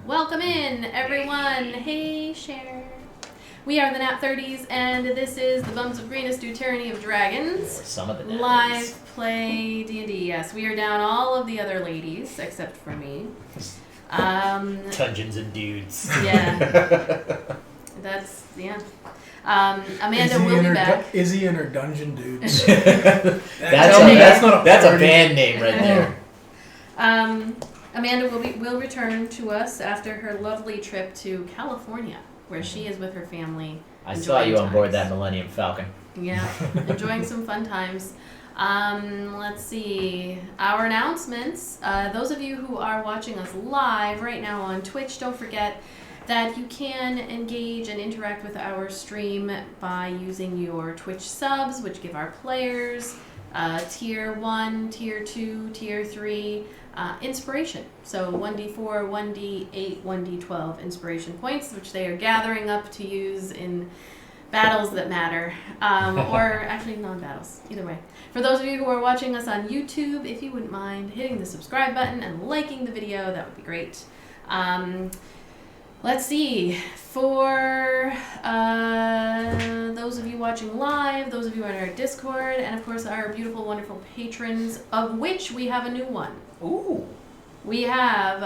Welcome in, everyone. Hey, Cher. We are the NAT30s, and this is the Bums of Greenest Do Tyranny of Dragons. Some of the live play D&D. Yes, we are down all of the other ladies, except for me. Dungeons and Dudes. Yeah. Amanda will be back. Izzy and her Dungeon Dudes. That's a band name right there. Amanda will return to us after her lovely trip to California, where she is with her family. I saw you on board that Millennium Falcon. Yeah, enjoying some fun times. Let's see. Our announcements. Those of you who are watching us live right now on Twitch, don't forget that you can engage and interact with our stream by using your Twitch subs, which give our players Tier 1, Tier 2, Tier 3 inspiration. So 1d4, 1d8, 1d12 inspiration points, which they are gathering up to use in battles that matter, or actually non-battles, either way. For those of you who are watching us on YouTube, if you wouldn't mind hitting the subscribe button and liking the video, that would be great. Let's see, for those of you watching live, those of you on our Discord, and of course our beautiful, wonderful patrons, of which we have a new one. Ooh. We have,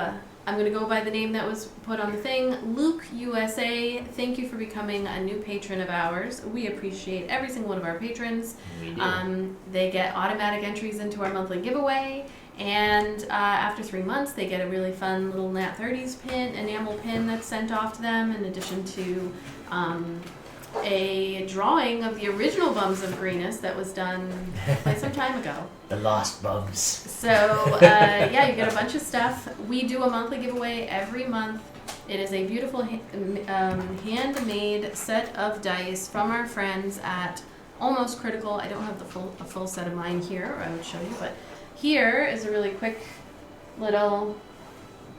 I'm going to go by the name that was put on the thing, Luke USA. Thank you for becoming a new patron of ours. We appreciate every single one of our patrons. We do. They get automatic entries into our monthly giveaway. And after 3 months, they get a really fun little NAT30s pin, enamel pin that's sent off to them, in addition to a drawing of the original Bums of Greenest that was done quite some time ago. The Lost Bums. So, yeah, you get a bunch of stuff. We do a monthly giveaway every month. It is a beautiful handmade set of dice from our friends at Almost Critical. I don't have a full set of mine here, or I would show you, but here is a really quick little,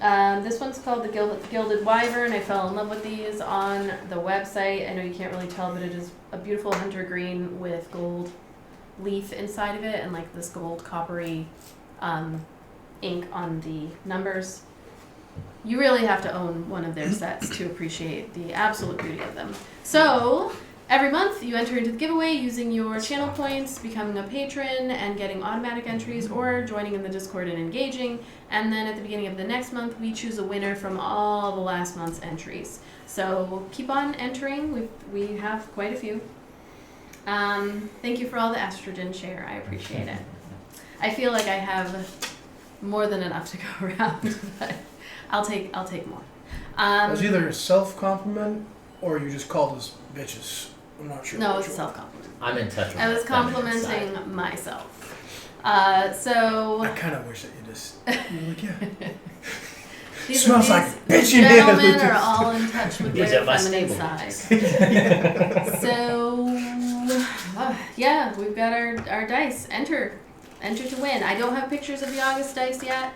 this one's called the Gilded Wyvern. I fell in love with these on the website. I know you can't really tell, but it is a beautiful hunter green with gold leaf inside of it and like this gold coppery ink on the numbers. You really have to own one of their sets to appreciate the absolute beauty of them. So every month you enter into the giveaway using your channel points, becoming a patron and getting automatic entries, or joining in the Discord and engaging. And then at the beginning of the next month we choose a winner from all the last month's entries. So keep on entering. We have quite a few. Thank you for all the estrogen share. I appreciate it. I feel like I have more than enough to go around, but I'll take more. It was either a self-compliment or you just called us bitches. I'm not sure. No, it's a self-compliment. I'm in touch with I was complimenting myself. So I kind of wish that you just, you were like, yeah. these Smells like bitch in here. gentlemen are all in touch with These their are my feminine stables. side. So, yeah, we've got our dice. Enter to win. I don't have pictures of the August dice yet,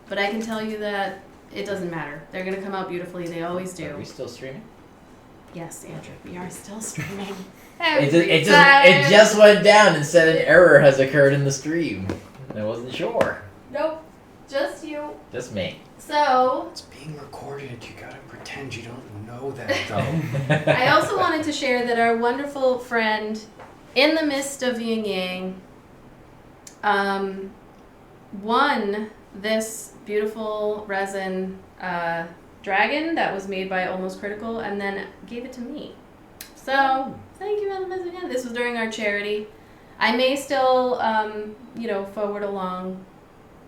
but I can tell you that it doesn't matter. They're going to come out beautifully. They always do. Are we still streaming? Yes, Andrew, we are still streaming. It just went down and said an error has occurred in the stream. I wasn't sure. Nope, just you. Just me. So, It's being recorded. You gotta pretend you don't know that, though. I also wanted to share that our wonderful friend, in the midst of yin yang, won this beautiful resin dragon that was made by Almost Critical, and then gave it to me. So, thank you, Ellen again. This was during our charity. I may still, forward along,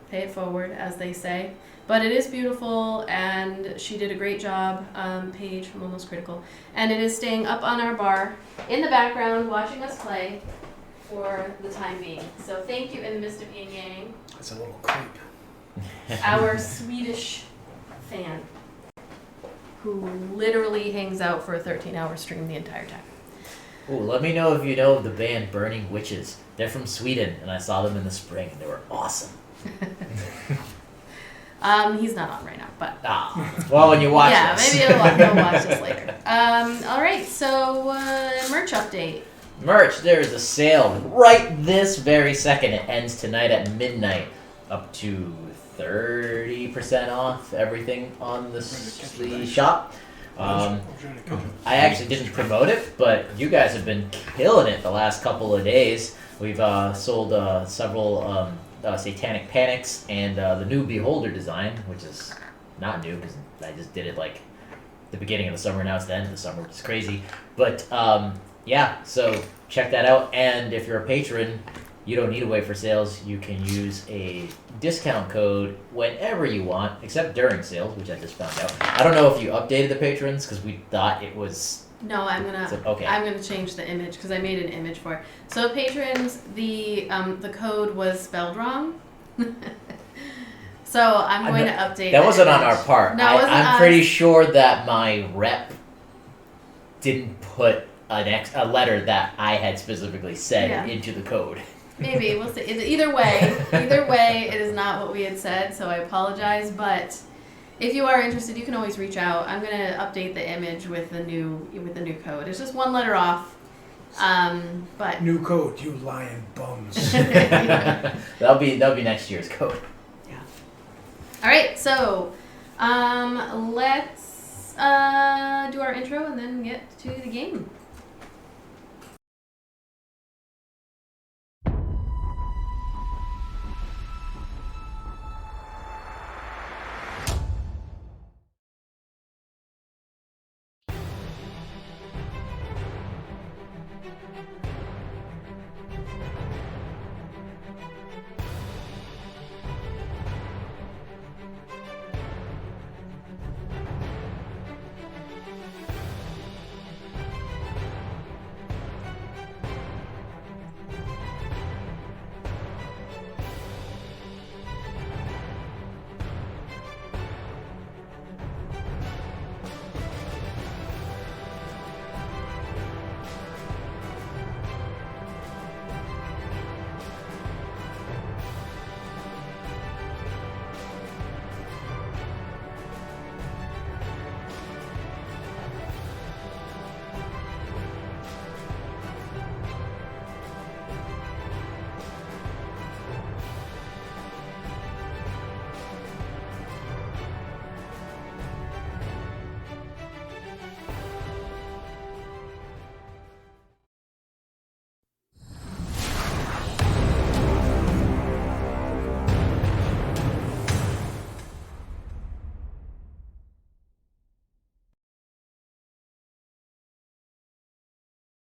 pay it forward, as they say. But it is beautiful, and she did a great job, Paige from Almost Critical. And it is staying up on our bar in the background, watching us play for the time being. So thank you, in the midst of yin yang, That's a little creep. our Swedish fan, who literally hangs out for a 13-hour stream the entire time. Ooh, let me know if you know of the band Burning Witches. They're from Sweden, and I saw them in the spring, and they were awesome. He's not on right now, but Well, when you watch yeah, this. maybe he'll watch this later. All right, so merch update. Merch, there is a sale right this very second. It ends tonight at midnight, up to 30% off everything on the shop. I'm trying to catch up. I actually didn't promote it, but you guys have been killing it the last couple of days. We've sold several Satanic Panics and the new Beholder design, which is not new because I just did it like the beginning of the summer. Now it's the end of the summer, which is crazy. But yeah, so check that out. And if you're a patron, you don't need to wait for sales. You can use a discount code whenever you want, except during sales, which I just found out. I don't know if you updated the patrons because we thought it was. No, I'm gonna change the image because I made an image for it. So patrons, the code was spelled wrong. So I'm going to update. That wasn't on image. our part. No, it wasn't I'm us. pretty sure that my rep didn't put a letter that I had specifically said into the code. Maybe we'll see. Either way, it is not what we had said. So I apologize, but. If you are interested, you can always reach out. I'm gonna update the image with the new code. It's just one letter off, but New code, you lying bums. That'll be next year's code. yeah. All right, so let's do our intro and then get to the game.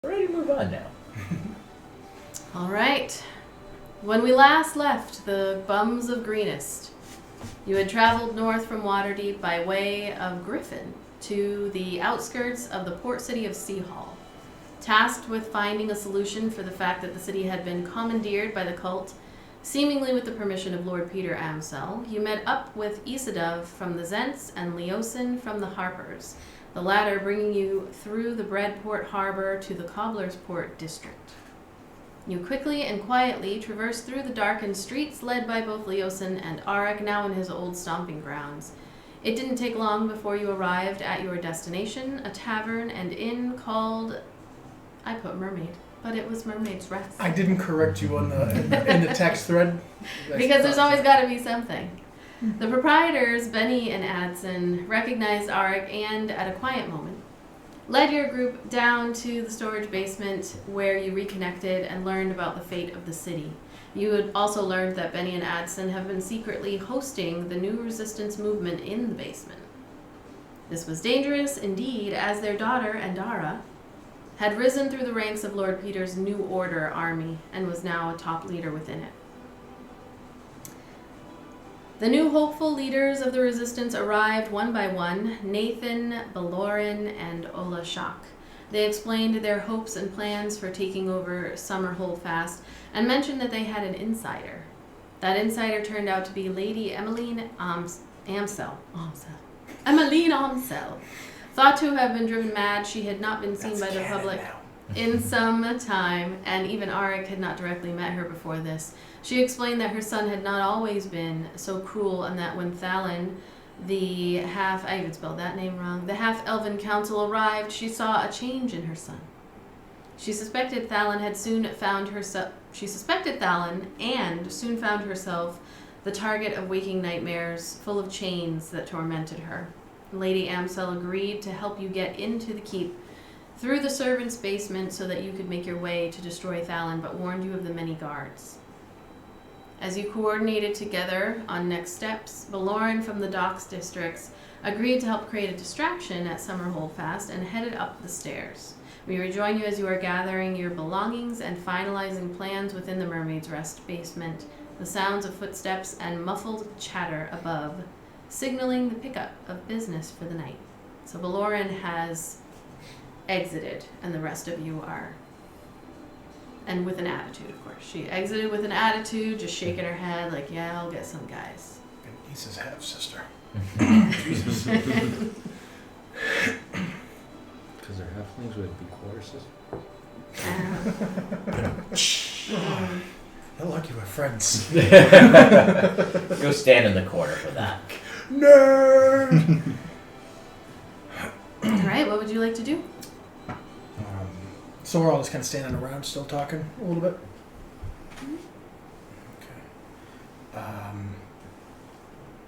We're ready to move on now. All right. When we last left the Bums of Greenest, you had traveled north from Waterdeep by way of Griffin to the outskirts of the port city of Seahall. Tasked with finding a solution for the fact that the city had been commandeered by the cult, seemingly with the permission of Lord Peter Amsel, you met up with Isadov from the Zents and Leosin from the Harpers, the latter bringing you through the Breadport Harbor to the Cobblersport district. You quickly and quietly traversed through the darkened streets led by both Leosin and Arik, now in his old stomping grounds. It didn't take long before you arrived at your destination, a tavern and inn called... I put Mermaid, but it was Mermaid's Rest. I didn't correct you on in the text thread. Because there's always got to be something. The proprietors, Benny and Adson, recognized Arik and, at a quiet moment, led your group down to the storage basement where you reconnected and learned about the fate of the city. You had also learned that Benny and Adson have been secretly hosting the new resistance movement in the basement. This was dangerous indeed, as their daughter, Andara, had risen through the ranks of Lord Peter's New Order army and was now a top leader within it. The new hopeful leaders of the resistance arrived one by one, Nathan, Balorin, and Ola Shak. They explained their hopes and plans for taking over Summer Holdfast and mentioned that they had an insider. That insider turned out to be Lady Emmeline Amsel. Emmeline Amsel. Thought to have been driven mad, she had not been seen by the public in some time, and even Arik had not directly met her before this. She explained that her son had not always been so cruel, and that when Thalin, the I even spelled that name wrong, the half-elven council arrived, she saw a change in her son. She suspected Thalin and soon found herself the target of waking nightmares full of chains that tormented her. Lady Amsel agreed to help you get into the keep through the servants' basement so that you could make your way to destroy Thalon, but warned you of the many guards. As you coordinated together on next steps, Valoran from the docks districts agreed to help create a distraction at Summer Holdfast and headed up the stairs. We rejoin you as you are gathering your belongings and finalizing plans within the Mermaid's Rest basement, the sounds of footsteps and muffled chatter above, signaling the pickup of business for the night. So Valoran has exited, and the rest of you are. And with an attitude, of course. She exited with an attitude, just shaking her head like, yeah, I'll get some guys. And Issa's half-sister. Because they're halflings would be horses. You're lucky we're friends. Go stand in the corner for that. Nerd! Alright, what would you like to do? So we're all just kind of standing around, still talking a little bit? Okay.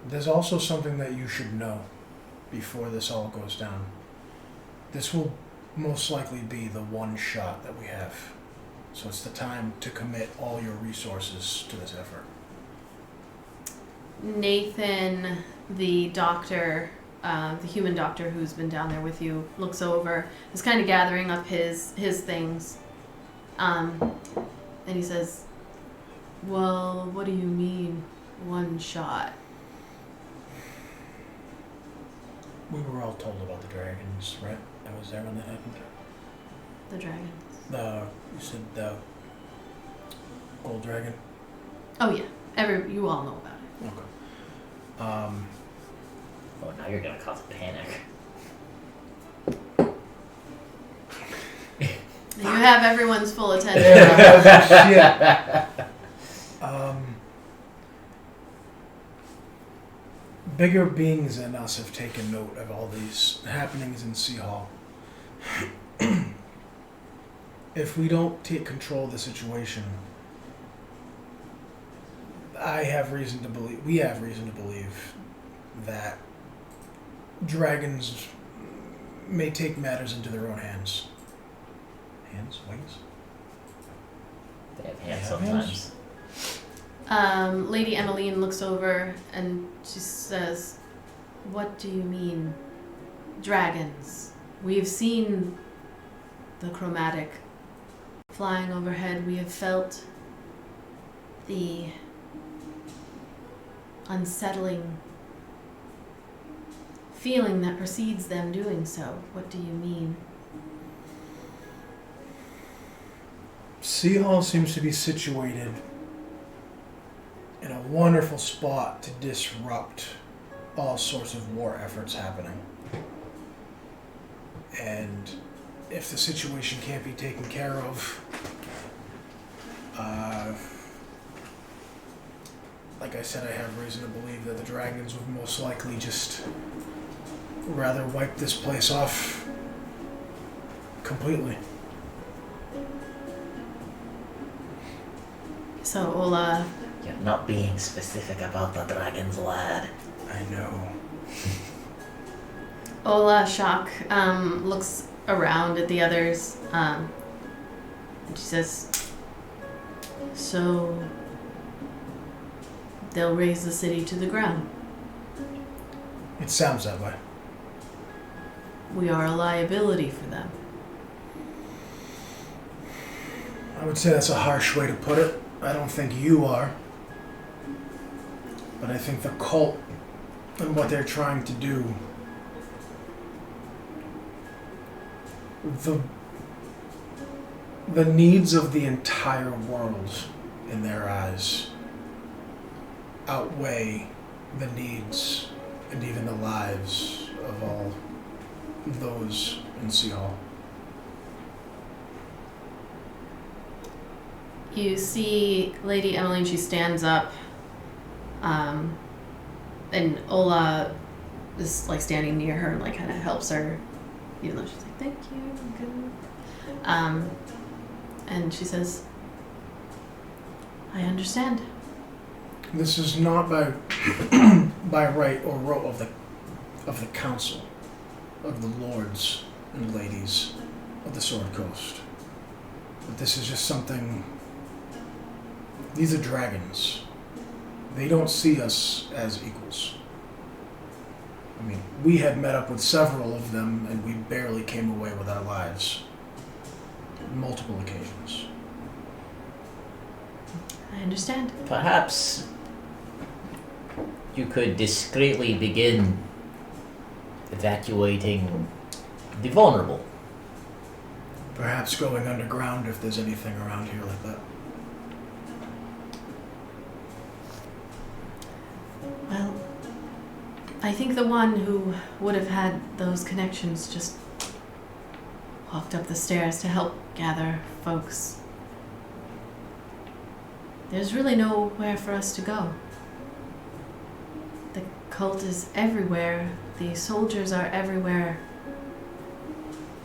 There's also something that you should know before this all goes down. This will most likely be the one shot that we have. So it's the time to commit all your resources to this effort. Nathan, the doctor, the human doctor who's been down there with you, looks over, is kind of gathering up his things. And he says, well, what do you mean, one shot? We were all told about the dragons, right? I was there when that happened. The dragon. You said the gold dragon? Oh yeah, you all know about it. Okay. Oh, now you're gonna cause a panic. You have everyone's full attention. Yeah. Bigger beings than us have taken note of all these happenings in Sea Hall. If we don't take control of the situation, we have reason to believe that dragons may take matters into their own hands. Hands? Wings? They have hands They have sometimes. Lady Emmeline looks over and she says, what do you mean, dragons? We've seen the chromatic flying overhead. We have felt the unsettling feeling that precedes them doing so. What do you mean? Sea Hall seems to be situated in a wonderful spot to disrupt all sorts of war efforts happening. And if the situation can't be taken care of, like I said, I have reason to believe that the dragons would most likely just rather wipe this place off completely. So Ola, You're not being specific about the dragons, lad. I know. Ola Shock looks around at the others, and she says, so they'll raise the city to the ground. It sounds that way. We are a liability for them. I would say that's a harsh way to put it. I don't think you are. But I think the cult and what they're trying to do, the needs of the entire world in their eyes outweigh the needs and even the lives of all those in Sea Hall. You see Lady Emmeline, she stands up, and Ola is like standing near her and like kind of helps her, even though she's like, thank you, I'm good. And she says, I understand. This is not by by right or rote of the council, of the lords and ladies of the Sword Coast. But this is just something. These are dragons. They don't see us as equals. I mean, we had met up with several of them, and we barely came away with our lives. Multiple occasions. I understand. Perhaps you could discreetly begin evacuating the vulnerable. Perhaps going underground if there's anything around here like that. Well, I think the one who would have had those connections just walked up the stairs to help gather folks. There's really nowhere for us to go. The cult is everywhere. The soldiers are everywhere.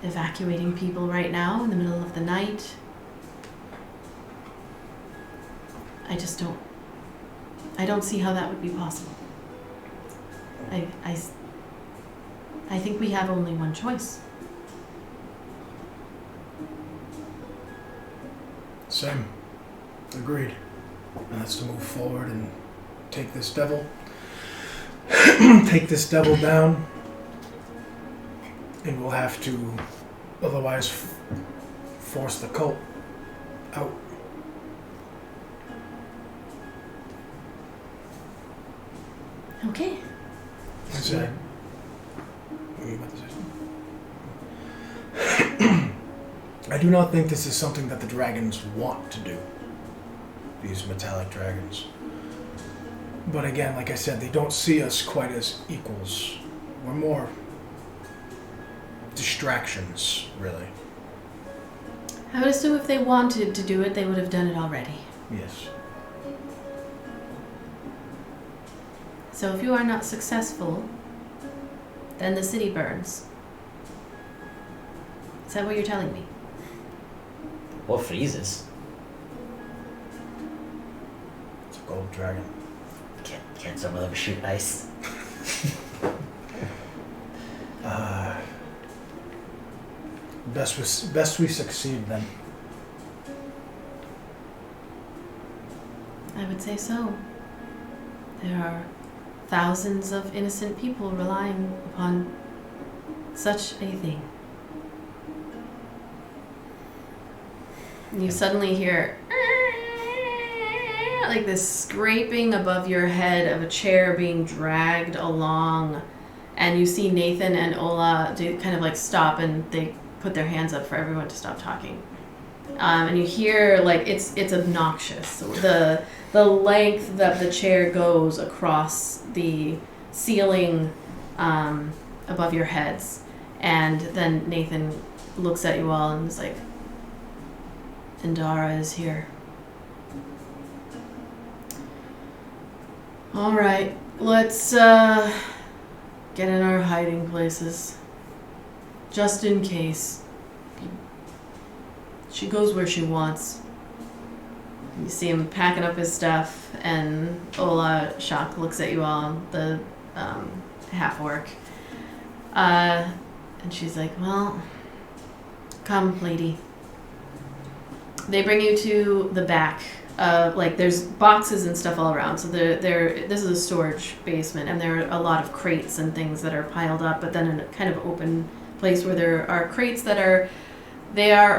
Evacuating people right now in the middle of the night. I don't see how that would be possible. I think we have only one choice. Same. Agreed. And that's to move forward and take this devil. Take this devil down. And we'll have to otherwise force the cult out. Okay. I said. What are you about to say? I do not think this is something that the dragons want to do. These metallic dragons. But again, like I said, they don't see us quite as equals. We're more distractions, really. I would assume if they wanted to do it, they would have done it already. Yes. So if you are not successful, then the city burns. Is that what you're telling me? Or freezes. It's a gold dragon. Can't some of them shoot ice? Best we succeed then. I would say so. There are thousands of innocent people relying upon such a thing. You suddenly hear like this scraping above your head of a chair being dragged along, and you see Nathan and Ola do kind of like stop, and they put their hands up for everyone to stop talking. And you hear like it's obnoxious. The length that the chair goes across the ceiling above your heads, and then Nathan looks at you all and is like, Indara is here. All right, let's get in our hiding places, just in case. She goes where she wants. You see him packing up his stuff, and Ola Shock looks at you all, the half-orc. And she's like, well, come, lady. They bring you to the back. Like, there's boxes and stuff all around. So this is a storage basement, and there are a lot of crates and things that are piled up, but then in a kind of open place where there are crates that are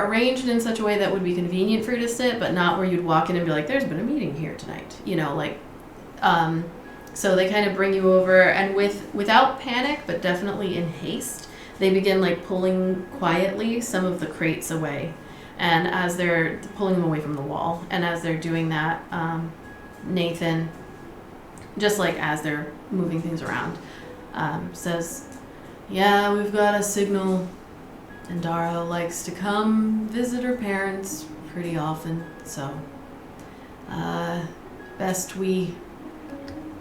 arranged in such a way that would be convenient for you to sit, but not where you'd walk in and be like, there's been a meeting here tonight. You know, like, so they kind of bring you over, and without panic, but definitely in haste, they begin like pulling quietly some of the crates away. And as they're pulling them away from the wall, and as they're doing that, Nathan, just like as they're moving things around, says, yeah, we've got a signal. And Dara likes to come visit her parents pretty often, so best we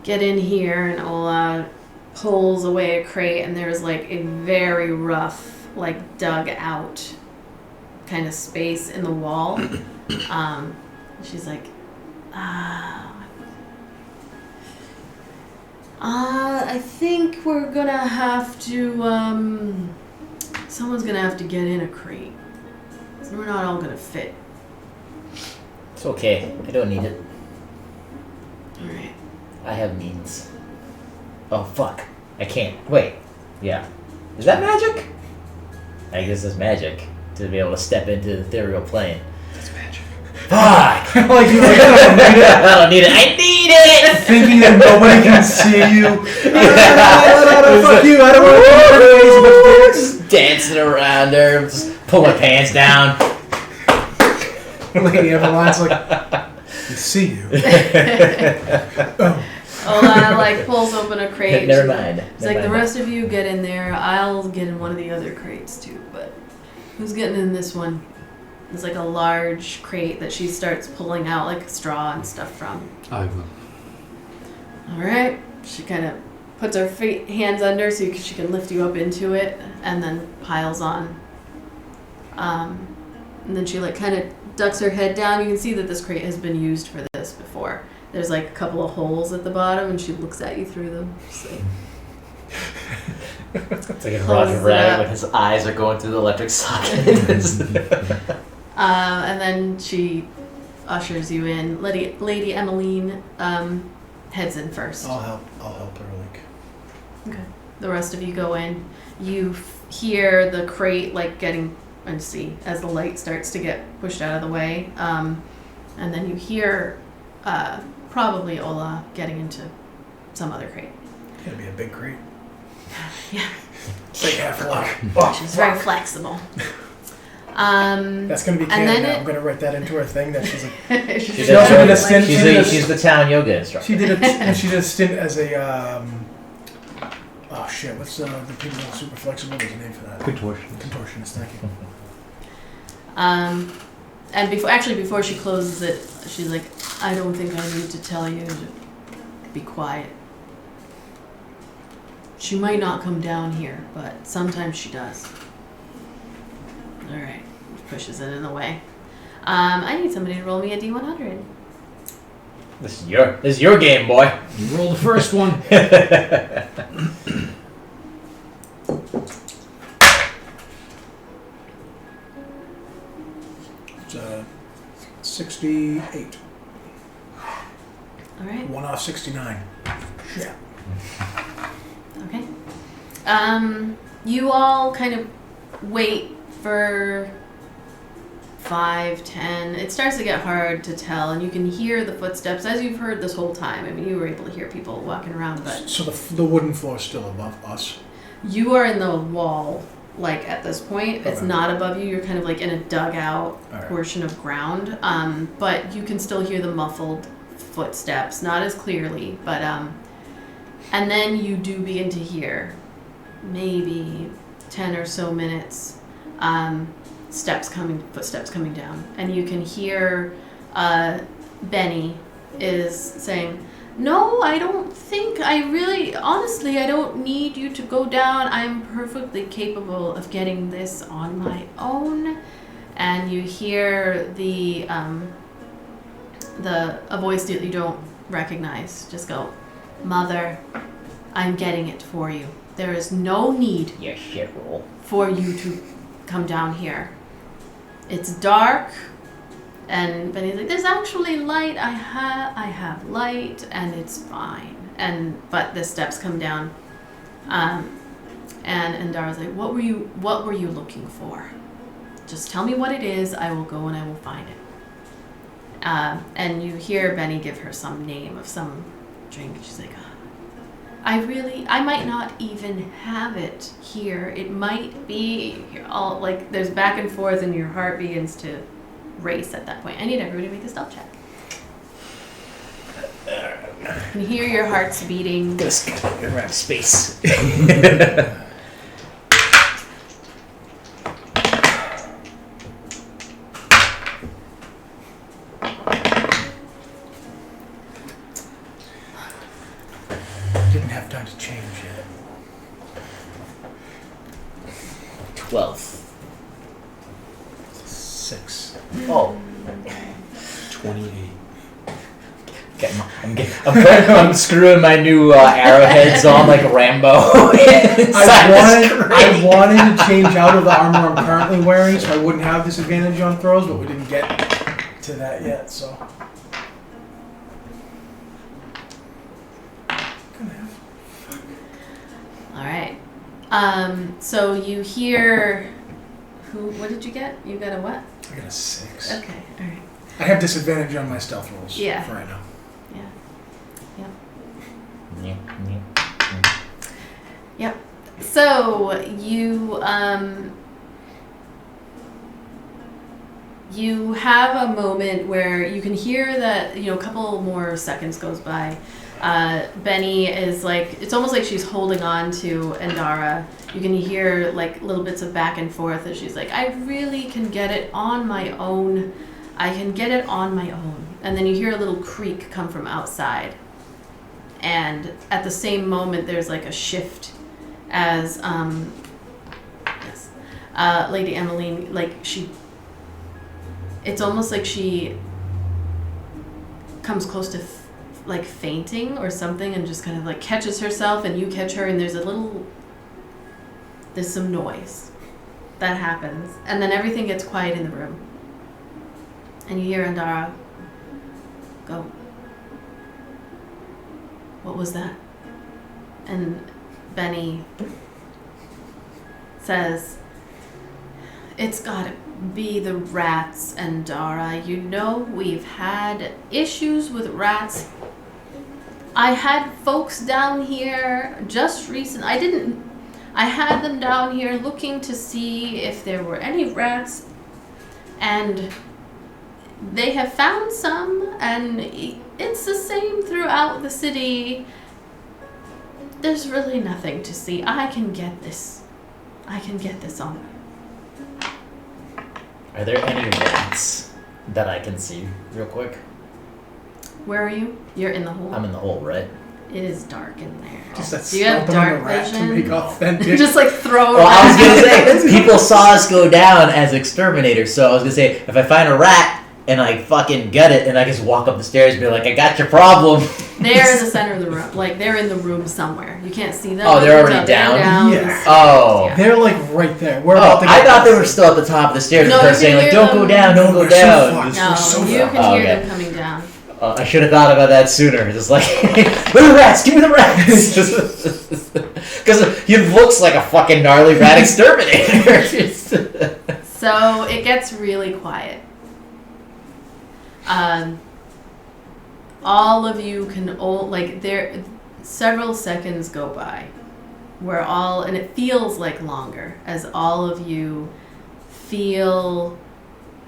get in here. And Ola pulls away a crate, and there's like a very rough, like dug out kind of space in the wall. She's like, I think we're gonna have to, someone's gonna have to get in a crate. So we're not all gonna fit. It's okay. I don't need it. Alright. I have means. Oh, fuck. I can't. Wait. Yeah. Is that magic? I guess it's magic to be able to step into the ethereal plane. It's magic. Fuck! Like you I don't need it. I need it! thinking that nobody can see you. No, fuck you. I don't want to see Just dancing around her, just pull my pants down. Lady Everline's like, we see you. Ola like pulls open a crate. Never mind. It's like the rest of you get in there. I'll get in one of the other crates too. But who's getting in this one? It's like a large crate that she starts pulling out like straw and stuff from. I will. All right. She kind of puts her hands under so she can lift you up into it, and then piles on. And then she like kind of ducks her head down. You can see that this crate has been used for this before. There's like a couple of holes at the bottom, and she looks at you through them. Just like, It's like in Roger Rabbit when his eyes are going through the electric socket. and then she ushers you in. Lady Emmeline heads in first. I'll help her, like. Okay. The rest of you go in. You hear the crate like getting, and see as the light starts to get pushed out of the way. And then you hear probably Ola getting into some other crate. It's gonna be a big crate. Yeah. It's like half a She's very flexible. That's gonna be canon now. then I'm gonna write that into her thing that she's like. she's No, she did a stint. She's the town yoga instructor. She did a stint as a oh shit, what's the people that are super flexible? There's a name for that. Contortionist, thank you. And before she closes it, she's like, I don't think I need to tell you to be quiet. She might not come down here, but sometimes she does. Alright. Pushes it in the way. I need somebody to roll me a D100. This is your game, boy. You roll the first one. It's 68. Alright. 1 off 69. Yeah. Okay. You all kind of wait for 5, 10. It starts to get hard to tell, and you can hear the footsteps as you've heard this whole time. I mean, you were able to hear people walking around, but So the wooden floor is still above us. you are in the wall. Like at this point, it's Okay. not above you. You're kind of like in a dugout Alright. portion of ground, but you can still hear the muffled footsteps, not as clearly, but and then you do begin to hear maybe 10 or so minutes footsteps coming down, and you can hear Benny is saying, no, I don't think, honestly, I don't need you to go down. I'm perfectly capable of getting this on my own. And you hear a voice that you don't recognize just go, Mother, I'm getting it for you. There is no need Yeah, shit roll. for you to come down here. It's dark. And Benny's like, there's actually light. I have light, and it's fine. But the steps come down, and Dara's like, what were you looking for? Just tell me what it is. I will go and I will find it. And you hear Benny give her some name of some drink. She's like, I might not even have it here. It might be all like there's back and forth, and your heart begins to race at that point. I need everybody to make a stealth check. You can hear your hearts beating. Just around space. Didn't have time to change yet. 12. 6. Oh. 28. I'm screwing my new arrowheads on like Rambo. I wanted to change out of the armor I'm currently wearing so I wouldn't have disadvantage on throws, but we didn't get to that yet, so. All right. So you hear what did you get? You got a what? I got a 6. Okay. All right. I have disadvantage on my stealth rolls. Yeah. For right now. Yep. So you you have a moment where you can hear that, a couple more seconds goes by. Benny is like, it's almost like she's holding on to Endara. You can hear like little bits of back and forth as she's like, I really can get it on my own. I can get it on my own. And then you hear a little creak come from outside. And at the same moment, there's like a shift as Lady Emmeline, like it's almost like she comes close to like fainting or something and just kind of like catches herself, and you catch her, and there's some noise that happens, and then everything gets quiet in the room, and you hear Endara go, what was that? And Benny says, it's gotta be the rats, Endara. We've had issues with rats. I had folks down here just recent. I had them down here looking to see if there were any rats, and they have found some, and it's the same throughout the city. There's really nothing to see. I can get this on. Are there any rats that I can see real quick? Where are you? You're in the hole. I'm in the hole, right? It is dark in there. Just that Do you have stomping on dark the rat vision? to make authentic. Just like throw. Well, I was gonna say people saw us go down as exterminators, so I was gonna say if I find a rat and I fucking get it, and I just walk up the stairs and be like, I got your problem. They're in the center of the room. Like they're in the room somewhere. You can't see them. Oh, they're already They're down? Yeah. Oh. Yeah. They're like right there. We're Oh, about to I get thought they past were it. still at the top of the stairs. No, and they're you can saying like, hear don't go them. down, don't go We're so down. far. No, We're so you far. can Oh, hear okay. them coming down. I should have thought about that sooner. Just like, where are the rats? Give me the rats. Because he looks like a fucking gnarly rat exterminator. So it gets really quiet. All of you can several seconds go by and it feels like longer as all of you feel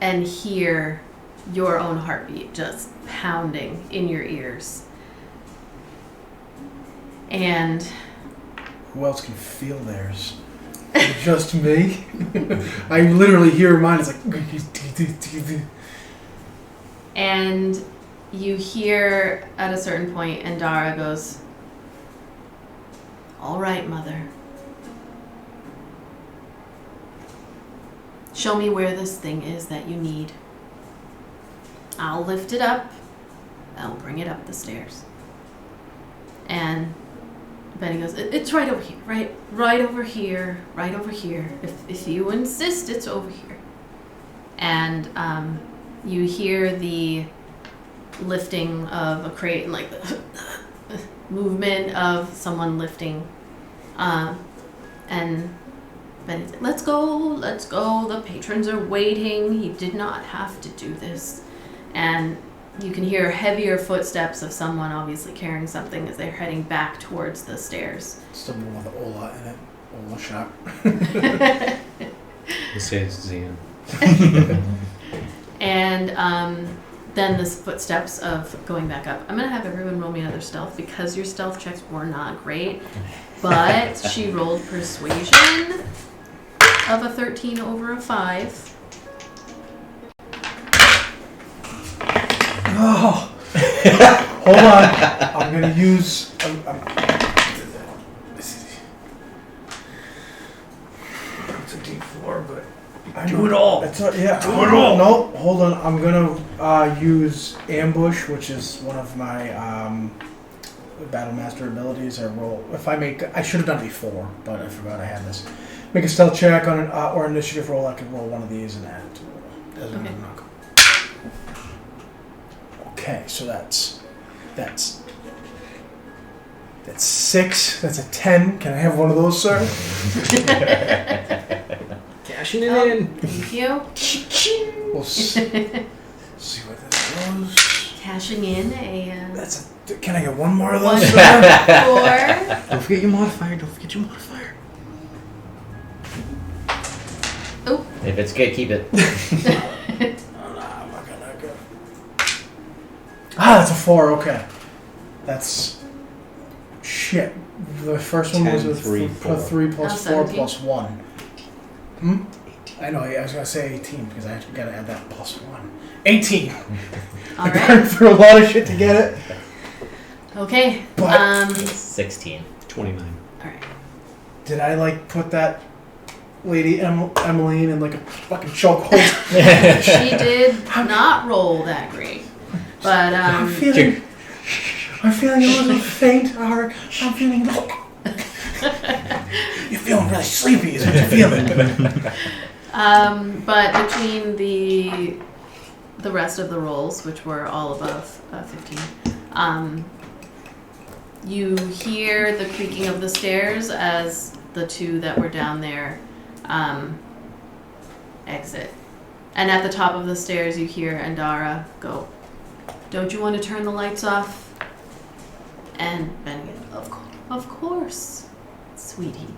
and hear your own heartbeat just pounding in your ears. And Who else can feel theirs? Just me? I literally hear mine. It's like. And you hear at a certain point, Endara goes, all right, Mother. Show me where this thing is that you need. I'll lift it up. I'll bring it up the stairs. And Benny goes, it's right over here, right over here, right over here. If you insist, it's over here. And you hear the lifting of a crate and like the movement of someone lifting. And Benny's like, let's go, the patrons are waiting. He did not have to do this. And you can hear heavier footsteps of someone obviously carrying something as they're heading back towards the stairs. Still one with the Ola in it. Ola shop. Let's say it's Zian. And then the footsteps of going back up. I'm going to have everyone roll me another stealth because your stealth checks were not great. But she rolled persuasion of a 13 over a 5. Oh. Hold on. I'm going to use... It's a D4, but Do it all. Yeah. Do it all. No, hold on. I'm gonna use ambush, which is one of my battle master abilities. I roll if I make. I should have done it before, but I forgot I had this. Make a stealth check on an or initiative roll. I can roll one of these and add it to it. Doesn't Okay. knock. Okay, so that's 6. That's a 10. Can I have one of those, sir? Cashing it Oh, in. thank you. We'll see where this goes. Cashing in a That's a. Can I get one more of one those, for sir? Don't forget your modifier. Don't forget your modifier. If it's good, keep it. Ah, that's a 4. Okay, that's shit. The first one was 10, a 3, 4. 3 plus Oh, 4 17. plus 1. Hmm. I know. I was gonna say 18 because I actually gotta add that plus 1. 18. all I right. burned through a lot of shit to get it. Okay. But- 16. 29. All right. Did I like put that lady Emmeline in like a fucking chokehold? She did not roll that great, but I'm feeling a little faint. I'm feeling. You're feeling really sleepy. Is what you're feeling. but between the rest of the rolls, which were all above 15, you hear the creaking of the stairs as the two that were down there exit. And at the top of the stairs, you hear Andara go, "Don't you want to turn the lights off?" And Ben goes, Of course, sweetie."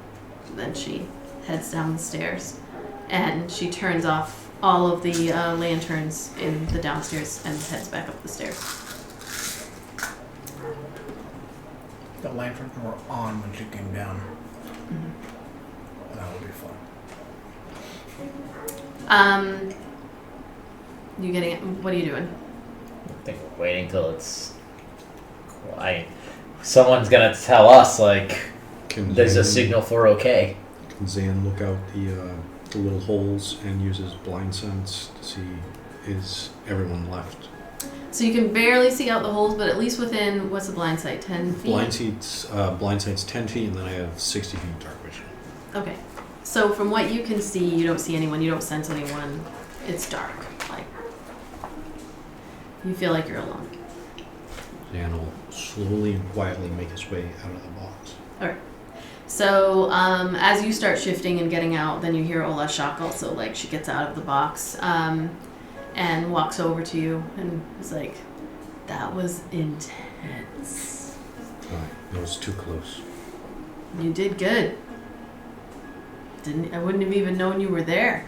Then she heads down the stairs, and she turns off all of the lanterns in the downstairs and heads back up the stairs. The lanterns were on when she came down. Mm-hmm. That would be fun. You getting it? What are you doing? I think we're waiting till it's. Someone's gonna tell us like Can there's a Zan- signal for okay. Can Zan look out the little holes and use his blind sense to see is everyone left? So you can barely see out the holes, but at least within, what's the blind sight, 10 feet? Blind sight's 10 feet, and then I have 60 feet dark vision. Okay. So from what you can see, you don't see anyone, you don't sense anyone. It's dark. Like, you feel like you're alone. Zan will slowly and quietly make his way out of the box. So as you start shifting and getting out, then you hear Ola Shak also, like, she gets out of the box and walks over to you and is like, "That was intense. That was too close. You did good. I wouldn't have even known you were there.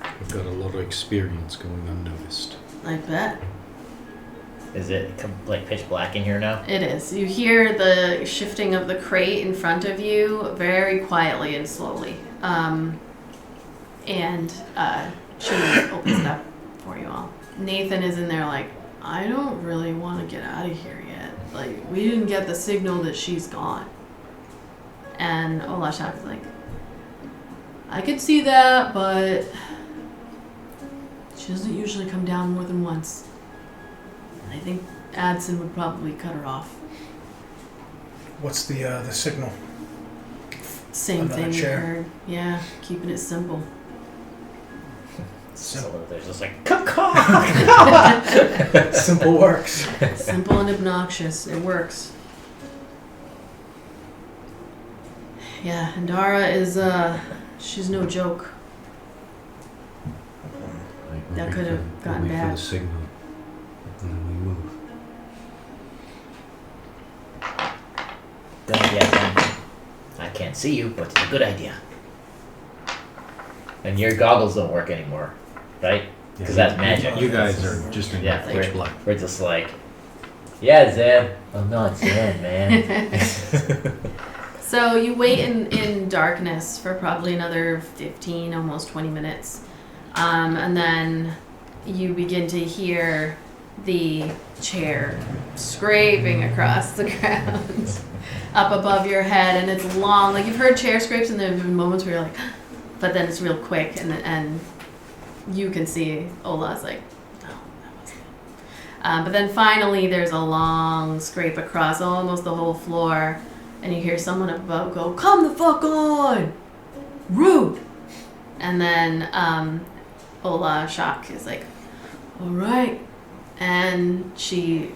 I've got a lot of experience going unnoticed. I bet." Is it like pitch black in here now? It is. You hear the shifting of the crate in front of you very quietly and slowly. And she opens it up for you all. Nathan is in there like, "I don't really want to get out of here yet. Like, we didn't get the signal that she's gone." And Olashak is like, "I could see that, but she doesn't usually come down more than once. I think Adson would probably cut her off." What's the signal? Same Another thing you chair. heard. Yeah, keeping it simple. So there's just like Simple works. Simple and obnoxious. It works. Yeah, and Dara is, she's no joke. That could have gotten wait bad. for the signal, and then we move. Good idea, Sam. I can't see you, but it's a good idea. And your goggles don't work anymore, right? Because that's magic. You guys are just in Yeah, pitch black. we're just like, yeah, Zan. I'm not Zan, man. So you wait in darkness for probably another 15, almost 20 minutes. And then you begin to hear the chair scraping across the ground up above your head. And it's long. Like, you've heard chair scrapes and there have been moments where you're like, but then it's real quick, and you can see Ola's like, oh, that wasn't it. But then finally there's a long scrape across almost the whole floor, and you hear someone above go, "Come the fuck on! Rude!" And then Ola Shock is like, "All right," and she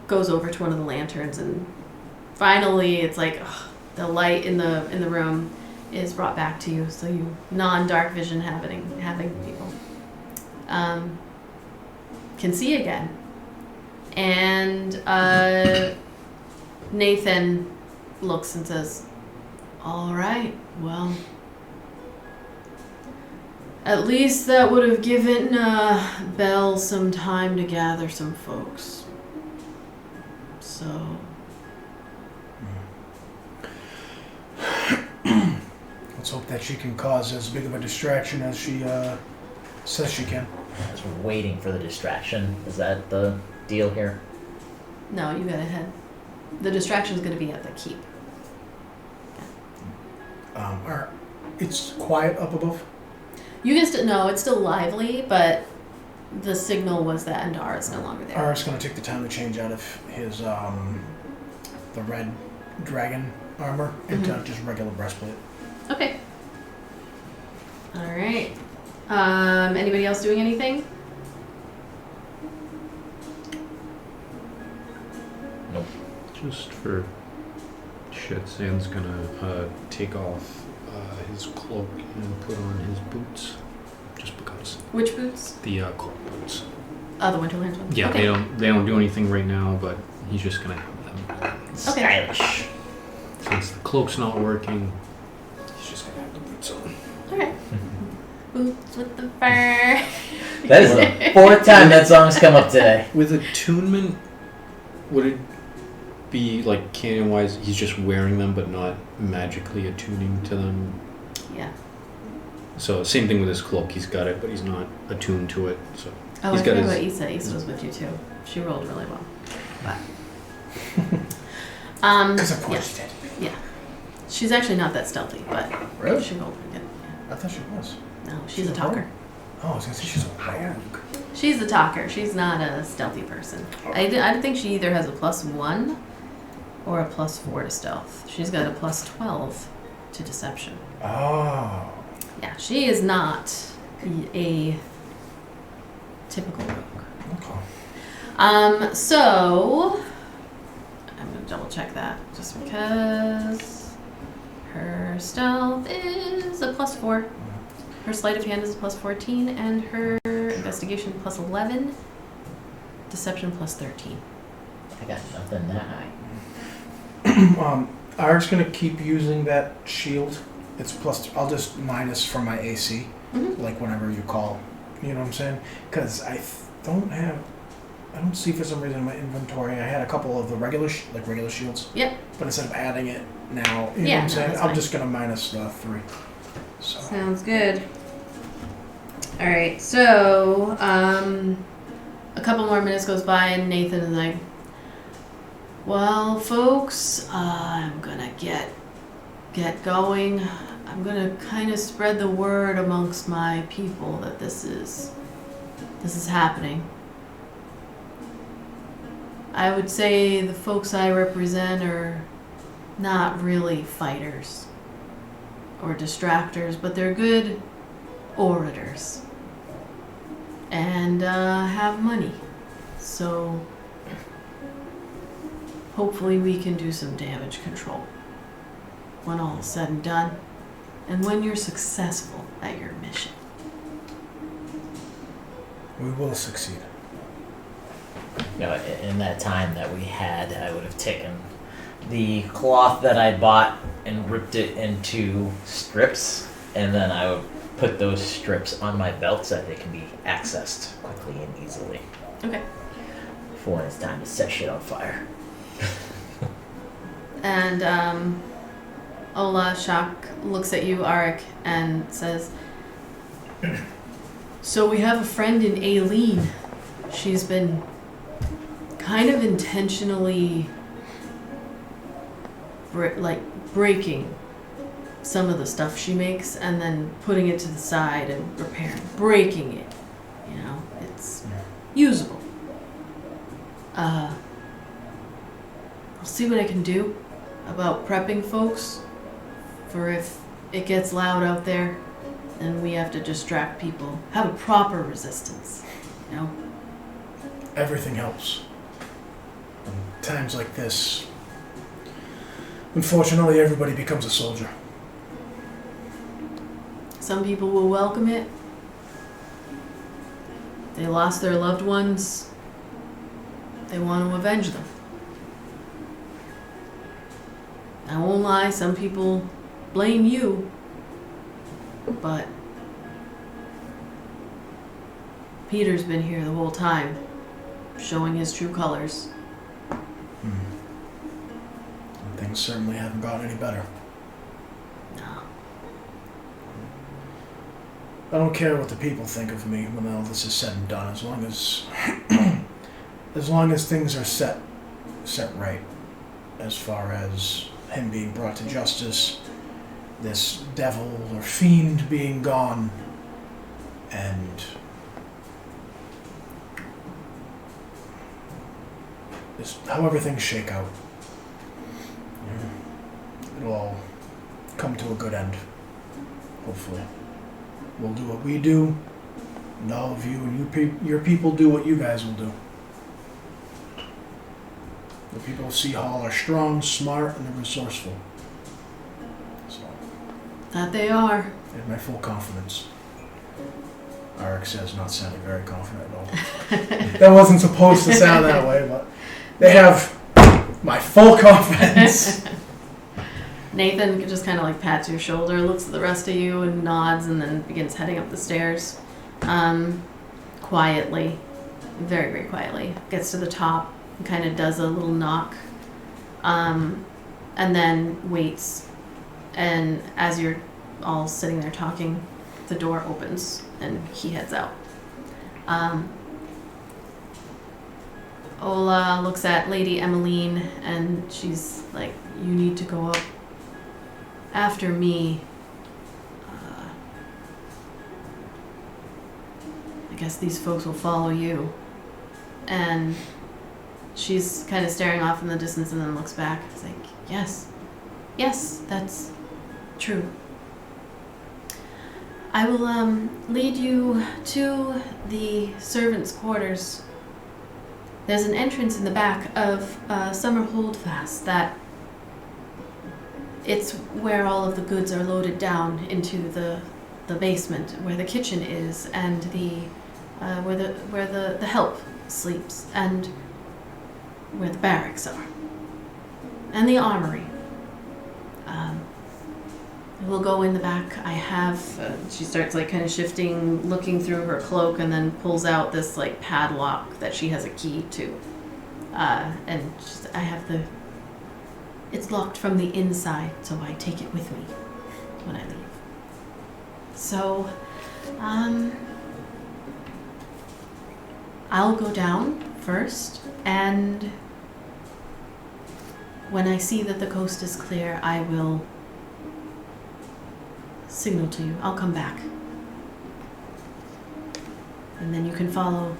goes over to one of the lanterns, and finally it's like the light in the room is brought back to you, so you non-dark vision having people can see again. And Nathan looks and says, "All right, well, at least that would have given Belle some time to gather some folks. So..." Let's hope that she can cause as big of a distraction as she says she can. I was waiting for the distraction. Is that the deal here? No, you gotta head. The distraction's gonna be at the keep. It's quiet up above. You can still, no, it's still lively, but the signal was that Andara is no longer there. Art's gonna take the time to change out of his the red dragon armor into just regular breastplate. Okay. All right. Anybody else doing anything? Nope. Just for shit, Zan's gonna take off his cloak and put on his boots, just because. Which boots? The cloak boots. Oh, the Winterlands ones. Yeah, Okay. they don't do anything right now, but he's just gonna have them. Stylish. Since the cloak's not working, he's just gonna have the boots on. Okay. Boots with the fur. That is the fourth time that song's come up today. With attunement, would it be like canon-wise, he's just wearing them but not magically attuning to them? Yeah. So same thing with his cloak. He's got it, but he's not attuned to it. So Oh, he's I got forgot his. about Issa. Issa was with you too. She rolled really well. But. Because of course she did. Yeah. She's actually not that stealthy, but Really? she rolled pretty good. I thought she was. Yeah. No, she's a talker. Oh, I was gonna say she's a rogue. She's a talker. She's not a stealthy person. I think she either has a +1 or a +4 to stealth. She's got a +12 to deception. Oh. Yeah, she is not a typical rogue. Okay. So I'm gonna double check that just because her stealth is a +4. Her sleight of hand is a +14, and her investigation +11, deception +13. I got nothing that high. Art's gonna keep using that shield. It's plus. I'll just minus from my AC, like whenever you call. You know what I'm saying? Because I don't see for some reason in my inventory. I had a couple of the regular shields. Yep. But instead of adding it now, you know Yeah, what I'm saying? that's I'm fine. just gonna minus 3. So. Sounds good. All right, so a couple more minutes goes by, and Nathan is like, "Well, folks, I'm gonna get going. I'm gonna kind of spread the word amongst my people that this is happening. I would say the folks I represent are not really fighters or distractors, but they're good orators and have money. So hopefully we can do some damage control when all is said and done, and when you're successful at your mission." We will succeed. You know, in that time that we had, I would have taken the cloth that I bought and ripped it into strips, and then I would put those strips on my belt so that they can be accessed quickly and easily. Okay. For when it's time to set shit on fire. And Ola Shock looks at you, Arik, and says, "So we have a friend in Aileen. She's been kind of intentionally breaking some of the stuff she makes and then putting it to the side and breaking it. You know, it's usable. I'll see what I can do about prepping folks for if it gets loud out there and we have to distract people. Have a proper resistance, you know? Everything helps. In times like this, unfortunately, everybody becomes a soldier. Some people will welcome it. They lost their loved ones. They want to avenge them. I won't lie, some people blame you, but Peter's been here the whole time, showing his true colors. And things certainly haven't gotten any better. No. I don't care what the people think of me when all this is said and done, as long as things are set right, as far as him being brought to justice, this devil or fiend being gone, and however things shake out. It'll all come to a good end, hopefully. We'll do what we do, and all of you and your people do what you guys will do. The people of Sea Hall are strong, smart, and they're resourceful. So, That they are. they have my full confidence. Arik says, not sounding very confident at all. That wasn't supposed to sound that way, but they have my full confidence. Nathan just kind of like pats your shoulder, looks at the rest of you and nods, and then begins heading up the stairs. Quietly, very, very quietly. Gets to the top and kind of does a little knock, and then waits. And as you're all sitting there talking, the door opens and he heads out. Ola looks at Lady Emmeline and she's like, you need to go up after me. I guess these folks will follow you. And she's kind of staring off in the distance and then looks back. It's like, yes, that's true. I will lead you to the servants' quarters. There's an entrance in the back of Summer Holdfast that it's where all of the goods are loaded down into the basement, where the kitchen is, and where the help sleeps, and where the barracks are, and the armory. We'll go in the back. I have. She starts like kind of shifting, looking through her cloak, and then pulls out this like padlock that she has a key to. And I have the. It's locked from the inside, so I take it with me when I leave. So, I'll go down first, and when I see that the coast is clear, I will signal to you. I'll come back. And then you can follow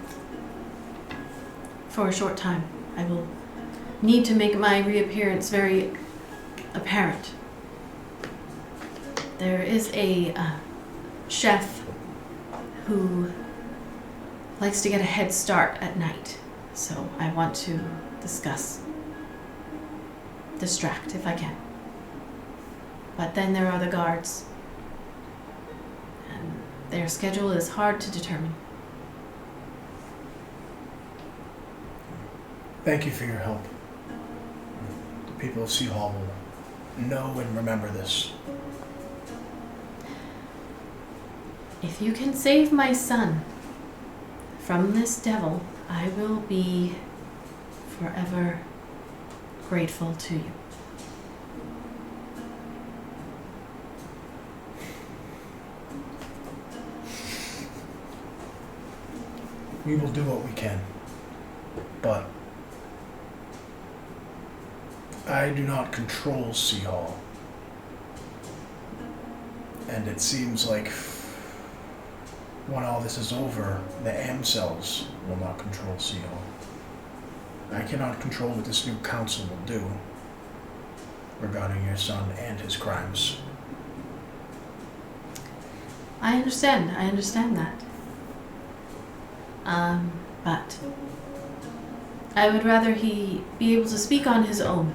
for a short time. I will need to make my reappearance very apparent. There is a chef who likes to get a head start at night, so I want to distract if I can. But then there are the guards, and their schedule is hard to determine. Thank you for your help. The people of Sea Hall will know and remember this. If you can save my son from this devil, I will be forever grateful to you. We will do what we can, but I do not control Sea Hall. And it seems like when all this is over, the AM cells will not control CO. I cannot control what this new council will do regarding your son and his crimes. I understand that. But I would rather he be able to speak on his own.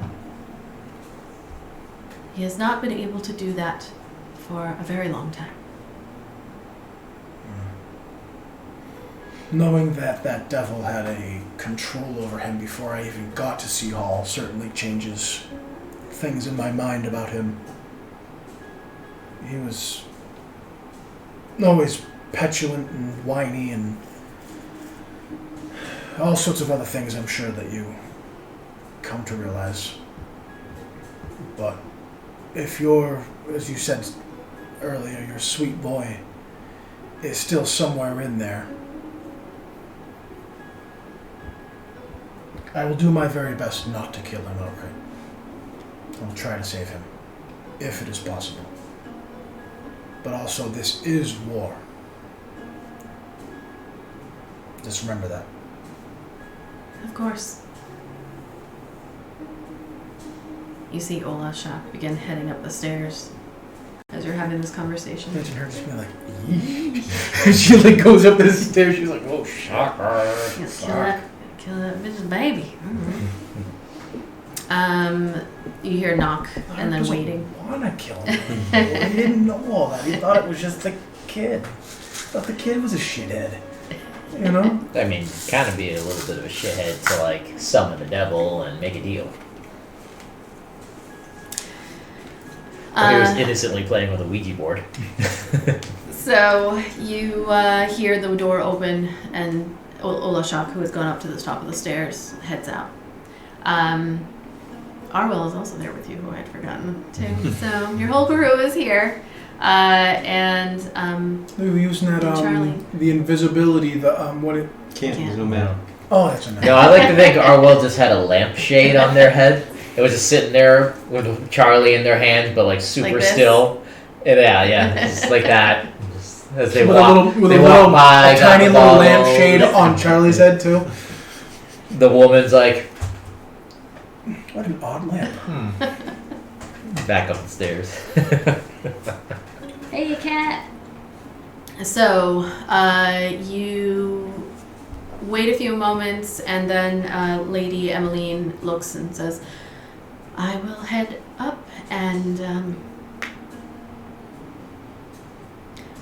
He has not been able to do that for a very long time. Knowing that that devil had a control over him before I even got to Sea Hall certainly changes things in my mind about him. He was always petulant and whiny and all sorts of other things I'm sure that you come to realize. But if you're, as you said earlier, your sweet boy is still somewhere in there, I will do my very best not to kill him outright. I will try to save him, if it is possible. But also, this is war. Just remember that. Of course. You see Ola Shak begin heading up the stairs as you're having this conversation. Imagine her just being like, yeet. She like goes up the stairs, she's like, oh, shocker. Kill that bitch's baby. You hear knock and then waiting. He doesn't want to kill him. He didn't know all that. He thought it was just the kid. Thought the kid was a shithead. You know? I mean, kind of be a little bit of a shithead to like summon the devil and make a deal. But he was innocently playing with a Ouija board. So you hear the door open and Ola Shak, who has gone up to the top of the stairs, heads out. Arwell is also there with you, who I had forgotten too. So your whole crew is here. And we were using that Charlie. the invisibility, the what it Can't. Can't. There's no matter. oh that's a No, I like to think Arwell just had a lampshade on their head. It was just sitting there with Charlie in their hands, but like super Like this? still. Yeah, just like that. Just as they with walk, a they little walk by, a got tiny the little bottle. lampshade on Charlie's head too. The woman's like, What an odd lamp. back up the stairs. hey, cat. So you wait a few moments, and then Lady Emmeline looks and says, "I will head up, and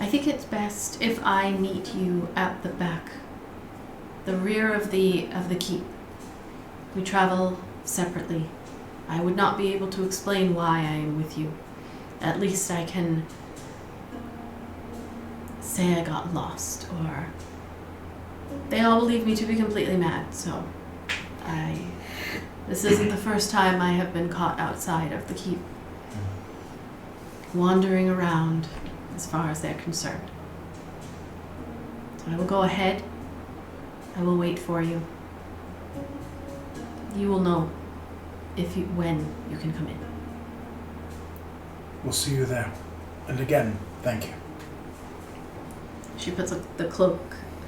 I think it's best if I meet you at the back, the rear of the keep. We travel separately. I would not be able to explain why I am with you. At least I can say I got lost, or they all believe me to be completely mad, so this isn't the first time I have been caught outside of the keep, wandering around as far as they're concerned. So I will go ahead. I will wait for you. You will know when you can come in." We'll see you there. And again, thank you. She puts the cloak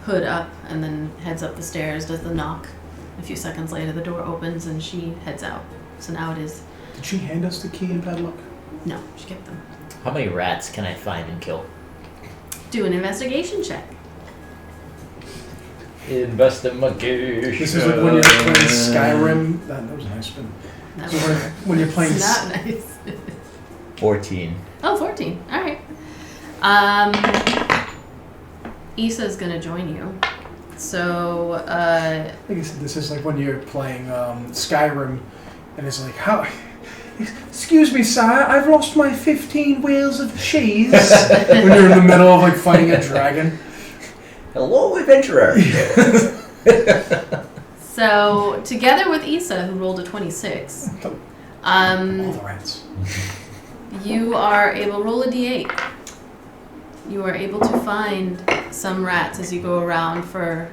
hood up and then heads up the stairs, does the knock. A few seconds later, the door opens and she heads out. So now it is... Did she hand us the key and padlock? No, she kept them. How many rats can I find and kill? Do an investigation check. Investigation. This is like when you're playing Skyrim. That was a nice spin. That So was when you're playing... not nice. 14. Oh, 14. All right. Issa's going to join you. So, Like I said, this is like when you're playing Skyrim, and it's like, how... Excuse me, sire, I've lost my 15 wheels of cheese. When you're in the middle of like fighting a dragon. Hello, adventurer. So, together with Issa, who rolled a 26, All the rats. you are able... Roll a d8. You are able to find some rats as you go around for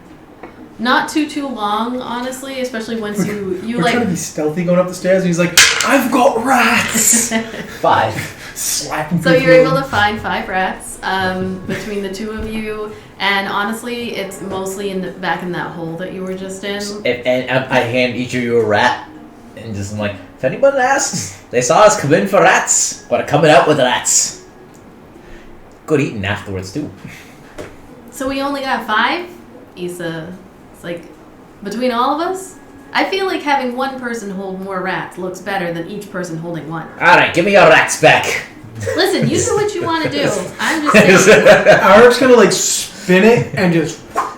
not too long, honestly, especially once you We're trying to be stealthy going up the stairs, and he's like, I've got rats! 5. Slapping So people. you're able to find 5 rats between the two of you, and honestly, it's mostly back in that hole that you were just in. And I hand each of you a rat, and just I'm like, if anyone asks, they saw us come in for rats. We're coming out with rats. Good eating afterwards too. So we only got 5? Issa, it's like, between all of us? I feel like having one person hold more rats looks better than each person holding one. Alright, give me your rats back. Listen, you do what you want to do. I'm just saying. Aric's gonna like spin it and just like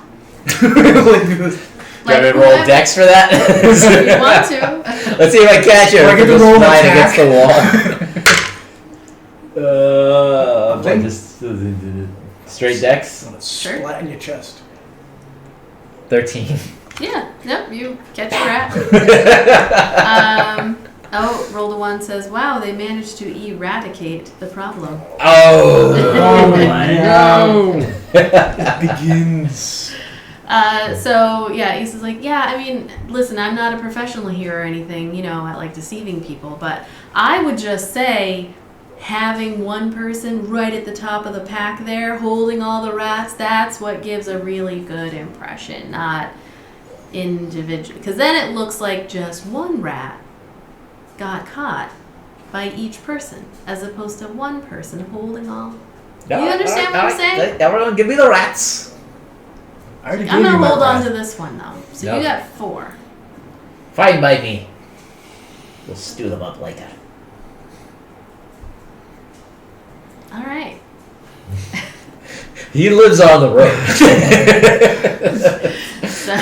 this. Got to roll whoever- dex for that? If you want to. Let's see if I catch it. Or I get to roll an flying attack. against the wall. Thing? Just straight dex. Gonna Sure. splat in your chest. 13. Yeah, yep, you catch a rat. Roll to 1 says, wow, they managed to eradicate the problem. Oh. No! It begins. So, yeah, Issa's like, yeah, I mean, listen, I'm not a professional here or anything, at like deceiving people, but I would just say having one person right at the top of the pack there holding all the rats, that's what gives a really good impression, not individual. Because then it looks like just one rat got caught by each person, as opposed to one person holding all. You understand what I'm saying? Everyone, give me the rats. I already I'm gave you gonna my hold on rat. to this one though. So Yep. you got 4. Fine by me. We'll stew them up later. All right. He lives on the road. So,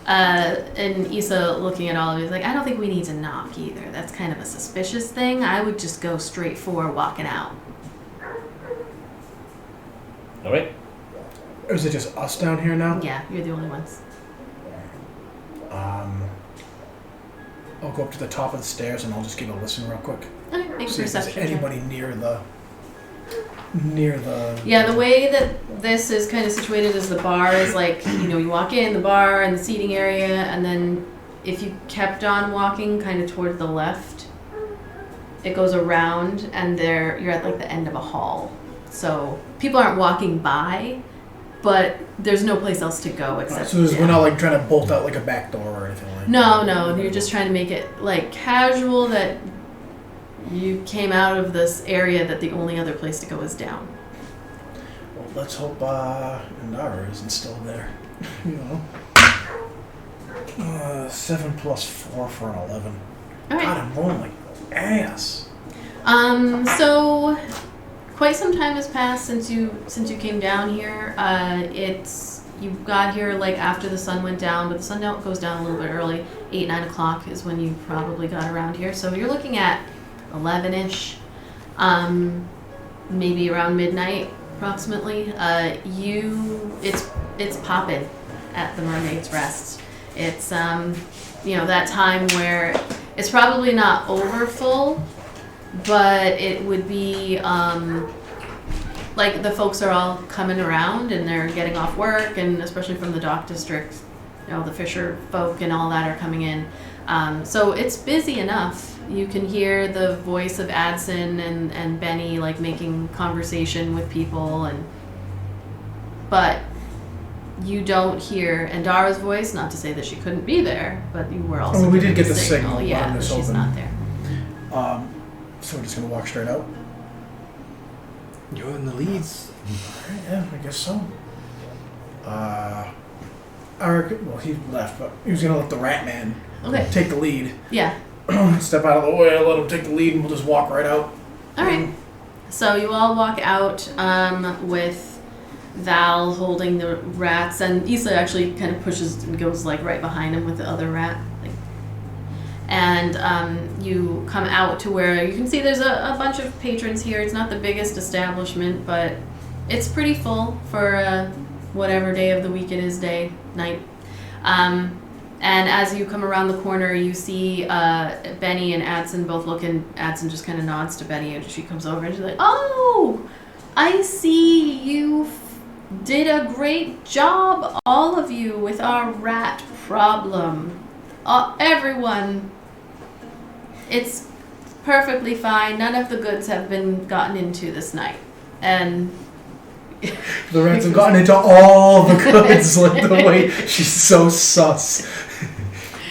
and Issa looking at all of you is like, I don't think we need to knock either. That's kind of a suspicious thing. I would just go straight for walking out. Alright. Or is it just us down here now? Yeah, you're the only ones. I'll go up to the top of the stairs and I'll just give a listen real quick. Okay, make a See if there's perception check. anybody near the. Yeah, the way that this is kind of situated is the bar is like, you walk in, the bar and the seating area, and then if you kept on walking kind of toward the left, it goes around and you're at like the end of a hall. So people aren't walking by, but there's no place else to go except So we're down. not like trying to bolt out like a back door or anything like that. No, you're just trying to make it like casual that you came out of this area that the only other place to go is down. Well, let's hope Indara isn't still there. 7 plus 4 for an 11. All right. God, I'm rolling like ass. So quite some time has passed since you came down here. You got here like after the sun went down, but the sun goes down a little bit early. 8-9 o'clock is when you probably got around here. So you're looking at 11ish, maybe around midnight approximately. It's poppin' at the Mermaid's Rest. It's that time where it's probably not over full, but it would be like the folks are all coming around and they're getting off work, and especially from the dock district, the fisher folk and all that are coming in. So it's busy enough. You can hear the voice of Adson and Benny like making conversation with people, but you don't hear Endara's voice. Not to say that she couldn't be there, but you were also. We given did get the signal. Yeah, on that this she's open. not there. So we're just gonna walk straight out. You're in the leads. Yeah, I guess so. Eric, well, he left, but he was gonna let the Rat Man Okay. take the lead. Yeah. Step out of the way, let him take the lead, and we'll just walk right out. All right. So you all walk out with Val holding the rats, and Issa actually kind of pushes and goes like right behind him with the other rat. And you come out to where you can see there's a bunch of patrons here. It's not the biggest establishment, but it's pretty full for whatever day of the week it is, night. And as you come around the corner, you see Benny and Adson both looking. Adson just kind of nods to Benny, and she comes over and she's like, "Oh, I see you did a great job, all of you, with our rat problem. Everyone, it's perfectly fine. None of the goods have been gotten into this night. And The rats have gotten into all the goods, like the way she's so sus.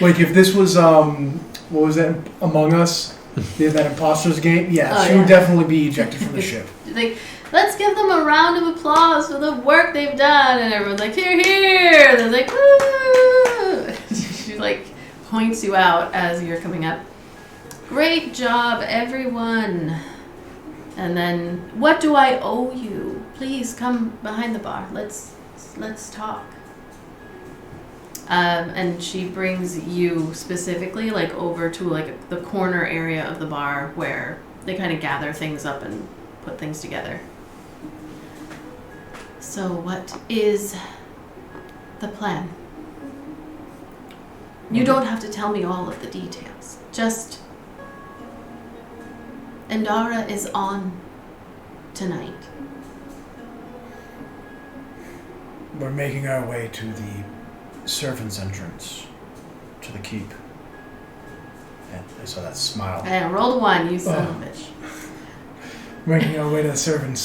Like if this was what was that, Among Us? That imposters game? Yeah, Oh, she would definitely be ejected from the ship. like, let's give them a round of applause for the work they've done. And everyone's like, here, here. They're like, woo. She like points you out as you're coming up. Great job, everyone. And then, what do I owe you? Please come behind the bar. Let's talk. And she brings you specifically like over to like the corner area of the bar where they kind of gather things up and put things together. So what is the plan? You don't have to tell me all of the details. Just Endara is on tonight. We're making our way to the servants' entrance to the keep. And I saw that smile. And rolled a 1, you son of a bitch. Making our way to the servants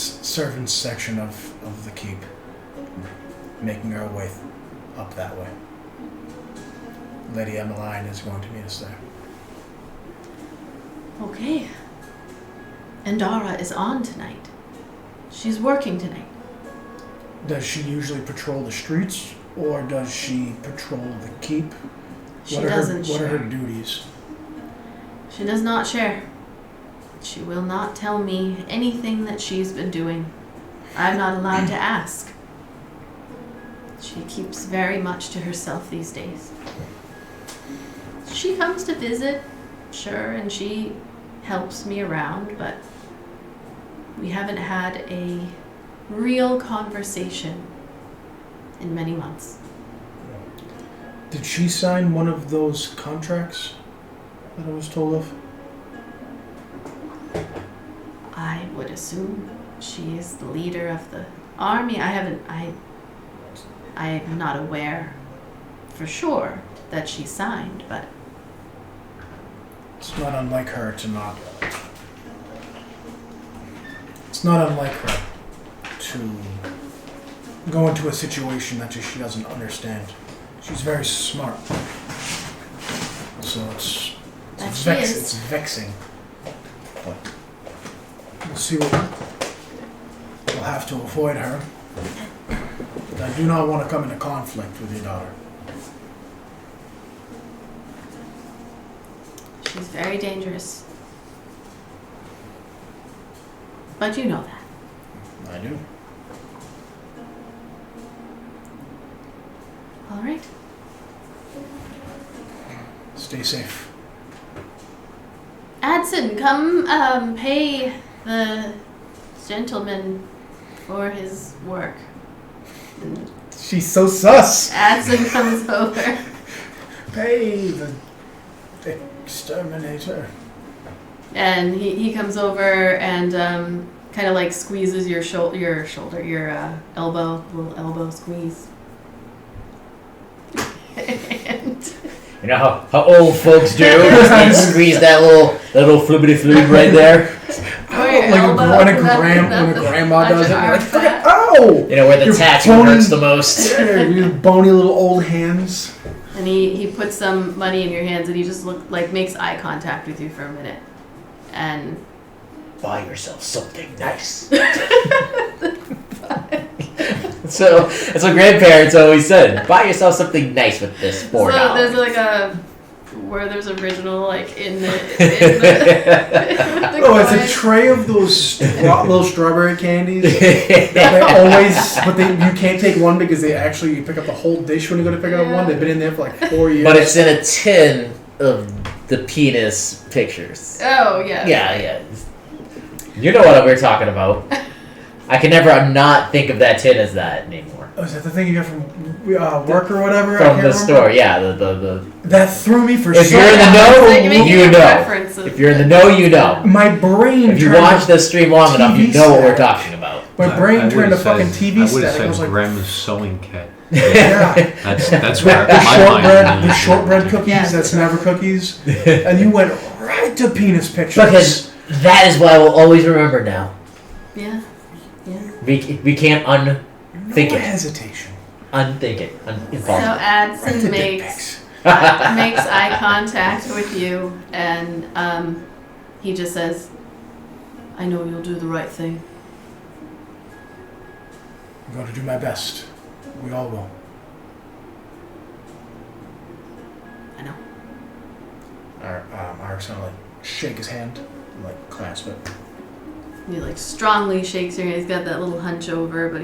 section of the keep. Making our way up that way. Lady Emmeline is going to meet us there. Okay. Endara is on tonight. She's working tonight. Does she usually patrol the streets, or does she patrol the keep? She doesn't What are share. her duties? She does not share. She will not tell me anything that she's been doing. I'm not allowed to ask. She keeps very much to herself these days. She comes to visit, sure, and she helps me around, but we haven't had a real conversation in many months. Did she sign one of those contracts that I was told of? I would assume she is the leader of the army. I'm not aware for sure that she signed, but It's not unlike her to not. It's not unlike her to go into a situation that she doesn't understand. She's very smart. So it's That she is. It's vexing. But we'll see what we'll have to avoid her. But I do not want to come into conflict with your daughter. she's very dangerous. But you know that. I do. All right. Stay safe. Adson, come pay the gentleman for his work. And She's so sus. Adson comes over. Hey, the exterminator. And he comes over and kind of like squeezes your elbow, little elbow squeeze. And You know how old folks do? Just squeeze that little flippity floob right there. Like when a grandma does it. You're like, "Frickin' ow! You know where the Your tattoo bony- hurts the most. Yeah, your bony little old hands. And he puts some money in your hands and he just makes eye contact with you for a minute. And Buy yourself something nice. So that's what grandparents always said. Buy yourself something nice with this $4. so there's where there's original in the Oh, it's a tray of those little strawberry candies. They always, but you can't take one because you pick up the whole dish when you go to pick up one. They've been in there for like 4 years. But it's in a tin of the penis pictures. Oh yeah. Yeah. You know what we're talking about. I can never not think of that tin as that anymore. Oh, is that the thing you got from work or whatever? From the store, yeah. The That threw me for If so you're in the long. know, you know. If you're in the know, you know. My brain. If you turned watch to this stream long enough, you TV know what we're static. talking about. My brain I turned to would've fucking said- TV I would have static. I was said like, grandma's sewing kit. yeah. That's where The my mind shortbread immediately cookies Yeah. that's never cookies. And you went right to penis pictures. Because that is what I will always remember now. Yeah. Yeah. We can't no think it. hesitation. Unthink it. So Impossible. Right Adson to dick makes pics. makes eye contact with you, and he just says, "I know you'll do the right thing." I'm going to do my best. We all will. I know. Arik's gonna like shake his hand, and, like clasp it. He like strongly shakes your hand. He's got that little hunch over, but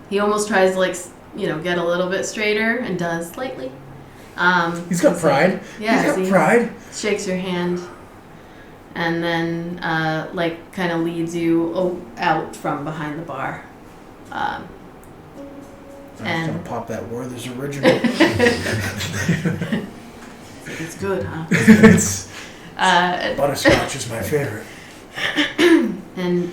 he almost tries to like get a little bit straighter and does slightly. He's got pride. Yeah, He's got see? pride. Shakes your hand, and then like kind of leads you out from behind the bar. I'm just And- gonna pop that Werther's original. It's good, huh? It's Uh, butterscotch is my favorite. and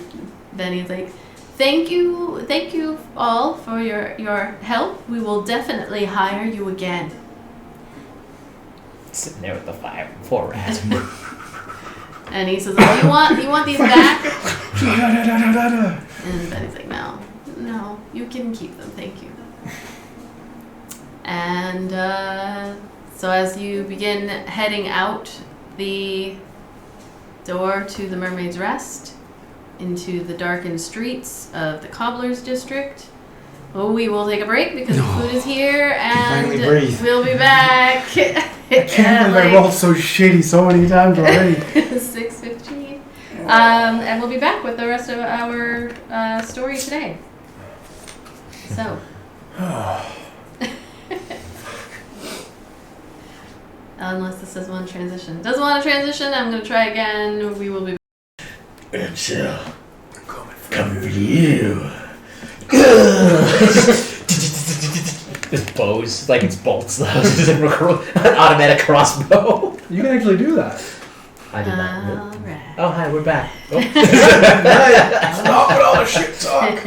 then he's like, thank you all for your help. We will definitely hire you again. Sitting there with the 4 rats. And he says, oh, you want these back? And Benny's like, no, you can keep them, thank you. And so as you begin heading out the door to the Mermaid's Rest into the darkened streets of the Cobbler's District, we will take a break because the food is here, and Finally breathe. we'll be back I can't believe I rolled so shitty so many times already. 6:15. And we'll be back with the rest of our story today. So. Unless this is one transition. Doesn't want to transition, I'm going to try again. We will be So, come for you. Just bows, like it's bolts though. An automatic crossbow. You can actually do that. I did that. Alright. Oh, hi, we're back. Oh. Stop with all the shit talk.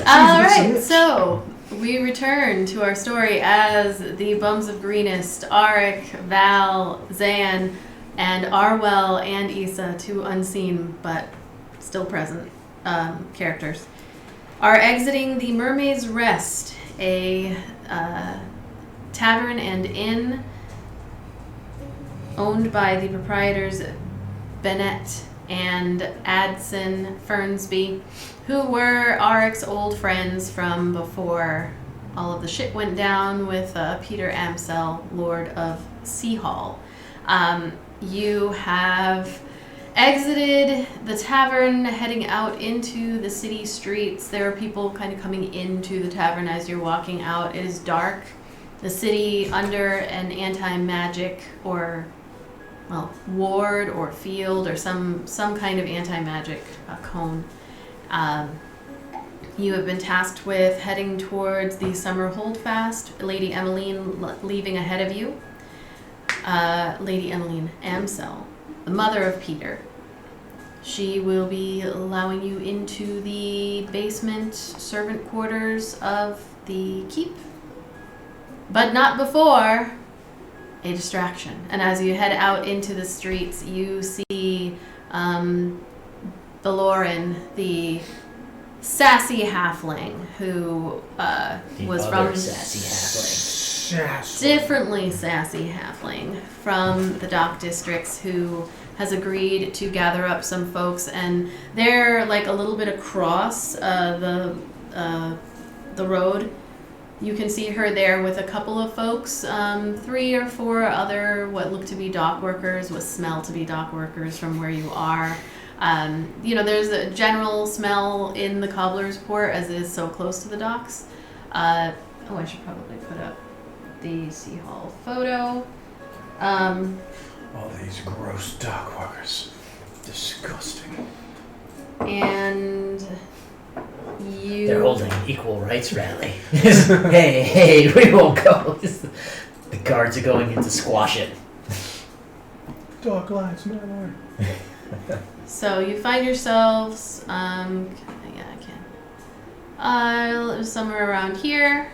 Alright, so we return to our story as the Bums of Greenest, Arik, Val, Zan, and Arwell and Issa, two unseen but still present characters, are exiting the Mermaid's Rest, a tavern and inn owned by the proprietors Bennett and Adson Fernsby, who were Arik's old friends from before all of the shit went down with Peter Amsel, Lord of Sea Hall. You have exited the tavern, heading out into the city streets. There are people kind of coming into the tavern as you're walking out. It is dark. The city under an anti-magic or ward or field or some kind of anti-magic cone. You have been tasked with heading towards the summer holdfast. Lady Emmeline leaving ahead of you. Lady Emmeline Amsel, the mother of Peter. She will be allowing you into the basement servant quarters of the keep, but not before a distraction. And as you head out into the streets, you see Belorin, the sassy halfling who was from differently sassy halfling from the dock districts, who has agreed to gather up some folks, and they're like a little bit across the road. You can see her there with a couple of folks, 3 or 4 other what look to be dock workers, what smell to be dock workers from where you are. There's a general smell in the Cobbler's Port as it is so close to the docks. I should probably put up the Sea Hall photo. All these gross dock workers. Disgusting. And you... They're holding an equal rights rally. hey, we won't go. The guards are going in to squash it. Dock lives matter. So you find yourselves, somewhere around here.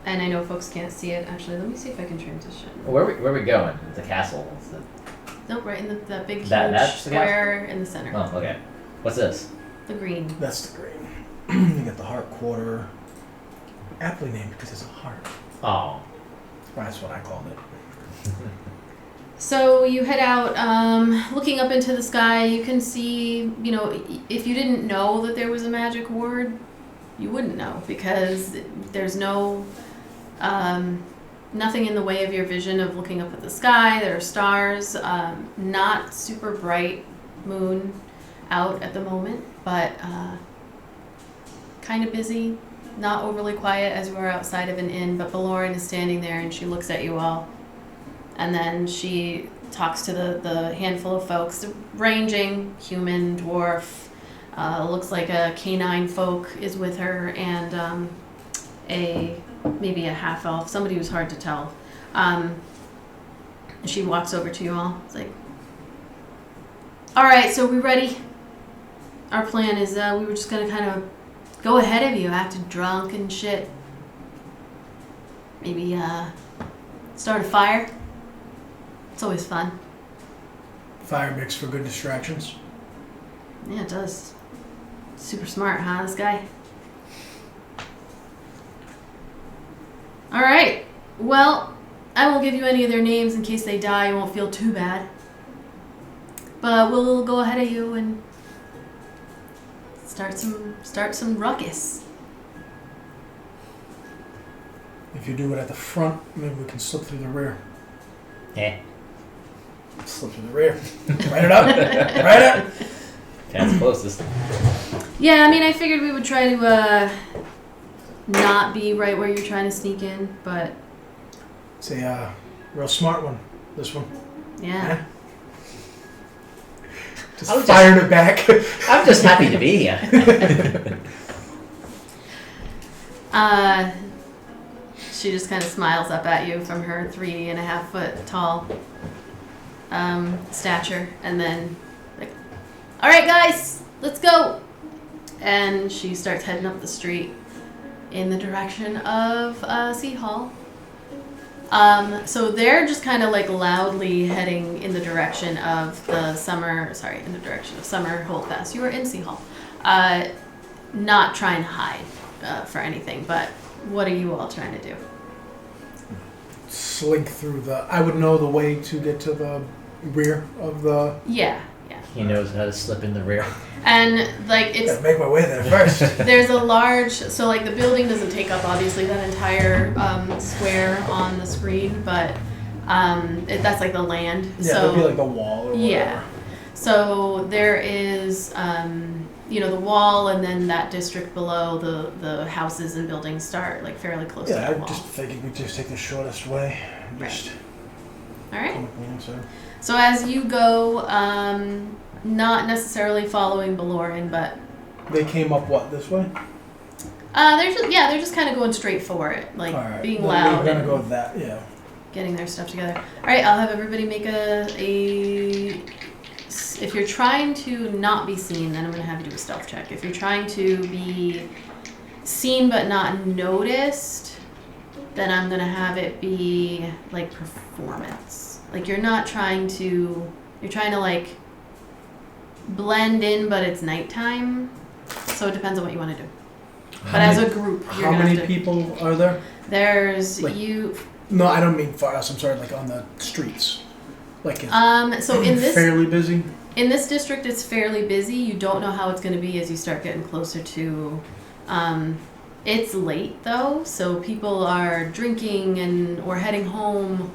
and I know folks can't see it. Actually, let me see if I can transition. Where we going? The castle. Nope, right in the big huge That's the square in the center. Oh, okay. What's this? The green. That's the green. You get the heart quarter. Aptly named because it's a heart. Oh. That's what I called it. So you head out, looking up into the sky. You can see, if you didn't know that there was a magic ward, you wouldn't know because there's no, nothing in the way of your vision of looking up at the sky. There are stars, not super bright moon out at the moment, but kind of busy, not overly quiet as we're outside of an inn, but Valoran is standing there and she looks at you all. And then she talks to the handful of folks, ranging human, dwarf, looks like a canine folk is with her, and maybe a half elf, somebody who's hard to tell. She walks over to you all. It's like, all right, so we ready? Our plan is we were just gonna kind of go ahead of you, acted drunk and shit. Maybe start a fire. It's always fun. Fire makes for good distractions. Yeah, it does. Super smart, huh, this guy? Alright. Well, I won't give you any of their names in case they die. You won't feel too bad. But we'll go ahead of you and start some ruckus. If you do it at the front, maybe we can slip through the rear. Yeah. Slip through the rear. Write it up. Write it. That's closest. Yeah, I mean, I figured we would try to not be right where you're trying to sneak in, but... It's a real smart one, this one. Yeah. Just fired it back. I'm just happy to be here. She just kind of smiles up at you from her 3.5 foot tall stature, and then like, all right guys, let's go. And she starts heading up the street in the direction of Sea Hall. So they're just kind of like loudly heading in the direction of Summer Holdfast. You are in Sea Hall. Not trying to hide for anything, but what are you all trying to do? Slink through I would know the way to get to the rear of the... Yeah. He knows how to slip in the rear. And like it's... Gotta make my way there first. There's a large... So like the building doesn't take up obviously that entire square on the screen, but that's like the land. Yeah, so it'd be like the wall or whatever. Yeah. So there is, the wall, and then that district below, the houses and buildings start like fairly close to the Yeah, I wall. just figured we'd just take the shortest way. Right. All right. Come up the inside. So as you go, not necessarily following Valoran, but They came up what, this way? they're just kind of going straight for it, like Alright. being Then loud We're gonna and go with that, yeah. getting their stuff together. All right, I'll have everybody make if you're trying to not be seen, then I'm going to have you do a stealth check. If you're trying to be seen but not noticed, then I'm going to have it be like performance. Like you're trying to like blend in, but it's nighttime. So it depends on what you want to do. But as a group, you're How going to many have to... people are there? There's Like- you... No, I don't mean for us, I'm sorry, like on the streets. Like So in this... fairly busy? In this district, it's fairly busy. You don't know how it's going to be as you start getting closer to... it's late, though, so people are drinking or heading home.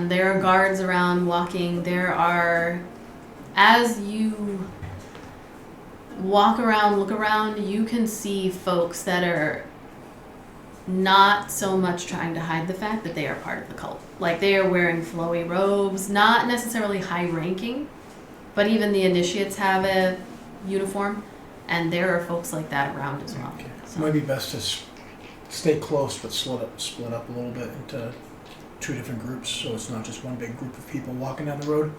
There are guards around walking. There are... As you walk around, look around, you can see folks that are not so much trying to hide the fact that they are part of the cult. Like, they are wearing flowy robes, not necessarily high-ranking, but even the initiates have a uniform, and there are folks like that around as well. Okay. So. Might be best to stay close, but split up a little bit into 2 different groups, so it's not just one big group of people walking down the road.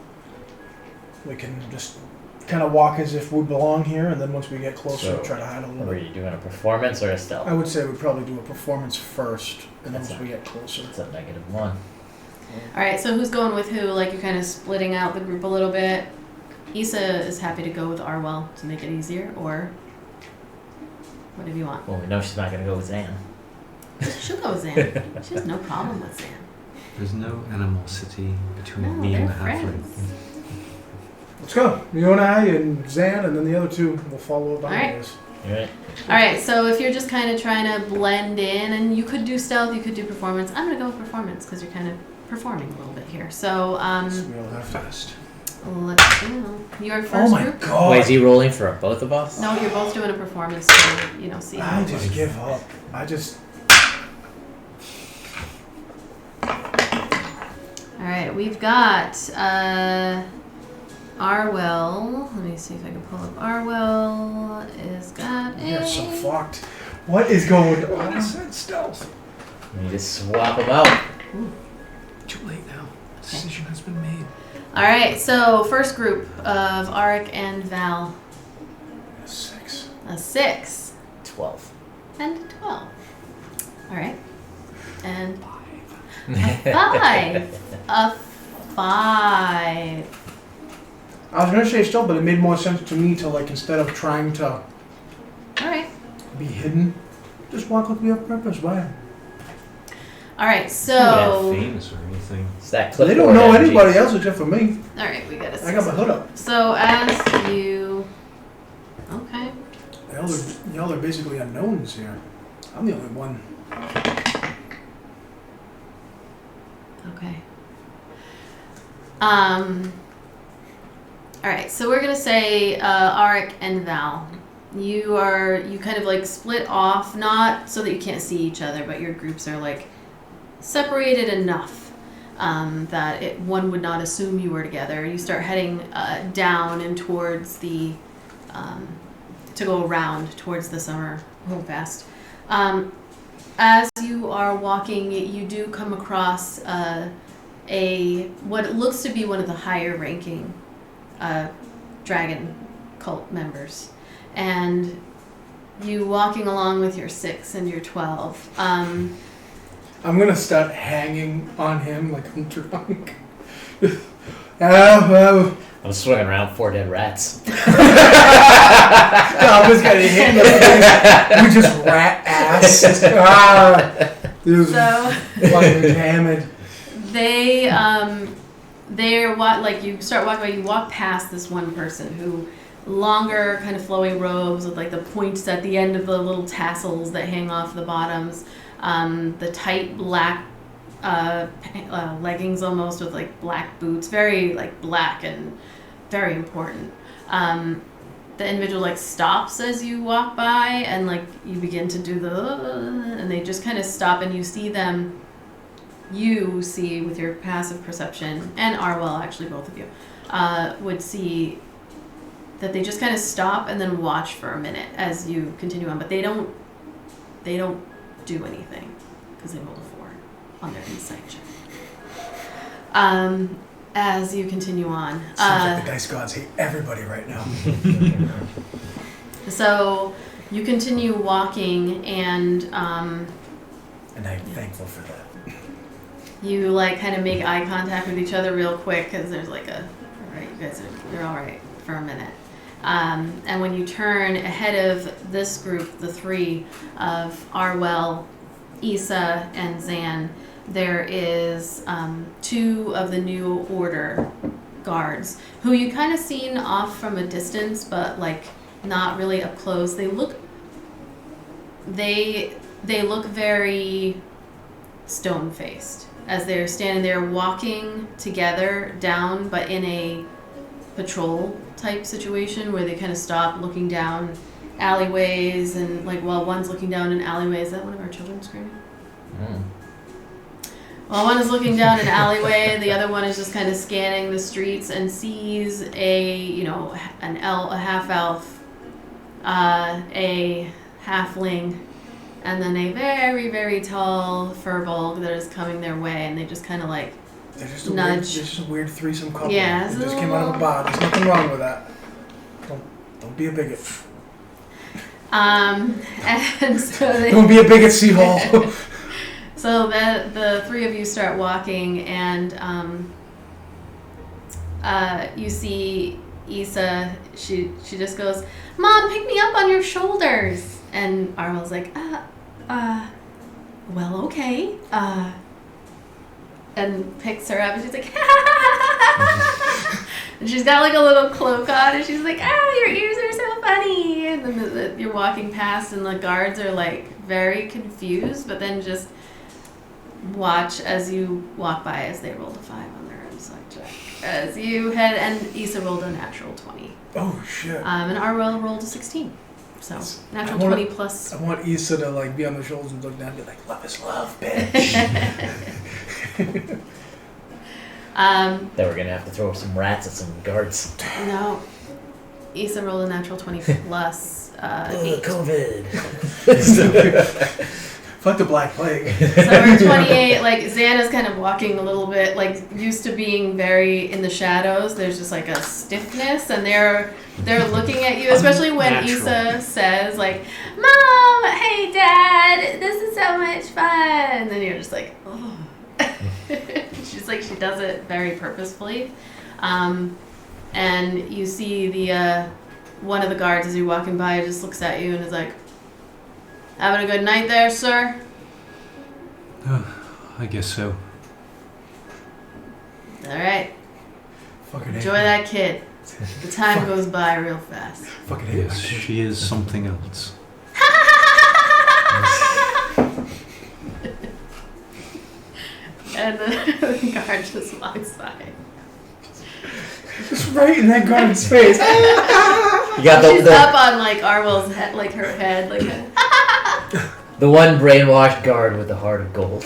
We can just kind of walk as if we belong here, and then once we get closer, So, try to hide a little Were bit. you doing a performance or a stealth? I would say we'd probably do a performance first, and then That's once we get closer. It's a -1. All right, so who's going with who? Like, you're kind of splitting out the group a little bit. Issa is happy to go with Arwell to make it easier, or whatever you want. Well, we know she's not going to go with Zan. She'll go with Zan. She has no problem with Zan. There's no animosity between No, me and they're the halfling. friends. Let's go. You and I and Zan, and then the other two will follow behind Alright. us. You right? All right, so if you're just kind of trying to blend in, and you could do stealth, you could do performance. I'm gonna go with performance because you're kind of performing a little bit here. So We'll have to. Fast. let's go. You're in Oh first my group. god! Wait, is he rolling for both of us? No, you're both doing a performance. So see. how I it just works. give up. I just. All right, we've got Arwell. Let me see if I can pull up Arwell. Is got a. You're so fucked. What is going on? I said stealth. We need to swap them out. Too late now. Decision has been made. All right, so first group of Arik and Val. 6. A 6 12. and a 12. All right, and 5. 5. A 5. I was gonna say still, but it made more sense to me to instead of trying to All right. be hidden, just walk like we have purpose. Why? All right. Oh, So. famous or anything. It's that They clipboard don't know energy. anybody else except for me. All right. We got a 6. I got my hood up. So as you. Okay. Y'all are basically unknowns here. I'm the only one. Okay. All right, so we're gonna say Arik and Val. You kind of split off, not so that you can't see each other, but your groups are separated enough that one would not assume you were together. You start heading down and towards the to go around towards the summer home fest. As you are walking, you do come across what looks to be one of the higher ranking dragon cult members, and you walking along with your 6 and your 12. I'm gonna start hanging on him like I'm drunk. I'm swinging around 4 dead rats. I was getting hit in the face. We just rat ass. Dude, So fucking hammered. they're you start walking by, you walk past this one person who longer kind of flowing robes with the points at the end of the little tassels that hang off the bottoms, the tight black leggings almost with black boots, very black and very important. The individual stops as you walk by, and you begin to do and they just kind of stop, and you see them. You see with your passive perception, and Arwell, actually both of you, would see that they just kind of stop and then watch for a minute as you continue on, but they don't do anything because they rolled a 4 on their insight check. As you continue on, Seems like the dice gods hate everybody right now. so you continue walking, and And I'm thankful for that. you kind of make eye contact with each other real quick because there's all right, you guys you're all right for a minute. And when you turn ahead of this group, the 3 of Arwell, Issa, and Zan, there is 2 of the new order guards who you kind of seen off from a distance, but not really up close. They look very stone-faced as they're standing there walking together down, but in a patrol type situation where they kind of stop looking down alleyways, and while one's looking down an alleyway. Is that one of our children screaming? While one is looking down an alleyway, the other one is just kind of scanning the streets and sees an elf, a half elf, a halfling, and then a very, very tall furbolg that is coming their way, and they just kind of They're just nudge. They're just a weird threesome couple. Yeah, They it's just a came out of a little- bar. There's nothing wrong with that. Don't be a bigot. And so Don't be a bigot, Seahall. so the three of you start walking, and you see Issa. She just goes, "Mom, pick me up on your shoulders." And Armel's like, well, okay. And picks her up, and she's like, and she's got like a little cloak on, and she's like, your ears are so funny. And then you're walking past, and the guards are like very confused, but then just watch as you walk by as they rolled a 5 on their insight check. As you head, and Issa rolled a natural 20. Oh shit. And Arwell rolled a 16. So natural 20 plus. I want Issa to like be on the shoulders and look down and be like, "Love is love, bitch." Then we're gonna have to throw some rats at some guards. No. Issa rolled a natural 20 plus 8. COVID. Fuck the Black Plague. So we're 28. Like Xana's kind of walking a little bit, like used to being very in the shadows. There's just like a stiffness, and they're looking at you, especially when Issa says like, "Mom, hey Dad, this is so much fun." And then you're just like, oh. She's like, she does it very purposefully. And you see the one of the guards as you're walking by just looks at you and is like, "Having a good night there, sir?" I guess so. All right. Fucking Enjoy that kid. The time goes by real fast. Fucking hate Yes, she is something else. And the guard just walks by. Just right in that guard's face. You got She's up on like Arwell's head, like her head, like the one brainwashed guard with the heart of gold.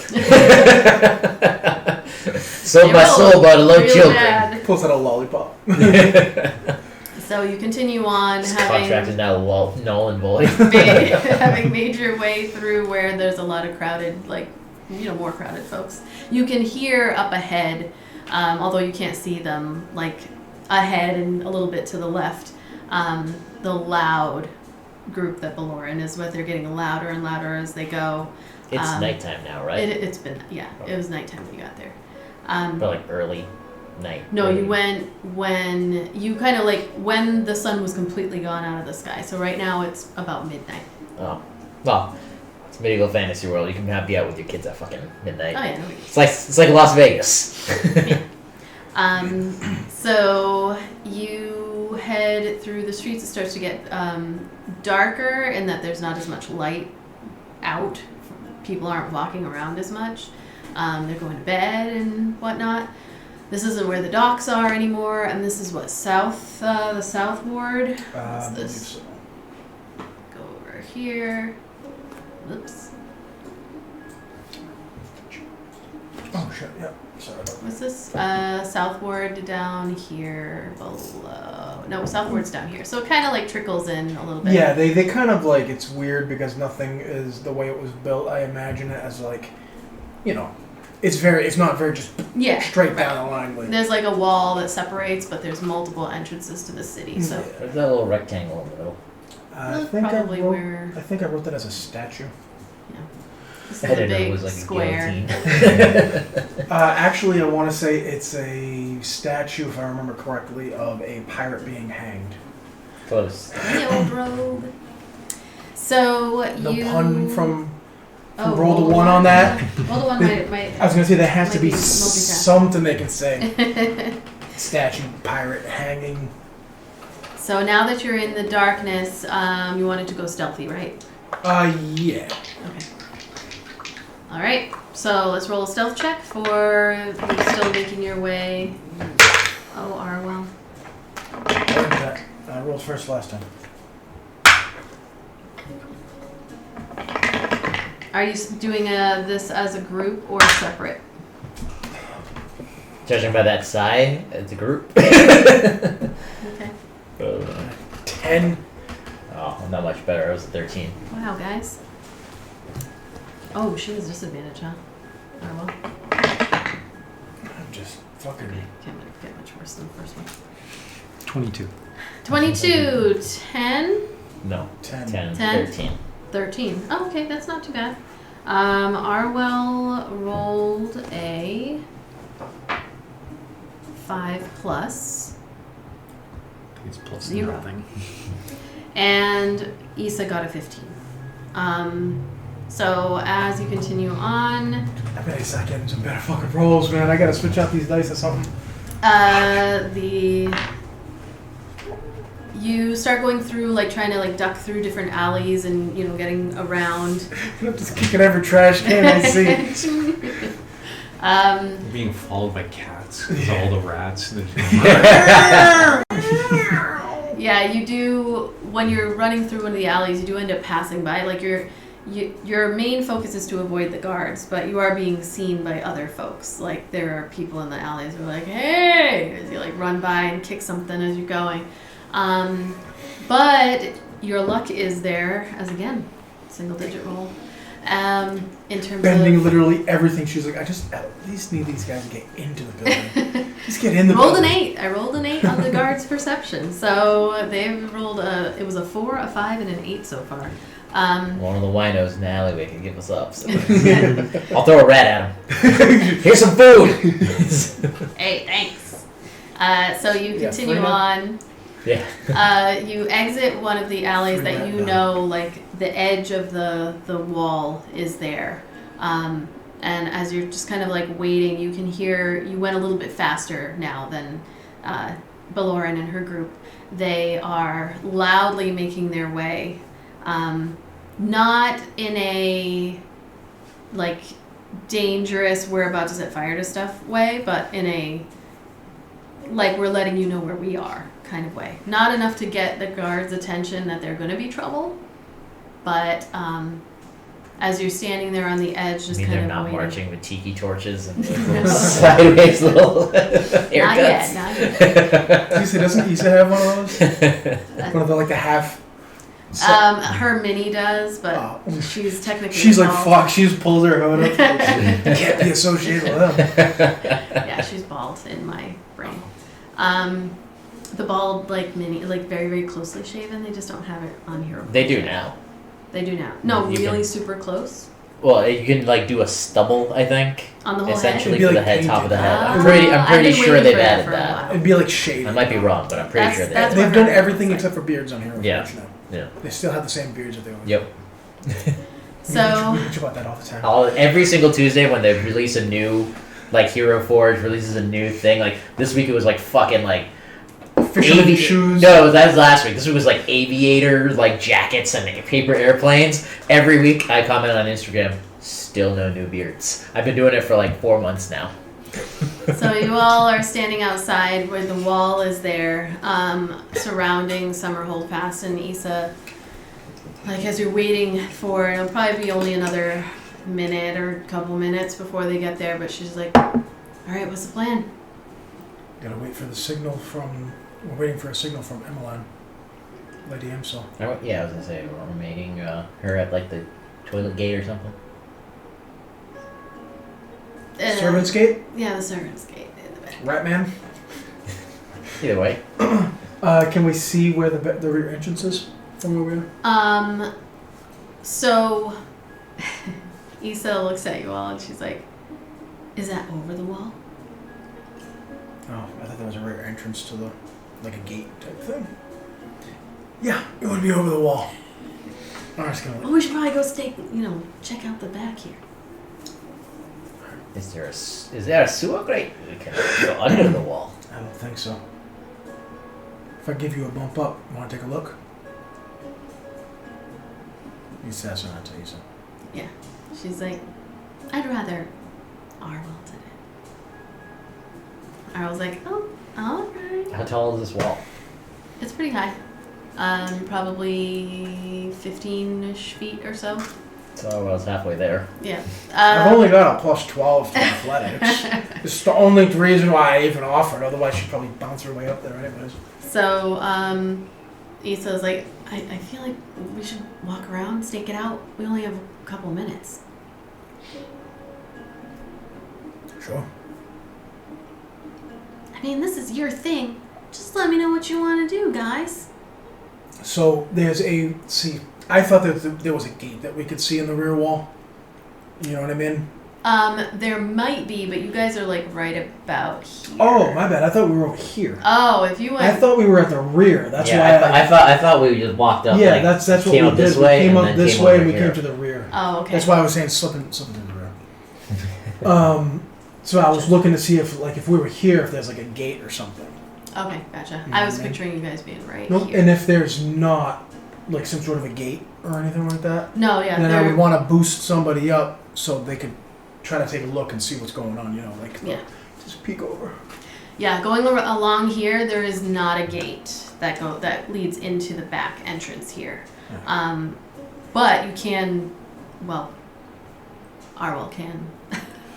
Sold my soul by the low children. bad. Pulls out a lollipop. So you continue on This contract is now null and void. having made your way through where there's a lot of crowded, like, more crowded folks. You can hear up ahead, although you can't see them, like ahead and a little bit to the left, the loud group that Valoran is with. They're getting louder and louder as they go. It's nighttime now, right? It's been, it was nighttime when you got there. But like early night. No, you went when you kind of like when the sun was completely gone out of the sky. So right now it's about midnight. Oh, well, it's medieval fantasy world. You can be out with your kids at fucking midnight. Oh yeah. It's like Las Vegas. Yeah. So you head through the streets. It starts to get darker, in that there's not as much light out. People aren't walking around as much. They're going to bed and whatnot. This isn't where the docks are anymore, and this is what, the South Ward? What's this? Go over here. Oops. Oh shit! Yeah. Sorry about What's this? South Ward down here below. No, South Ward's down here. So it kind of like trickles in a little bit. Yeah, they kind of like, it's weird because nothing is the way it was built. I imagine it as like, it's not very just straight down the line. Like, there's like a wall that separates, but there's multiple entrances to the city. So There's that little rectangle in the middle. I That's think probably where. I think I wrote that as a statue. This I is a didn't know it big was like square. a guillotine. Actually, I want to say it's a statue, if I remember correctly, of a pirate being hanged. Close. The old robe. So The you. pun from Oh, roll the one on that. Roll the one might. I was gonna say there has to Might be be multifaceted. something they can say. Statue, pirate, hanging. So now that you're in the darkness, you wanted to go stealthy, right? Yeah. Okay. All right. So let's roll a stealth check for you still making your way. Oh, Arwell. I rolled first last time. Are you doing this as a group or separate? Judging by that sigh, it's a group. Okay. 10. Oh, not much better. I was a 13. Wow, guys. Oh, she has disadvantage, huh? Arwell. I'm just fucking. Can't get much worse than the first one. 22. 22, 10, No, 10. 10, 10? 13. 13. Oh, okay, that's not too bad. Arwell rolled a 5 plus, He's plus 0. nothing. And Issa got a 15. So as you continue on, I bet I start getting some better fucking rolls, man. I gotta switch out these dice or something. you start going through, like, trying to, like, duck through different alleys and, you know, getting around. I'm just kicking every trash can I see. Being followed by cats. There's all the rats. Yeah, you do, when you're running through one of the alleys, you do end up passing by. Like, your main focus is to avoid the guards, but you are being seen by other folks. Like, there are people in the alleys who are like, hey, as you, like, run by and kick something as you're going. But your luck is there, as again, single-digit roll. In terms Bending of literally everything. She's like, I just at least need these guys to get into the building. Just get in the rolled an building. 8. I rolled an 8 on the guard's perception. So they've rolled it was a 4, a 5, and an 8 so far. One of the winos in the alleyway can give us up. So. I'll throw a rat at him. Here's some food. Hey, thanks. So you Yeah, continue free on. Yeah. You exit one of the alleys Free that that you down. know, like, the edge of the wall is there. And as you're just kind of, like, waiting, you can hear, you went a little bit faster now than Beloran and her group. They are loudly making their way. Not in a, like, dangerous, we're about to set fire to stuff way, but in a, like, we're letting you know where we are kind of way. Not enough to get the guards' attention that they're going to be trouble, but as you're standing there on the edge, just I mean, kind they're of not waiting. marching with tiki torches and little sideways little haircuts. Not yet, not yet. Doesn't Issa have one of those? One of the, like, the half... Her mini does, but Oh. she's technically She's like, bald. fuck, she just pulls her hood up. You can't be associated with them. Yeah, she's bald in my brain. The bald, like, mini, like, very, very closely shaven, they just don't have it on here. They do now. They do now. No, You really can- super close Well, you can like do a stubble, I think, on the whole essentially It'd be for the like head, top of the head. painted. I'm pretty I've pretty been sure waiting they've for that added for a that. while. It'd be like shaded. I might be wrong, but I'm pretty sure That's they. what They've done her everything looks like. except for beards on Hero Yeah. Forge now. Yeah. They still have the same beards that they always Yep. So, we bitch about that all the time. Every single Tuesday when they release a new, like Hero Forge releases a new thing. Like this week it was like fucking like Fisherman shoes. No, that was last week. This week was like aviator like jackets and paper airplanes. Every week I comment on Instagram. Still no new beards. I've been doing it for like 4 months now. so you all are standing outside where the wall is there, surrounding Summer Holdfast and Issa. Like, as you're waiting for, it'll probably be only another minute or couple minutes before they get there, but she's like, all right, what's the plan? Gotta wait for the signal from... We're waiting for a signal from Emmeline. Lady Emsel. Yeah, I was gonna say we're meeting her at like the toilet gate or something. Servant's Gate? Yeah, the servant's gate in the back. Ratman? Either way. Can we see where the rear entrance is from where we are? So Issa looks at you all and she's like, is that over the wall? Oh, I thought there was a rear entrance to the... like a gate type thing. Yeah, it would be over the wall. I'm just gonna... Oh, we should probably go check out the back here. Is there a sewer grate? We can go under the wall. I don't think so. If I give you a bump up, you want to take a look? You said so, not to you, so. Yeah. She's like, I'd rather Arwell did it. Arwell's like, oh, alright. How tall is this wall? It's pretty high. Probably 15-ish feet or so. So I was halfway there. Yeah. I've only got a plus 12 to athletics. It's the only reason why I even offered. Otherwise, she'd probably bounce her way up there anyways. So, Issa's like, I feel like we should walk around, stake it out. We only have a couple minutes. Sure. I mean, this is your thing. Just let me know what you want to do, guys. So there's I thought that there was a gate that we could see in the rear wall. You know what I mean? There might be, but you guys are like right about here. Oh, my bad. I thought we were over here. Oh, if you went. I thought we were at the rear. That's why I thought we just walked up. Yeah, like, that's what came we up did. this We way came and up then this came way over and we here. came to the rear. Oh, okay. That's why I was saying slipping to the rear. So I was looking to see if we were here, if there's like a gate or something. Okay, gotcha. You know I was what I mean? picturing you guys being right Nope. here. And if there's not like some sort of a gate or anything like that, No, yeah. then I they're- would want to boost somebody up so they could try to take a look and see what's going on. You know, like Yeah. just peek over. Yeah, going along here, there is not a gate that leads into the back entrance here. Yeah. But you can, well, Arwell can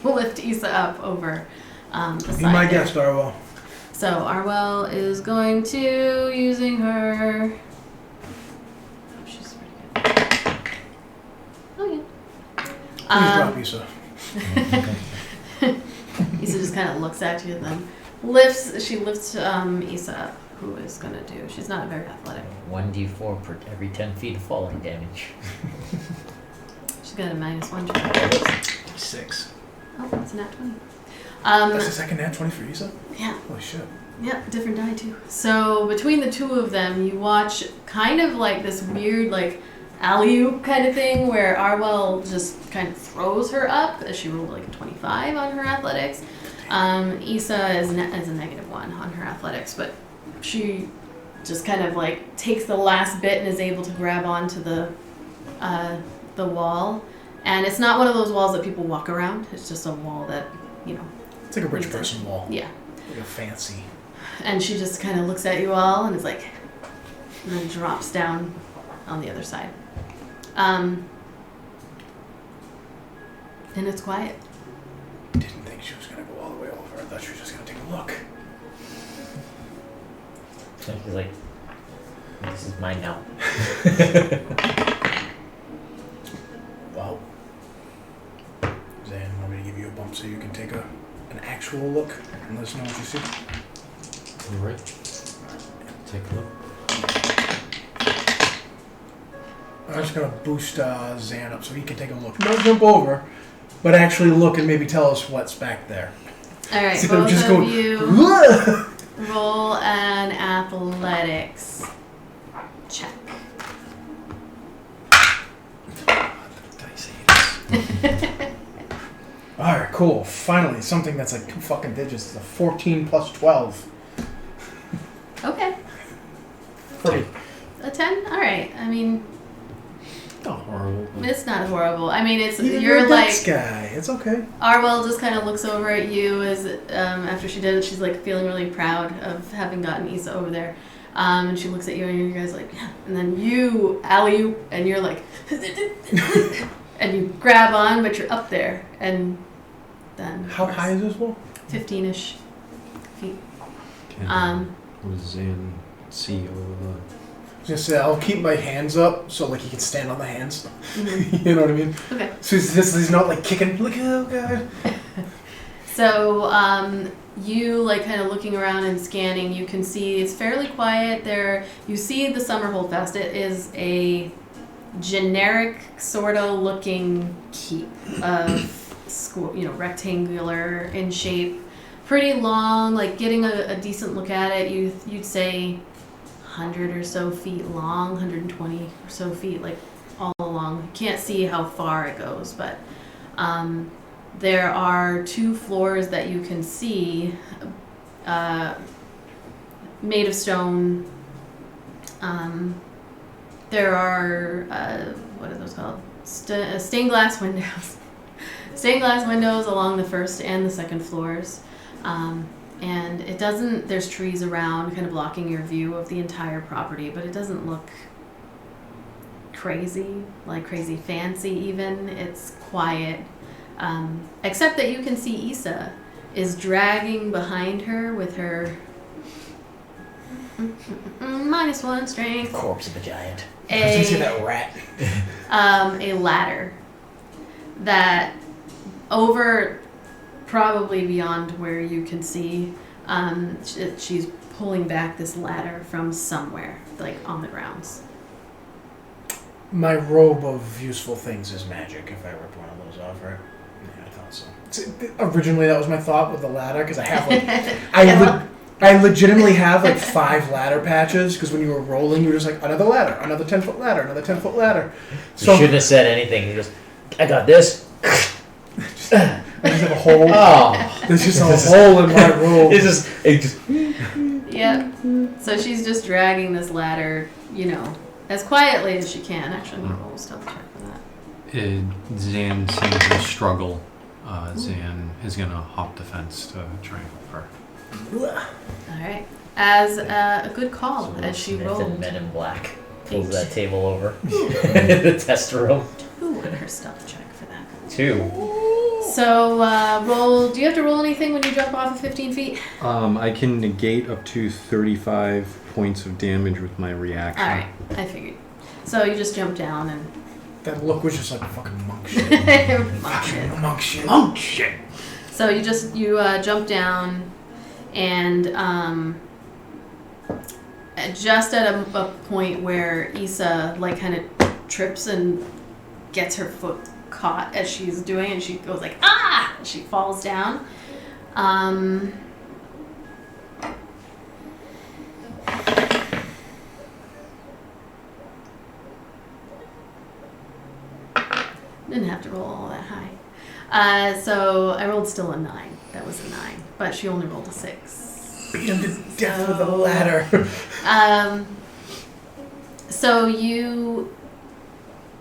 lift Issa up over the Be side my there. guest, Darwell. So Arwell is going to using her. Oh, she's pretty good. Oh yeah. Please drop Issa. Issa just kind of looks at you and then lifts Issa up, who is going to do. She's not very athletic. 1d4 per every 10 feet of falling damage. She's got a -1 to her. 6. Oh, that's a nat 20. That's the second nat 20 for Issa? Yeah, Holy shit. yeah, different die too. So between the two of them, you watch kind of like this weird like alley-oop kind of thing where Arwell just kind of throws her up as she rolled like a 25 on her athletics. Issa is a -1 on her athletics, but she just kind of like takes the last bit and is able to grab onto the wall. And it's not one of those walls that people walk around. It's just a wall that, you know. It's like a rich person wall. Yeah. Like a fancy. And she just kind of looks at you all and is like, and then drops down on the other side. And it's quiet. Didn't think she was going to go all the way over. I thought she was just going to take a look. So he's like, this is mine now. Well, Zan, want me to give you a bump so you can take an actual look and let us know what you see? Alright. Take a look. I'm just going to boost Zan up so he can take a look. Don't jump over, but actually look and maybe tell us what's back there. All right, Instead of both just of going, you "Whoa!" roll an athletics check. Alright, cool. Finally, something that's like 2 fucking digits. It's a 14 plus 12. Okay, Pretty. a 10. All right. I mean, Not horrible. But it's not horrible. I mean, it's You're you're a like dex guy. It's okay. Arwell just kind of looks over at you as after she did it. She's like feeling really proud of having gotten Issa over there. And she looks at you and you guys like, yeah. And then you alley-oop and you're like, and you grab on, but you're up there. And then How high is this wall? 15-ish feet. can what does Zan see over Just say, I'll keep my hands up so like he can stand on the hands. Mhm. You know what I mean? Okay. So he's not like kicking. Look, oh god. So you like kind of looking around and scanning. You can see it's fairly quiet there. You see the summer holdfast. It is a generic sort of looking keep of school, rectangular in shape, pretty long. Like getting a decent look at it, you'd say 100 or so feet long, 120 or so feet, like all along. You can't see how far it goes, but there are 2 floors that you can see made of stone. There are, what are those called? Stained glass windows. Stained glass windows along the first and the second floors. And it doesn't, there's trees around kind of blocking your view of the entire property, but it doesn't look crazy, like crazy fancy even. It's quiet. Except that you can see Issa is dragging behind her with her -1 strength. Corpse of a giant. I was gonna say that rat. A ladder that over probably beyond where you can see. She's pulling back this ladder from somewhere, like on the grounds. My robe of useful things is magic. If I ripped one of those off, right? Yeah, I thought so. Originally, that was my thought with the ladder because I have like I legitimately have like 5 ladder patches because when you were rolling, you were just like another ladder, another 10-foot ladder, another 10-foot ladder. So you shouldn't have said anything. You just, I got this. I just have a hole. Oh, There's just a hole in my robe. it just. Yep. So she's just dragging this ladder, as quietly as she can. Actually, I'm gonna roll a stealth check for that. Zan seeing her struggle. Zan is going to hop the fence to try and help her. All right. As a good call, So as she Smith rolled. and Men in Black pulls 8. that table over. The test room. 2 on her stealth check for that. 2. So roll. Do you have to roll anything when you jump off of 15 feet? I can negate up to 35 points of damage with my reaction. All right. I figured. So you just jump down and. That look was just like fucking monk shit. Monk shit. Monk shit. Oh, shit! So you jump down, and just at a point where Issa like kind of trips and gets her foot caught as she's doing, and she goes like ah, and she falls down. Didn't have to roll all that high. So I rolled still a 9. That was a 9, but she only rolled a 6. Beat him to death with a ladder. So you,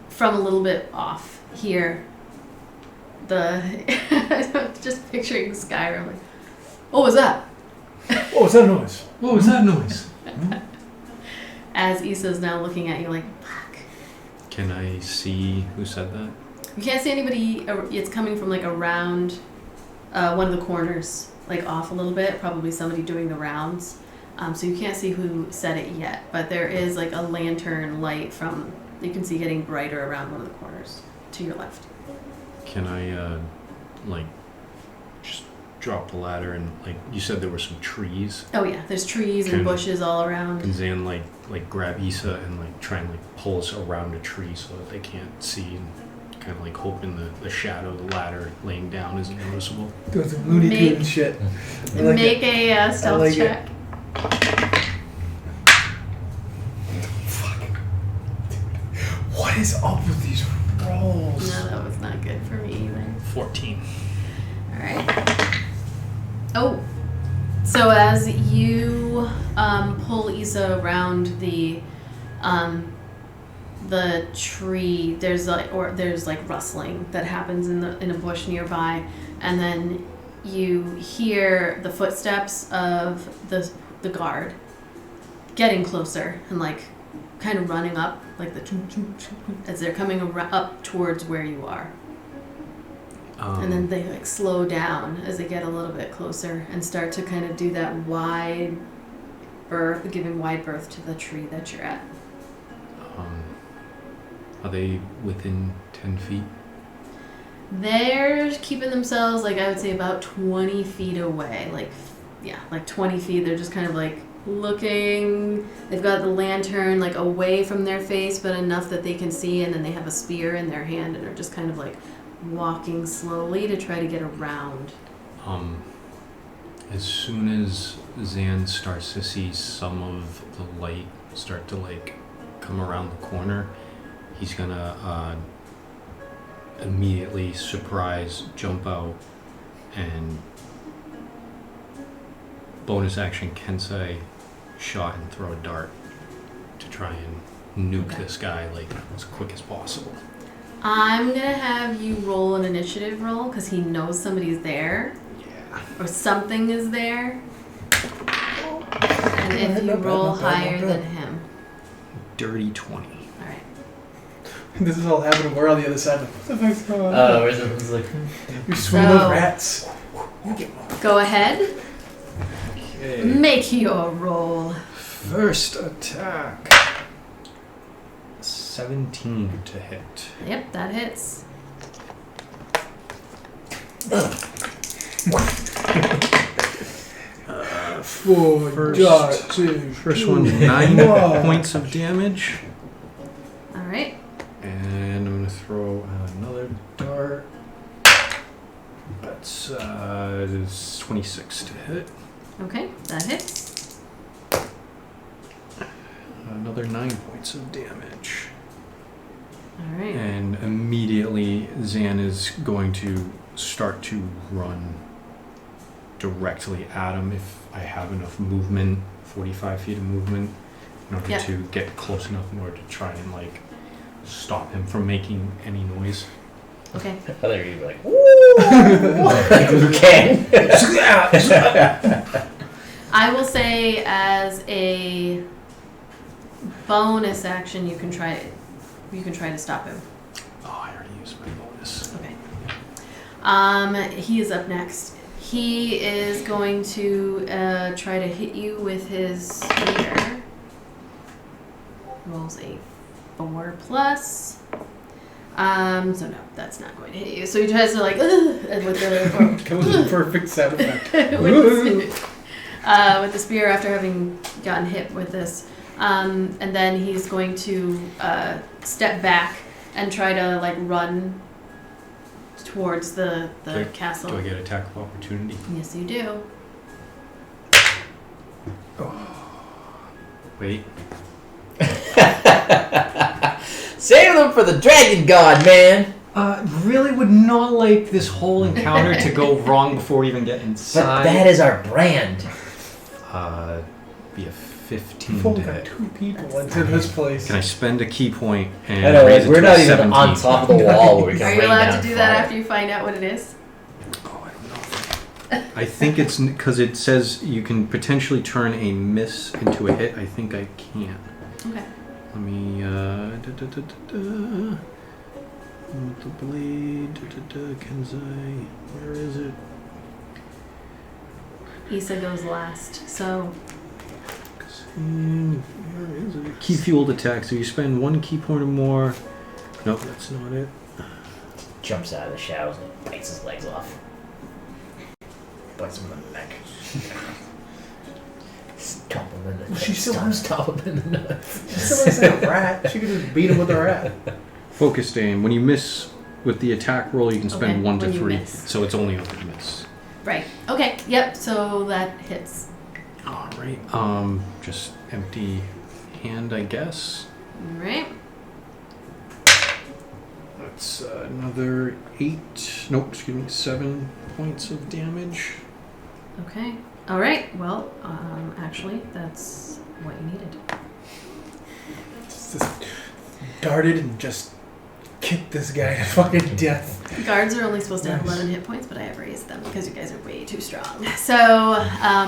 from a little bit off here, just picturing Skyrim. Like, what was that? What was that noise? What was that noise? As Issa's now looking at you like, fuck. Can I see who said that? You can't see anybody. It's coming from like around one of the corners, like off a little bit. Probably somebody doing the rounds. So you can't see who said it yet. But there is like a lantern light from you can see getting brighter around one of the corners to your left. Can I, just drop the ladder and, you said there were some trees? Oh yeah, there's trees and Can- bushes all around. Can Zan, grab Issa and, try and, pull us around a tree so that they can't see and kind of, hoping the shadow of the ladder laying down isn't noticeable? Doing some Looney Make- Tunes shit. I like Make it. a stealth like it. check. What is up with these rolls? No, that was not good for me either. 14. All right. Oh, so as you pull Issa around the tree, there's like rustling that happens in a bush nearby, and then you hear the footsteps of the guard getting closer and kind of running up, like the as they're coming up towards where you are. And then they slow down as they get a little bit closer and start to kind of do that wide berth, giving wide berth to the tree that you're at. Are they within 10 feet? They're keeping themselves, I would say about 20 feet away. 20 feet. They're just kind of looking. They've got the lantern away from their face, but enough that they can see, and then they have a spear in their hand and are just kind of walking slowly to try to get around. As soon as Zan starts to see some of the light start to come around the corner, he's gonna immediately surprise jump out and bonus action Kensei shot and throw a dart to try and nuke this guy as quick as possible. I'm gonna have you roll an initiative roll because he knows somebody's there. Yeah. Or something is there. And if you roll higher than him. Dirty 20. Alright. This is all happening. We're on the other side. What the fuck's going on? Oh, it's like You swing those rats. You get one. Go ahead. Okay. Make your roll. First attack. 17 to hit. Yep, that hits. for First- Dr. First one's 9 points of damage. All right. And I'm gonna throw another dart. That's 26 to hit. Okay, that hits. Another 9 points of damage. All right. And immediately Zan is going to start to run directly at him if I have enough movement, 45 feet of movement, in order Yep. to get close enough in order to try and like stop him from making any noise. Okay. I thought you were like, woo! Like you can. I will say as a bonus action, you can try to stop him. Oh, I already used my bonus. Okay. He is up next. He is going to try to hit you with his spear. Rolls a 4 plus. So no, that's not going to hit you. So he tries to like and with the That was a perfect sound effect. with the spear after having gotten hit with this. And then he's going to step back and try to like run towards the castle. Do I get attack of opportunity? Yes, you do. Wait. Save them for the dragon god, man. Really would not like this whole encounter to go wrong before we even get But inside. that is our brand. Be a 15 We've to only got hit. 2 people into this place. Can I spend a key point and I know, raise like, it we're to not a even 17? on top of the wall where we can Are you rain allowed down to do that fire. after you find out what it is? Oh, I don't know. I think it's because it says you can potentially turn a miss into a hit. I think I can. Okay. Let me with the blade. Kenzai. Where is it? Issa goes last. So Where is it? Key fueled attack. So you spend 1 key point or more. No, that's not it. Jumps out of the shadows and bites his legs off. Bites him in the neck. Stomp him in the neck. She still has- stomp him in the nuts. She still has that rat. She could just beat him with a rat. Focused aim. When you miss with the attack roll, you can spend Okay, 1 to when you 3. miss. So it's only on the miss. right. Okay. Yep. So that hits. All right. Just empty hand, I guess. All right. That's another 7 points of damage. Okay. All right. Well, actually, that's what you needed. Just darted and just kicked this guy to fucking death. Guards are only supposed to have Nice. 11 hit points, but I have raised them because you guys are way too strong. So,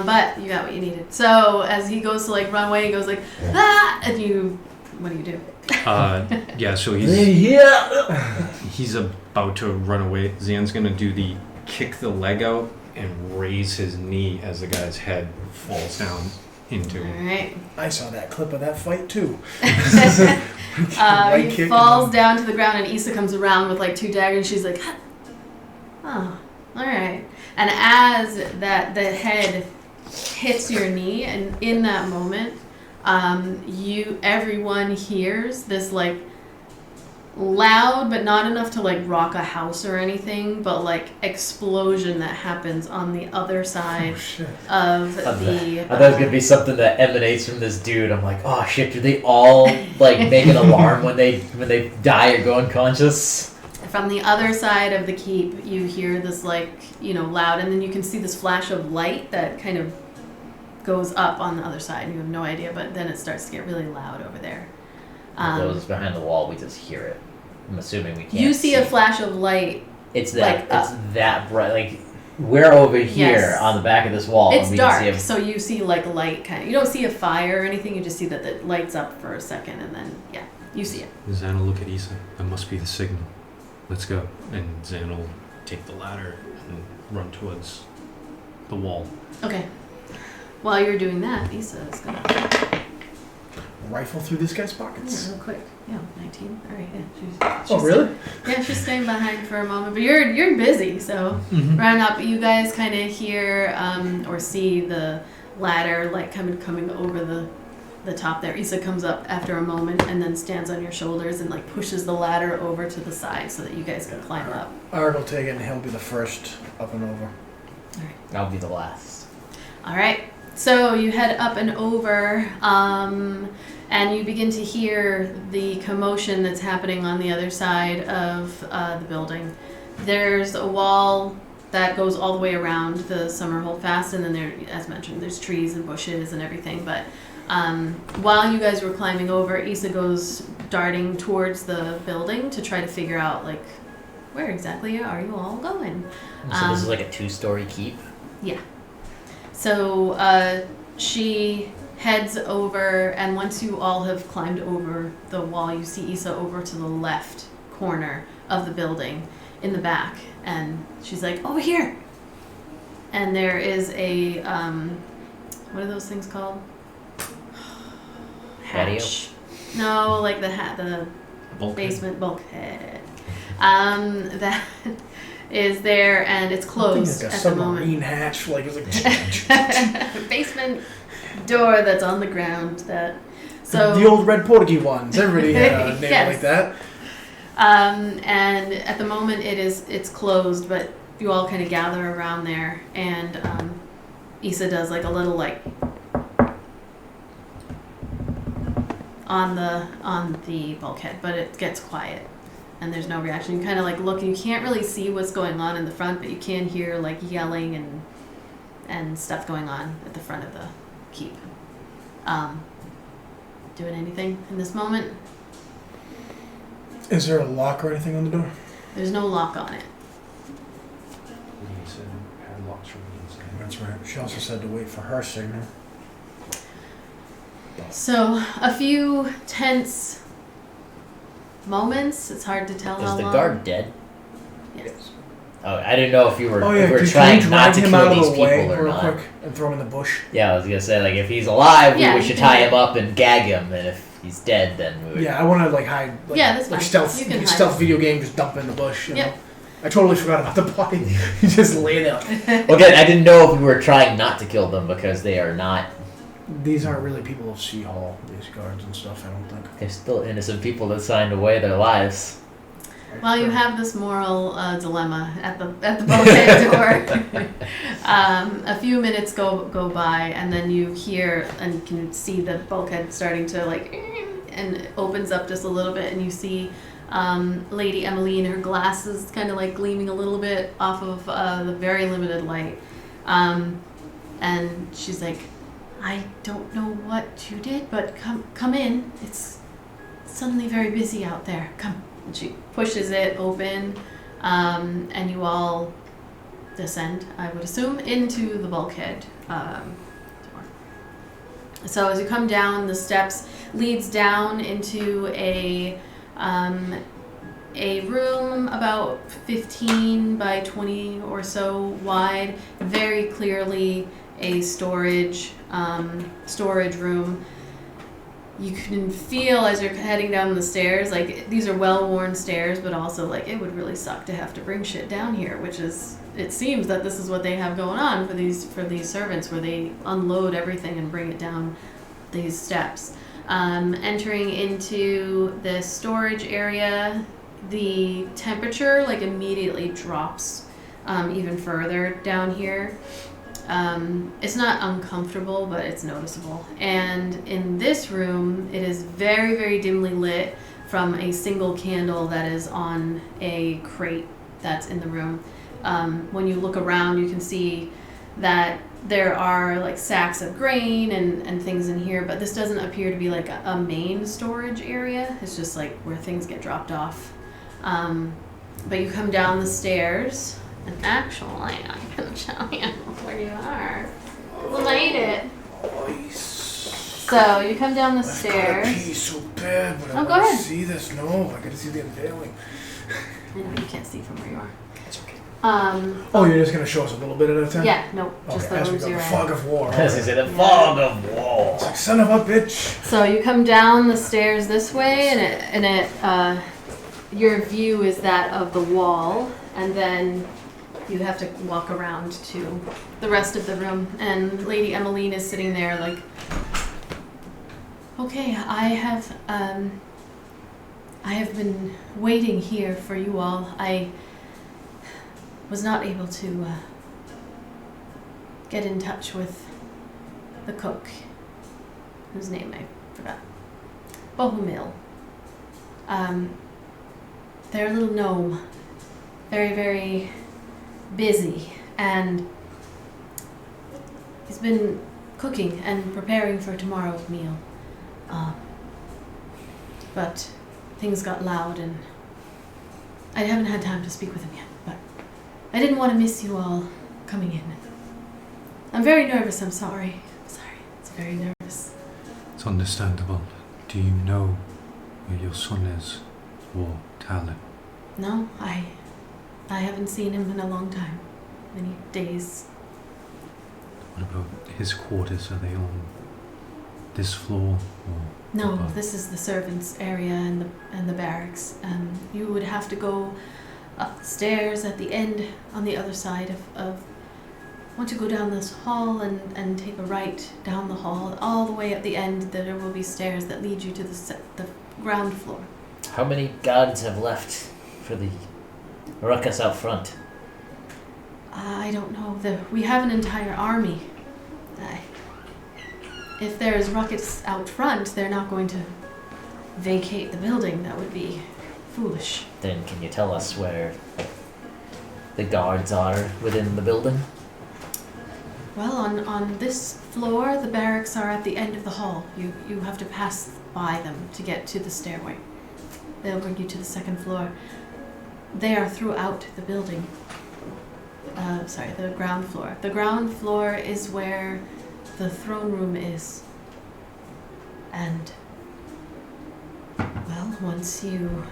but you got what you needed. So as he goes to like run away, he goes like ah, and you. What do you do? Yeah, so Yeah. he's about to run away. Zan's gonna do the kick the leg out and raise his knee as the guy's head falls down into All him. right. I saw that clip of that fight too. Right He kick falls and down to the ground, and Issa comes around with like 2 daggers, and she's like, "Oh, all right." And as the head hits your knee, and in that moment, everyone hears this like loud, but not enough to like rock a house or anything, but like explosion that happens on the other side Oh shit. of I the. thought it was gonna be something that emanates from this dude. I'm like, oh shit, do they all like make an alarm when they die or go unconscious? From the other side of the keep, you hear this like, loud, and then you can see this flash of light that kind of goes up on the other side. You have no idea, but then it starts to get really loud over there. Those behind the wall, we just hear it. I'm assuming we can't. You see a flash of light. It's that. like, It's that bright. Like we're over here Yes. on the back of this wall. It's and we dark, Can see so you see like light kind of. You don't see a fire or anything. You just see that it lights up for a second, and then you see it. Zan will look at Issa. That must be the signal. Let's go. And Zan will take the ladder and run towards the wall. Okay. While you're doing that, Issa is gonna. Rifle through this guy's pockets. Real quick. Yeah, 19. All right. Yeah. She's Oh really? Yeah, she's staying behind for a moment, but you're busy, so round up. You guys kind of hear or see the ladder like coming over the top there. Issa comes up after a moment and then stands on your shoulders and like pushes the ladder over to the side so that you guys can climb up. Art will take it and he'll be the first up and over. I'll be the last. All right. So you head up and over, and you begin to hear the commotion that's happening on the other side of the building. There's a wall that goes all the way around the summer holdfast, and then there, as mentioned, there's trees and bushes and everything. But while you guys were climbing over, Issa goes darting towards the building to try to figure out, like, where exactly are you all going? So this is like a 2-story keep? Yeah. So she heads over, and once you all have climbed over the wall, you see Issa over to the left corner of the building in the back, and she's like, over here! And there is a, what are those things called? Hatch. No, like the basement bulkhead. That is there, and it's closed like a at the moment. submarine hatch, like it's like Basement door that's on the ground. the old Red Portuguese ones. Everybody had a name Yes. like that. And at the moment it's closed, but you all kind of gather around there, and Issa does like a little like on the bulkhead, but it gets quiet. And there's no reaction. You kind of like look, and you can't really see what's going on in the front, but you can hear like yelling and stuff going on at the front of the keep. Doing anything in this moment? Is there a lock or anything on the door? There's no lock on it. He said padlocks from the inside. That's right. She also said to wait for her signal. So a few tense moments. It's hard to tell Is how the long. guard dead? Yes. Oh, I didn't know if you were, Oh if yeah, you were can trying you not drag to him kill out these of the way people or real not. quick and throw him in the bush? Yeah, I was gonna say, like, if he's alive, Yeah, we you should can tie hide. him up and gag him, and if he's dead, then we would... Yeah, I want to like hide. Like, Yeah, that's like fine. stealth. You can like hide. stealth video game. Just dump in the bush. You Yep. know? I totally forgot about the body. He just lay there. Well, again, I didn't know if we were trying not to kill them, because they are not... These aren't really people of Sea Hall. These guards and stuff. I don't think. They're still innocent people that signed away their lives. Well, you have this moral dilemma at the bulkhead door. A few minutes go by, and then you hear and can see the bulkhead starting to like, and it opens up just a little bit, and you see Lady Emmeline, her glasses kind of like gleaming a little bit off of the very limited light, and she's like, "I don't know what you did, but come in. It's suddenly very busy out there. Come." And she pushes it open, and you all descend, I would assume, into the bulkhead door. So as you come down, the steps leads down into a room about 15 by 20 or so wide, very clearly a storage room. You can feel as you're heading down the stairs, like these are well-worn stairs, but also like it would really suck to have to bring shit down here, which is, it seems that this is what they have going on for these servants, where they unload everything and bring it down these steps. Entering into the storage area, the temperature like immediately drops even further down here. It's not uncomfortable, but it's noticeable. And in this room, it is very, very dimly lit from a single candle that is on a crate that's in the room. When you look around, you can see that there are like sacks of grain and things in here, but this doesn't appear to be like a main storage area. It's just like where things get dropped off. But you come down the stairs, and actually, I can show you where you are. We made it. So you come down the I've got to stairs. pee so bad, but I Oh, go want to ahead. see this. No, I got to see the unveiling. I know you can't see from where you are. That's okay. Oh, you're just gonna show us a little bit at a time? Yeah, no, just Okay, the as we rooms go, you're the in. fog of war. As I say, the fog of war. It's like, son of a bitch. So you come down the stairs this way, and your view is that of the wall, and then you have to walk around to the rest of the room, and Lady Emmeline is sitting there like, okay, I have been waiting here for you all. I was not able to get in touch with the cook, whose name I forgot. Bohumil. They're a little gnome. Very, very busy, and he's been cooking and preparing for tomorrow's meal. But things got loud, and I haven't had time to speak with him yet, but I didn't want to miss you all coming in. I'm very nervous, I'm sorry. It's very nervous. It's understandable. Do you know where your son is, or Talon? No, I haven't seen him in a long time. Many days. What about his quarters? Are they on this floor, or No, above? this is the servants' area and the barracks. You would have to go up the stairs at the end on the other side of once you go down this hall and take a right down the hall, all the way at the end there will be stairs that lead you to the ground floor. How many guards have left for the ruckus out front? I don't know. We have an entire army. If there is ruckus out front, they're not going to vacate the building. That would be foolish. Then can you tell us where the guards are within the building? Well, on this floor, the barracks are at the end of the hall. You have to pass by them to get to the stairway. They'll bring you to the second floor. They are throughout the building. The ground floor. The ground floor is where the throne room is. And, well, once you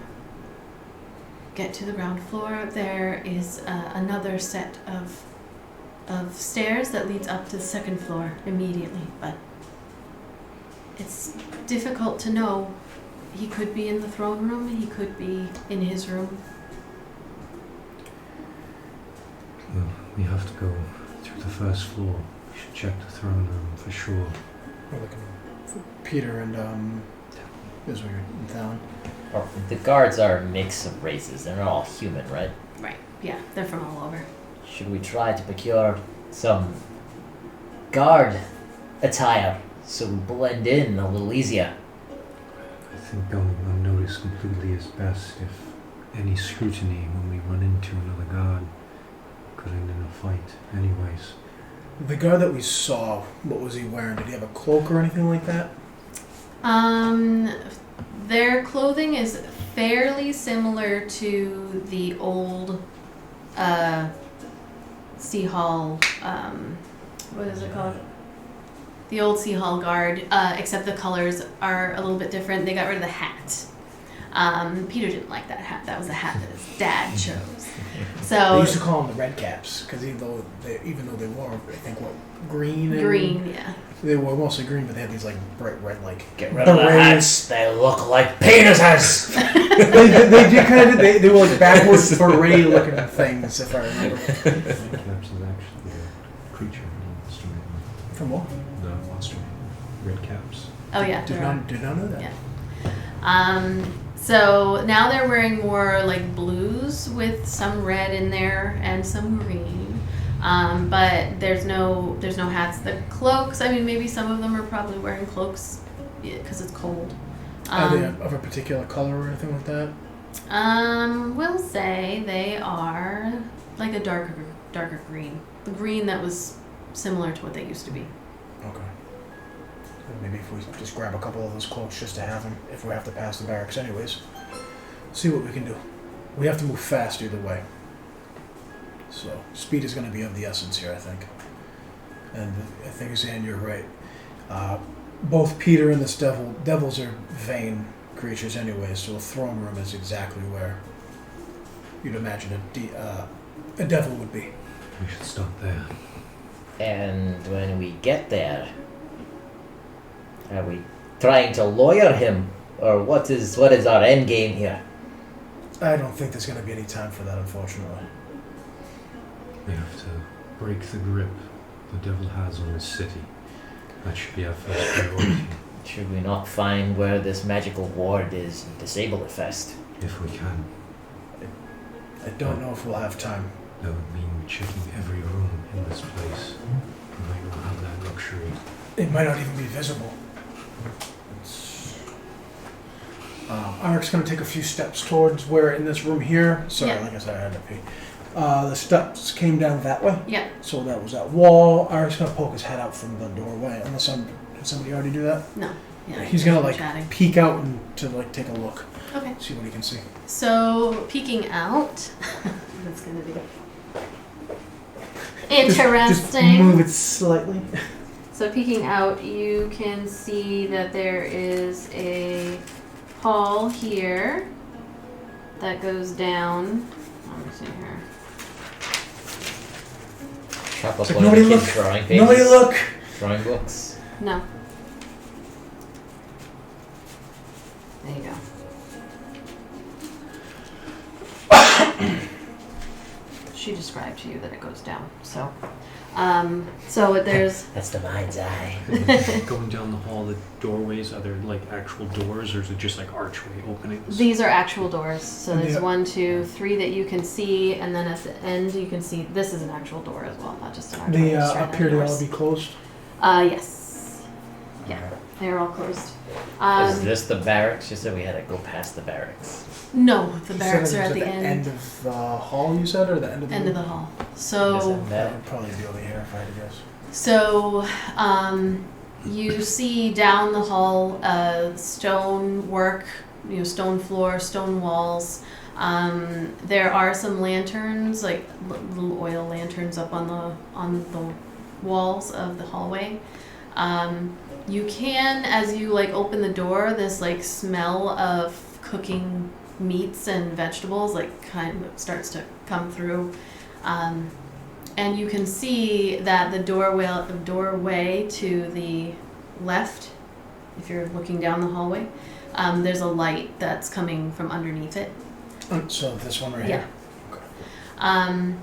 get to the ground floor, there is another set of stairs that leads up to the second floor immediately, but it's difficult to know. He could be in the throne room, he could be in his room. Well, we have to go through the first floor. We should check the throne room for sure. We're looking for Peter and Israel and Talon. Or the guards are a mix of races. They're not all human, right? Right, yeah, they're from all over. Should we try to procure some guard attire so we blend in a little easier? I think going unnoticed completely is best. If any scrutiny when we run into another guard could end in a fight anyways. The guard that we saw, what was he wearing? Did he have a cloak or anything like that? Their clothing is fairly similar to the old Sea Hall, what is it called? The old Sea Hall guard, except the colors are a little bit different. They got rid of the hat. Peter didn't like that hat. That was the hat that his dad chose. They So used to call them the red caps because even though they wore, I think, green. And green, yeah. They were mostly green, but they had these like bright red, like Get rid of the hats. They look like penises. they did kind of they were like backwards beret looking things, if I remember. Caps is actually a creature in the monster manual. From what? The monster manual. Red caps. Oh yeah. Did there are. not know that. Yeah. So now they're wearing more like blues with some red in there and some green. But there's no hats. The cloaks, I mean, maybe some of them are probably wearing cloaks because it's cold. Are they of a particular color or anything like that? We'll say they are like a darker green. The green that was similar to what they used to be. Okay. Maybe if we just grab a couple of those cloaks just to have them, if we have to pass the barracks anyways. See what we can do. We have to move fast either way. So, speed is going to be of the essence here, I think. And I think, Zan, you're right. Both Peter and this devils are vain creatures anyway, so a throne room is exactly where you'd imagine a devil would be. We should start there. And when we get there, are we trying to lawyer him, or what is our end game here? I don't think there's going to be any time for that, unfortunately. We have to break the grip the devil has on this city. That should be our first priority. Should we not find where this magical ward is and disable it first? If we can. I don't know if we'll have time. That would mean checking every room in this place. We might not have that luxury. It might not even be visible. Aric's going to take a few steps towards where in this room here. Sorry, Yeah. like I said, I had to pee. The steps came down that way. Yeah. So that was that wall. Aric's going to poke his head out from the doorway. Did somebody already do that? No. Yeah. He's going to like chatting. peek out and to like take a look. Okay. See what he can see. So peeking out. That's gonna be interesting. Just move it slightly. So peeking out, you can see that there is a hall here that goes down. Let me see here. Chop up Like, one of nobody the kids' look. drawing pages. Nobody look. Drawing books. No. There you go. She described to you that it goes down. So there's That's the mind's eye. Going down the hall, the doorways, are there like actual doors or is it just like archway openings? these are actual doors. So there's Yeah. 1, 2, 3 that you can see, and then at the end you can see this is an actual door as well, not just an archway. The Just trying up to here, they doors. all be closed. Yes. Yeah, they're all closed. Is this the barracks? You said we had to go past the barracks. No, the You barracks said are it at was the end of the hall, you said, or the end of the of the room? hall. Is So it That that? would probably be over here if I had to guess. So, you see down the hall, stone work, stone floor, stone walls. There are some lanterns, like little oil lanterns up on the walls of the hallway. You can, as you open the door, this smell of cooking meats and vegetables kind of starts to come through. And you can see that the doorway to the left, if you're looking down the hallway, there's a light that's coming from underneath it. So this one right Yeah. here?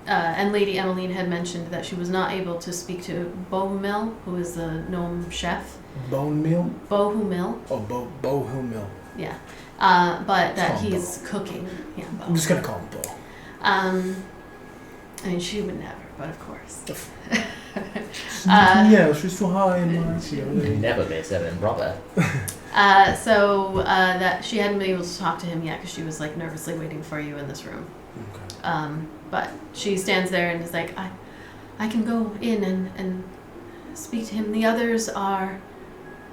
And Lady Emmeline had mentioned that she was not able to speak to Bohumil, who is the gnome chef. Bone meal? Bohumil, Oh, Bohu mill. yeah. But that Call him he's cooking. Yeah, I'm just going to call him Bo. I mean, she would never, but of course. Yeah, she's too high in my Never been said in brother. That she hadn't been able to talk to him yet because she was nervously waiting for you in this room. Okay. But she stands there and is like, I can go in and speak to him. The others are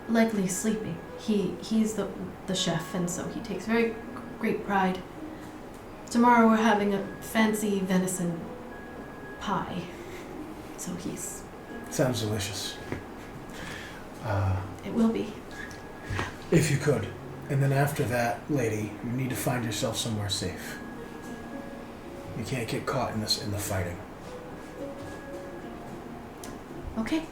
likely sleeping. He's the chef, and so he takes very great pride. Tomorrow we're having a fancy venison pie. So he's... Sounds delicious. It will be. If you could. And then after that, lady, you need to find yourself somewhere safe. You can't get caught in the fighting. Okay.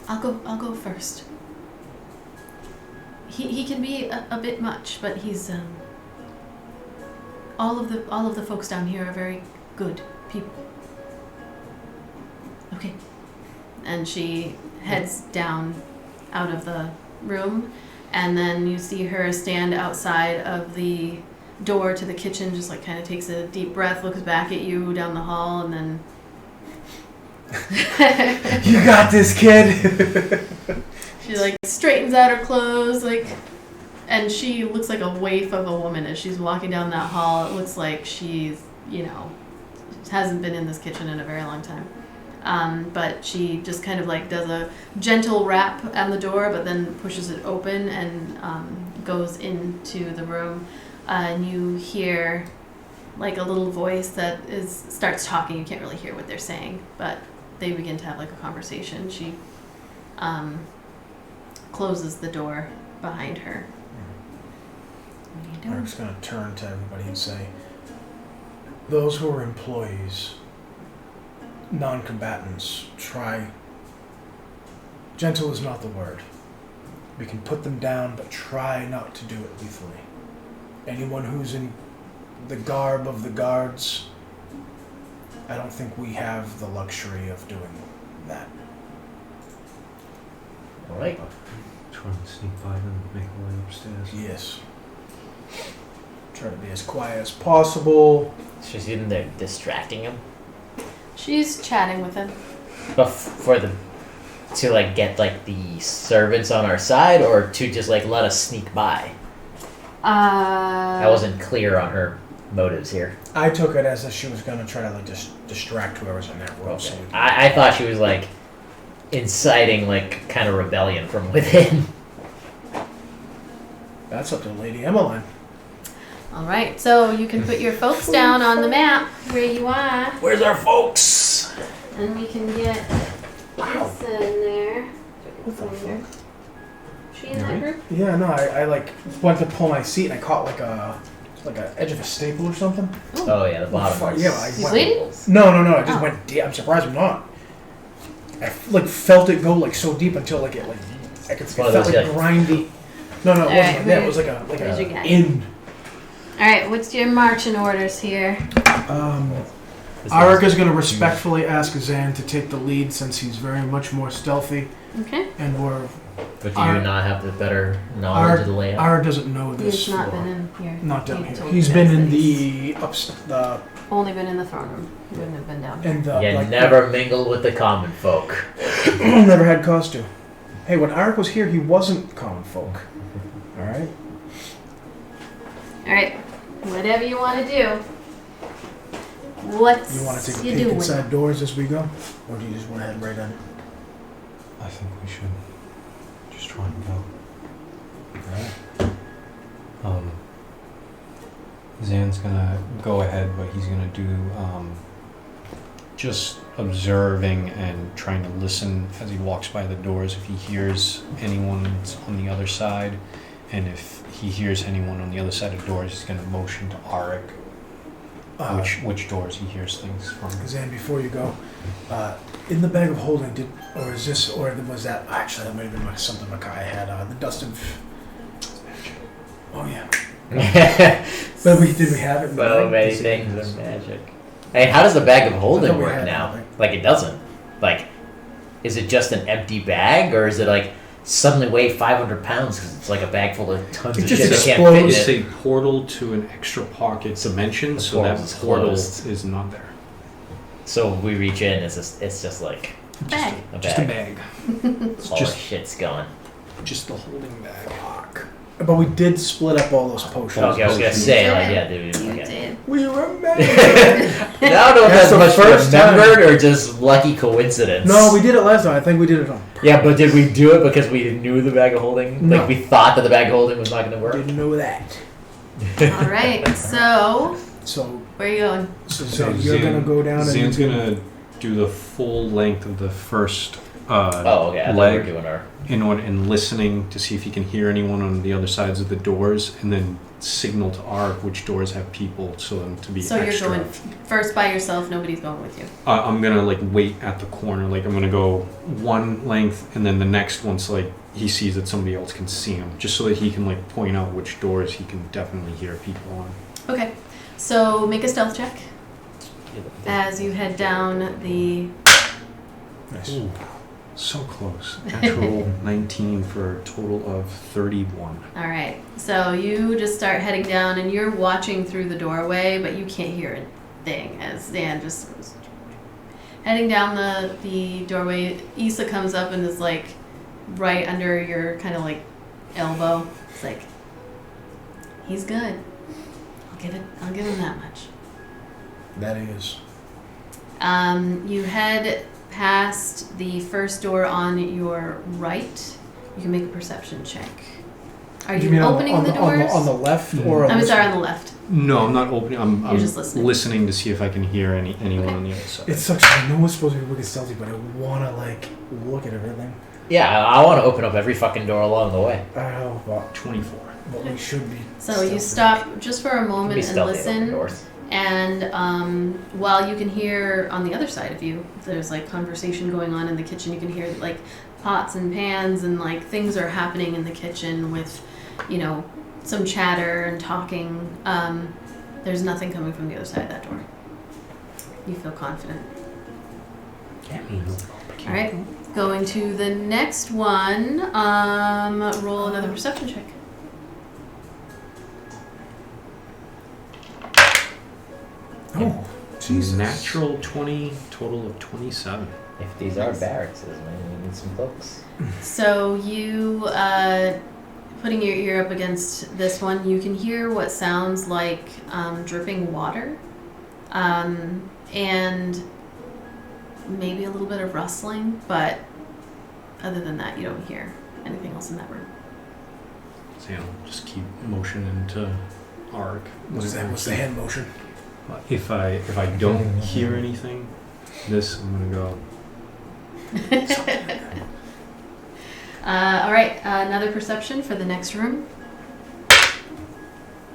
I'll go first. He can be a bit much, but he's all of the folks down here are very good people. Okay. And she heads down out of the room, and then you see her stand outside of the door to the kitchen, just kind of takes a deep breath, looks back at you down the hall, and then You got this, kid! she straightens out her clothes, and she looks like a waif of a woman as she's walking down that hall. It looks like she's, hasn't been in this kitchen in a very long time. But she just kind of does a gentle rap on the door, but then pushes it open and goes into the room. And you hear a little voice that starts talking. You can't really hear what they're saying, but they begin to have a conversation. She closes the door behind her. What are you doing? Mark's going to turn to everybody and say, those who are employees, non-combatants, try... Gentle is not the word. We can put them down, but try not to do it lethally. anyone who's in the garb of the guards, I don't think we have the luxury of doing that. All right. Trying to sneak by them, make our way upstairs. Yes. Try to be as quiet as possible. She's in there distracting him, She's chatting with him. but to like get like the servants on our side, or to just like let us sneak by. I wasn't clear on her motives here. I took it as if she was going to try to like distract whoever's in that room. Okay. So I thought she was like inciting like kind of rebellion from within. that's up to Lady Emmeline. All right, so you can put your folks down on the map where you are, Where's our folks? and we can get this in there. What the fuck? She in that group? Yeah, no, I like went to pull my seat and I caught like a edge of a staple or something. Oh yeah, the bottom. fuck, was- yeah, I You went- bleeding? No, I just Oh. went deep. I'm surprised I'm not. I like felt it go like so deep until like it like I could One it of felt those, like like- grindy. No, it wasn't Alright, like that. It was like where's your a guy? in. All right, what's your marching orders here? This Arik is- is going to respectfully ask Zan to take the lead since he's very much more stealthy, Okay. and But do you Arik- not have the better knowledge of the layout? Arik doesn't know this. He's not floor. been in here. Not down He here. told He's you been guys in that he's the only been in the throne room. He wouldn't have been down here. in the You like, never mingle with the common folk. never had cause to. Hey, when Arik was here, he wasn't common folk. All right. All right, whatever you want to do. What's You want to take a you peek doing? inside doors as we go, or do you just want to head right in? I think we should just try and go. Zan's gonna go ahead, but he's gonna do just observing and trying to listen as he walks by the doors if he hears anyone on the other side, and if he hears anyone on the other side of doors, he's gonna motion to Arik which doors he hears things from. Zan, before you go, in the bag of holding, was that actually that might have been something Makai had? The dust of. Oh yeah. But did we have it? In the So bag? many things are magic. Hey, how does the bag of I holding thought we work had now? that, Like it doesn't. Like, is it just an empty bag, or is it like suddenly weigh 500 pounds because it's like a bag full of tons It of just shit that can't explodes. fit It's in it? a portal to an extra pocket dimension, The so that portal's portal closed. is not there. So we reach in, it's just like Bag. a Just a bag. bag. It's All just the shit's gone. just the holding bag. But we did split up all those potions. Okay, I was gonna You say, did. like, yeah, dude. You Okay. did. We remember. I don't know if That's that's the much first time. remembered or just lucky coincidence. No, we did it last time. I think we did it on purpose. Yeah, but did we do it because we knew the bag of holding? No. Like we thought that the bag of holding was not going to work? Didn't know that. All right, so So, where are you going? so you're gonna go down and Zan's gonna do the full length of the first Oh, okay. I thought we were leg doing our. in order and listening to see if he can hear anyone on the other sides of the doors, and then signal to Ark which doors have people, so them to be So extra. you're going first by yourself. Nobody's going with you. I'm gonna like wait at the corner, like I'm gonna go one length, and then the next one's like he sees that somebody else can see him, just so that he can like point out which doors he can definitely hear people on. Okay, so make a stealth check as you head down the. Nice. Ooh, so close. Natural 19 for a total of 31. All right, so you just start heading down, and you're watching through the doorway, but you can't hear a thing as Dan just goes heading down the doorway. Issa comes up and is like right under your kind of like elbow. It's like, he's good. I'll give him that much. That is. You head past the first door on your right. You can make a perception check. Are you mean opening the doors? on the left or? I'm sorry, on the left. No, I'm not opening. I'm You're just listening. listening to see if I can hear anyone Okay. on the other side. It sucks. I know it's supposed to be wicked stealthy, but I want to like look at everything. Yeah, I want to open up every fucking door along the way. I don't know, but 24. we should be. So you stealthy. stop just for a Be moment and stealthy and open listen. doors. And while you can hear on the other side of you, there's like conversation going on in the kitchen. You can hear like pots and pans and like things are happening in the kitchen with, you know, some chatter and talking. There's nothing coming from the other side of that door. You feel confident. All right, going to the next one. Roll another perception check. Oh, Jesus. Natural 20, total of 27. If these are barracks, maybe we need some books. So you, putting your ear up against this one, you can hear what sounds like dripping water, and maybe a little bit of rustling, but other than that, you don't hear anything else in that room. So just keep motioning to Ark. What's the hand motion? If I don't hear anything, I'm gonna go. All right, another perception for the next room.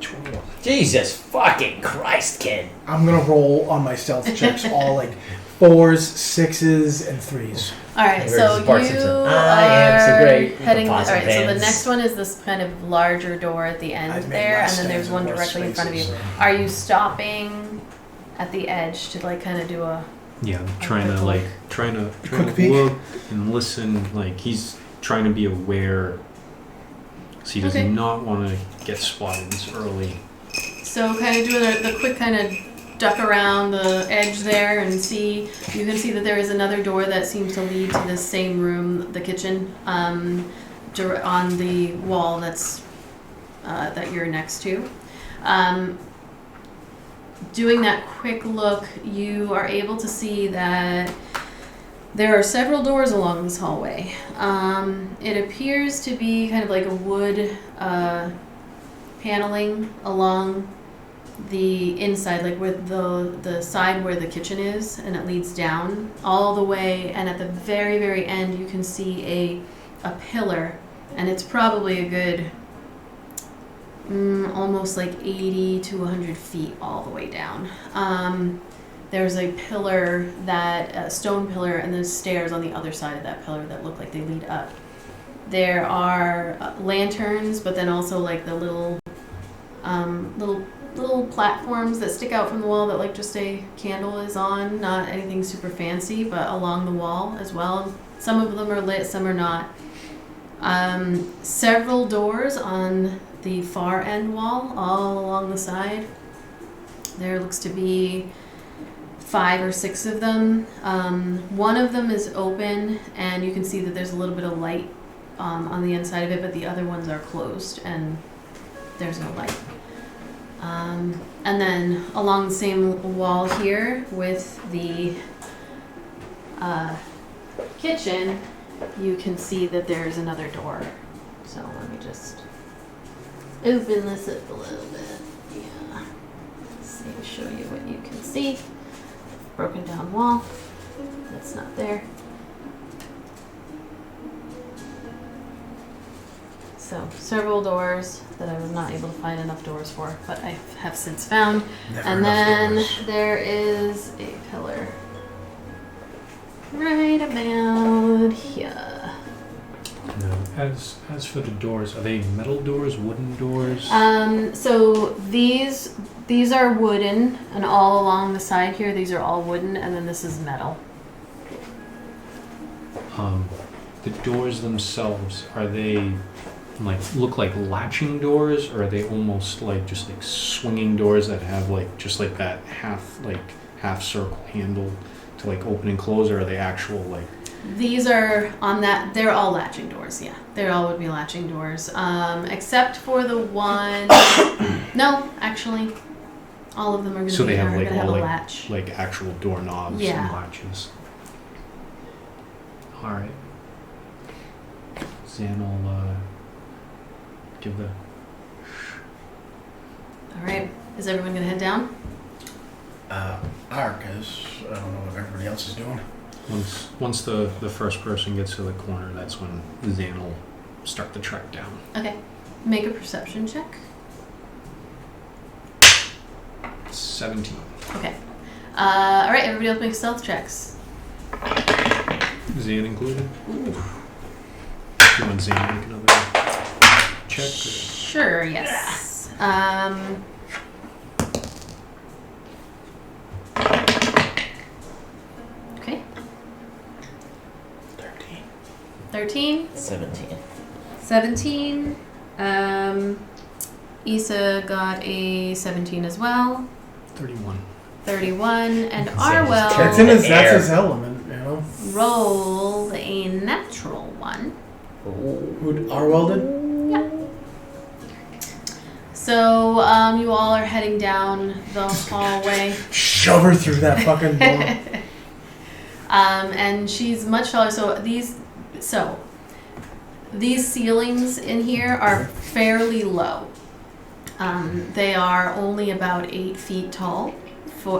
21. Jesus fucking Christ, kid! I'm gonna roll on my stealth checks all like 4s, 6s, and 3s. All right, Where's so Bart you Simpson? are I am so great with heading. the All right, possum so the fans. next one is this kind of larger door at the end I've made there, my and then there's stands one more directly in front of you. spaces. Are you stopping at the edge to like kind of do a? Yeah, I'm trying to Quick peek. look and listen. Like he's trying to be aware, so he does Okay. not want to get spotted this early. So kind of doing the quick kind of duck around the edge there and see. You can see that there is another door that seems to lead to this same room, the kitchen, on the wall that's that you're next to. Doing that quick look, you are able to see that there are several doors along this hallway. It appears to be kind of like a wood paneling along the inside, like with the side where the kitchen is, and it leads down all the way, and at the very, very end you can see a pillar, and it's probably a good almost like 80 to 100 feet all the way down. There's a pillar, a stone pillar, and there's stairs on the other side of that pillar that look like they lead up. There are lanterns, but then also like the little platforms that stick out from the wall that like just a candle is on. Not anything super fancy, but along the wall as well. Some of them are lit, some are not. Several doors on the far end wall, all along the side. There looks to be 5 or 6 of them. One of them is open, and you can see that there's a little bit of light on the inside of it, but the other ones are closed, and there's no light. And then along the same wall here with the kitchen, you can see that there's another door. So let me just open this up a little bit. Yeah. Let's see, show you what you can see. Broken down wall. That's not there. So several doors that I was not able to find enough doors for, but I have since found. Never And enough then doors. there is a pillar right about here. No. As for the doors, are they metal doors, wooden doors? So these are wooden, and all along the side here, these are all wooden, and then this is metal. The doors themselves, are they look like latching doors, or are they almost like just like swinging doors that have like just like that half circle handle to like open and close, or are they actual like? These are on that. They're all latching doors. Yeah, they all would be latching doors, except for the one. No, actually, all of them are going to So be. they have are like gonna have all a like latch. like actual doorknobs Yeah. and latches. All right. Zan will give the. All right. Is everyone going to head down? Ark is. I don't know what everybody else is doing. Once the first person gets to the corner, that's when Zan will start the trek down. Okay. Make a perception check. 17. Okay. All right. Everybody else make stealth checks. Zan included? Ooh. You want Zan to make another check? check? Or? Sure, yes. Okay. 13. 17. 17. Issa got a 17 as well. 31. 31. And That's Arwell That's his element, you know. rolled a natural 1. Who Arwell did? Yeah. So, you all are heading down the hallway. Shove her through that fucking door. And she's much taller. So these ceilings in here are fairly low. They are only about 8 feet tall,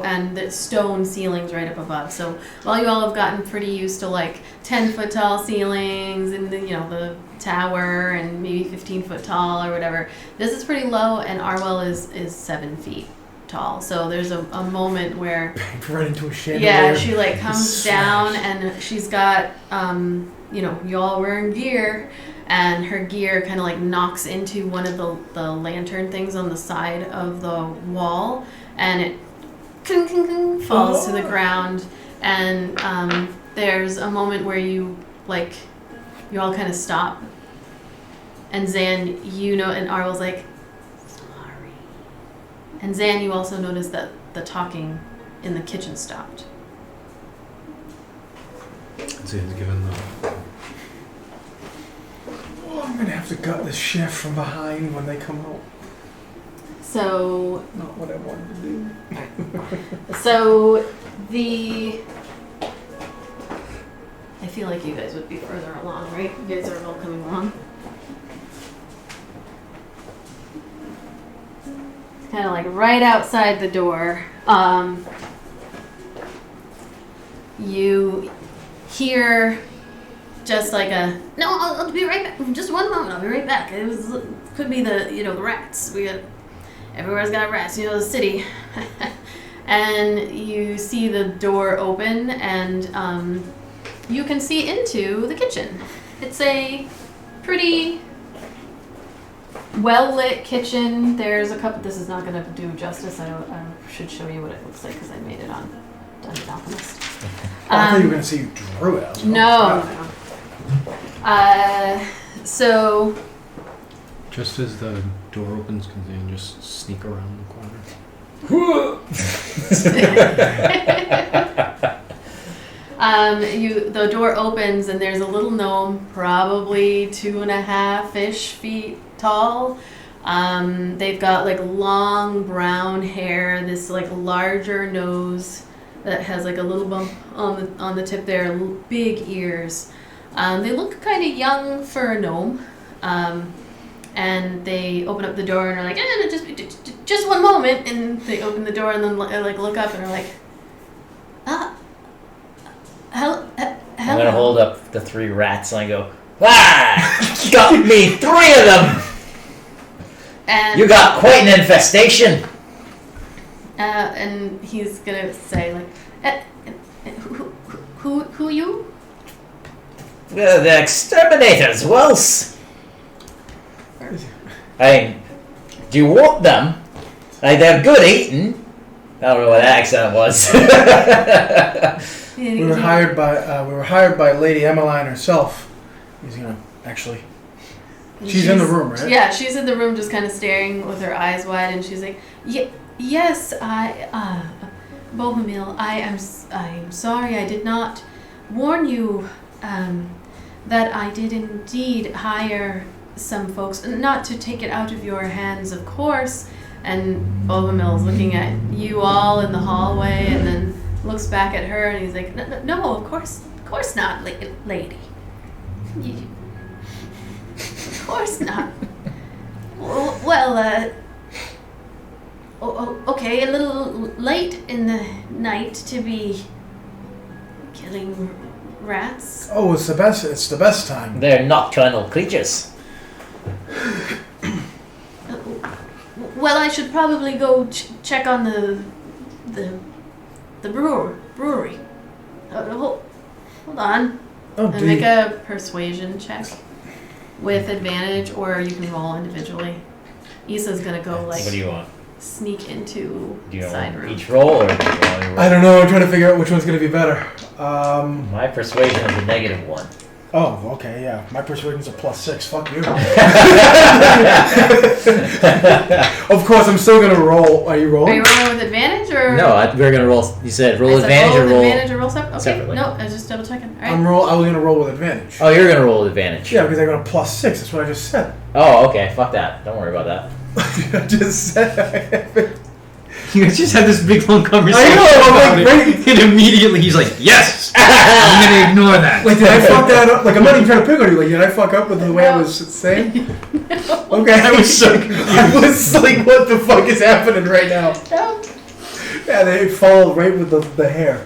and the stone ceilings right up above. So while you all have gotten pretty used to like 10-foot tall ceilings and the tower and maybe 15-foot tall or whatever, this is pretty low, and Arwell is 7 feet tall. So there's a moment where Right into a chandelier. yeah, she like comes down and she's got you all wearing gear, and her gear kind of like knocks into one of the lantern things on the side of the wall, and it falls to the ground. And there's a moment where you all kind of stop, and Zan, and Arwell's like, sorry. And Zan, you also notice that the talking in the kitchen stopped. Zan's given the. Oh, I'm gonna have to gut this chef from behind when they come out. So Not what I wanted to do. So I feel like you guys would be further along, right? You guys are all coming along. It's kind of like right outside the door. You hear just like no, I'll be right back. Just one moment, I'll be right back. Could be the rats. Everywhere's got rats, the city. And you see the door open, and you can see into the kitchen. It's a pretty well-lit kitchen. There's a couple. This is not going to do justice. I should show you what it looks like because I made it on Dungeon Alchemist. I thought you were gonna say you drew it. I was like, No. So. Just as the door opens, can Zan just sneak around the corner? The door opens, and there's a little gnome, probably 2.5-ish feet tall. They've got like long brown hair, this like larger nose that has like a little bump on the tip there, big ears. They look kind of young for a gnome. And they open up the door and are like, just one moment. And they open the door and then look up and are like, hello. I'm gonna hold up the 3 rats and I go, got me 3 of them. And you got quite an infestation. And he's gonna say like, who you? We're the exterminators, Wells. Do you want them? They're good eating. I don't know what that accent was. We were hired by Lady Emmeline herself. He's gonna actually. She's in the room, right? Yeah, she's in the room, just kind of staring with her eyes wide, and she's like, yes, Bohemil, I'm sorry, I did not warn you that I did indeed hire some folks, not to take it out of your hands, of course. And Bohemil's looking at you all in the hallway, and then looks back at her, and he's like, no, of course not, lady. Of course not. Well, okay, a little late in the night to be killing rats. Oh, it's the best time. They're nocturnal creatures. Well, I should probably go check on the brewery. Hold on. Oh, And make a persuasion check. with advantage, or you can roll individually. Issa's gonna go like What do you want? sneak into Do you side want room. each roll or do you want me to roll? I don't know. I'm trying to figure out which one's gonna be better. My persuasion is a -1. Oh, okay, yeah. My persuasion's a +6. Fuck you. Of course, I'm still gonna roll. Are you Are rolling? you rolling with advantage or? No, we're gonna roll. You said roll I said advantage roll or with roll. advantage or roll separate. Okay, separately. no, I was just double checking. All right. I was gonna roll with advantage. Oh, you're gonna roll with advantage. Yeah, because I got a +6. That's what I just said. Oh, okay. Fuck that. Don't worry about that. I just said. You guys just had this big long conversation. I know, I'm about like, it, and immediately he's like, "Yes, I'm gonna ignore that." Like, did I fuck that up? Like, I'm not even trying to pick on you. Like, did I fuck up with the way I was saying? Okay. I was so confused. I was like, what the fuck is happening right now? No. Yeah, they fall right with the hair.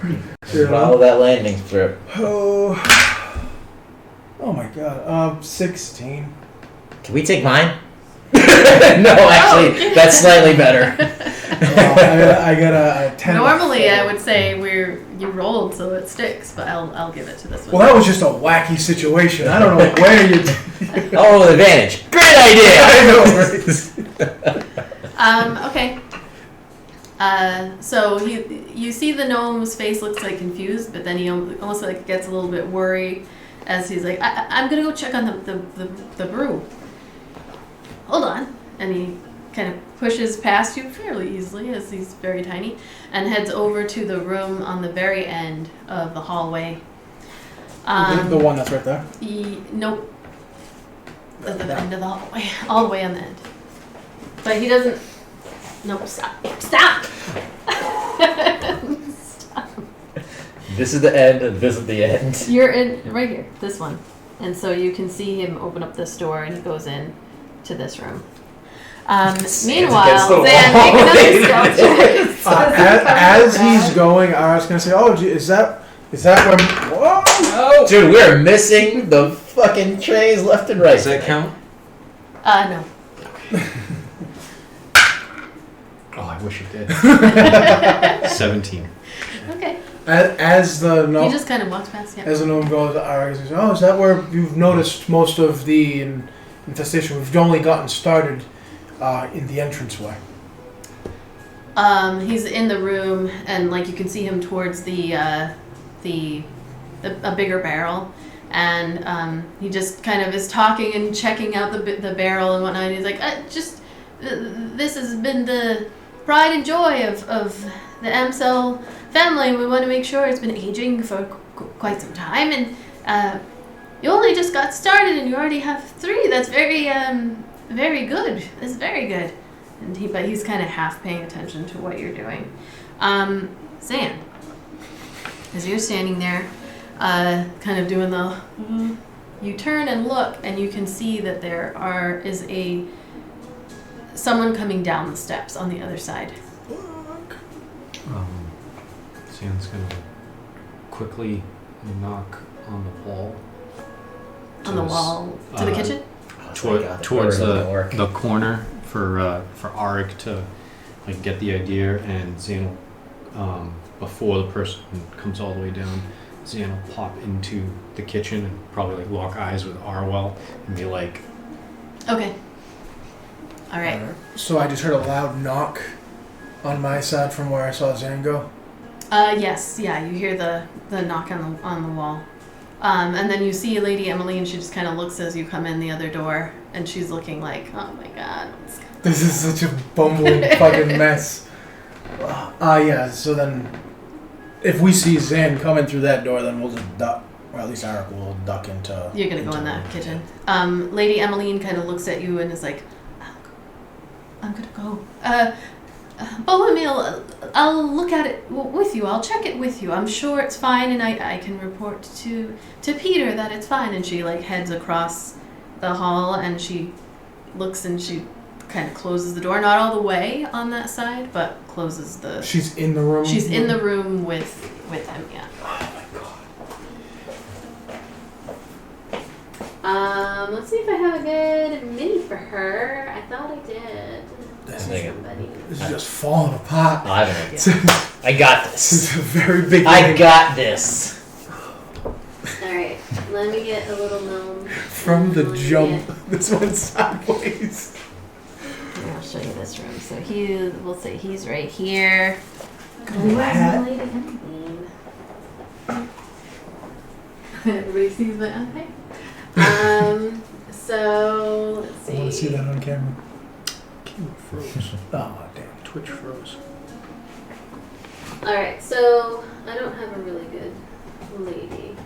You Follow know? that landing strip. Oh my god. 16. Can we take mine? No, actually, that's slightly better. I got a 10. Normally, I would say you rolled, so it sticks, but I'll give it to this one. Well, that was just a wacky situation. I don't know where you. I'll roll with advantage. Great idea! I know, right? Okay. So you see the gnome's face looks like confused, but then he almost like gets a little bit worried as he's like, I'm gonna go check on the brew. Hold on. And he kind of pushes past you fairly easily, as he's very tiny, and heads over to the room on the very end of the hallway. The one that's right there. Nope. At the end of the hallway. All the way on the end. But he doesn't... Nope, stop. Stop! Stop. This is the end, and this is the end. You're in... Right here. This one. And so you can see him open up this door, and he goes in to this room. Meanwhile, Zan, make another stealth check. As he's going, I was gonna say, "Oh, gee, is that where?" Whoa! Oh. Dude, we're missing the fucking trays left and right. Does that count? No. Oh, I wish it did. 17. Okay. As the He gnome, just kind of walks past, yeah. as the gnome goes, I says, "Oh, is that where you've noticed most of the infestation? We've only gotten started in the entranceway." He's in the room, and like you can see him towards a bigger barrel, and he just kind of is talking and checking out the barrel and whatnot. And he's like, this has been the pride and joy of the Amsel family. We want to make sure it's been aging for quite some time, and you only just got started, and you already have 3. That's very good. That's very good. But he's kind of half paying attention to what you're doing. Zan, as you're standing there, kind of doing you turn and look, and you can see that there is someone coming down the steps on the other side. Zan's gonna quickly knock on the wall. On the wall to the kitchen? Towards the corner for Arik to like get the idea, and Zan will, before the person comes all the way down, Zan will pop into the kitchen and probably like lock eyes with Arwell and be like, Okay. All right. So I just heard a loud knock on my side from where I saw Zan go. Yes, yeah, you hear the knock on the wall. And then you see Lady Emily, and she just kind of looks as you come in the other door, and she's looking like, oh my god. This is such a bumbling fucking mess. Yeah, so then if we see Zan coming through that door, then we'll just duck, or at least Arik will duck into... You're going to go in that kitchen. Lady Emmeline kind of looks at you and is like, I'm going to go. Bohemil, I'll look at it with you. I'll check it with you. I'm sure it's fine, and I can report to Peter that it's fine. And she like heads across the hall, and she looks, and she kind of closes the door, not all the way on that side, but closes the... She's in the room? She's in the room with him, yeah. Oh my god. Let's see if I have a good mini for her. I thought I did. This Somebody. is just falling apart. I have an idea. I got This this. is a very big I got this. Alright, let me get a little gnome. From the jump, this went sideways. I'll show you this room. So we'll say he's right here. Glad. Everybody sees that? Okay. So let's see. I want to see that on camera. Camera froze. Oh, damn. Twitch froze. All right. So I don't have a really good lady.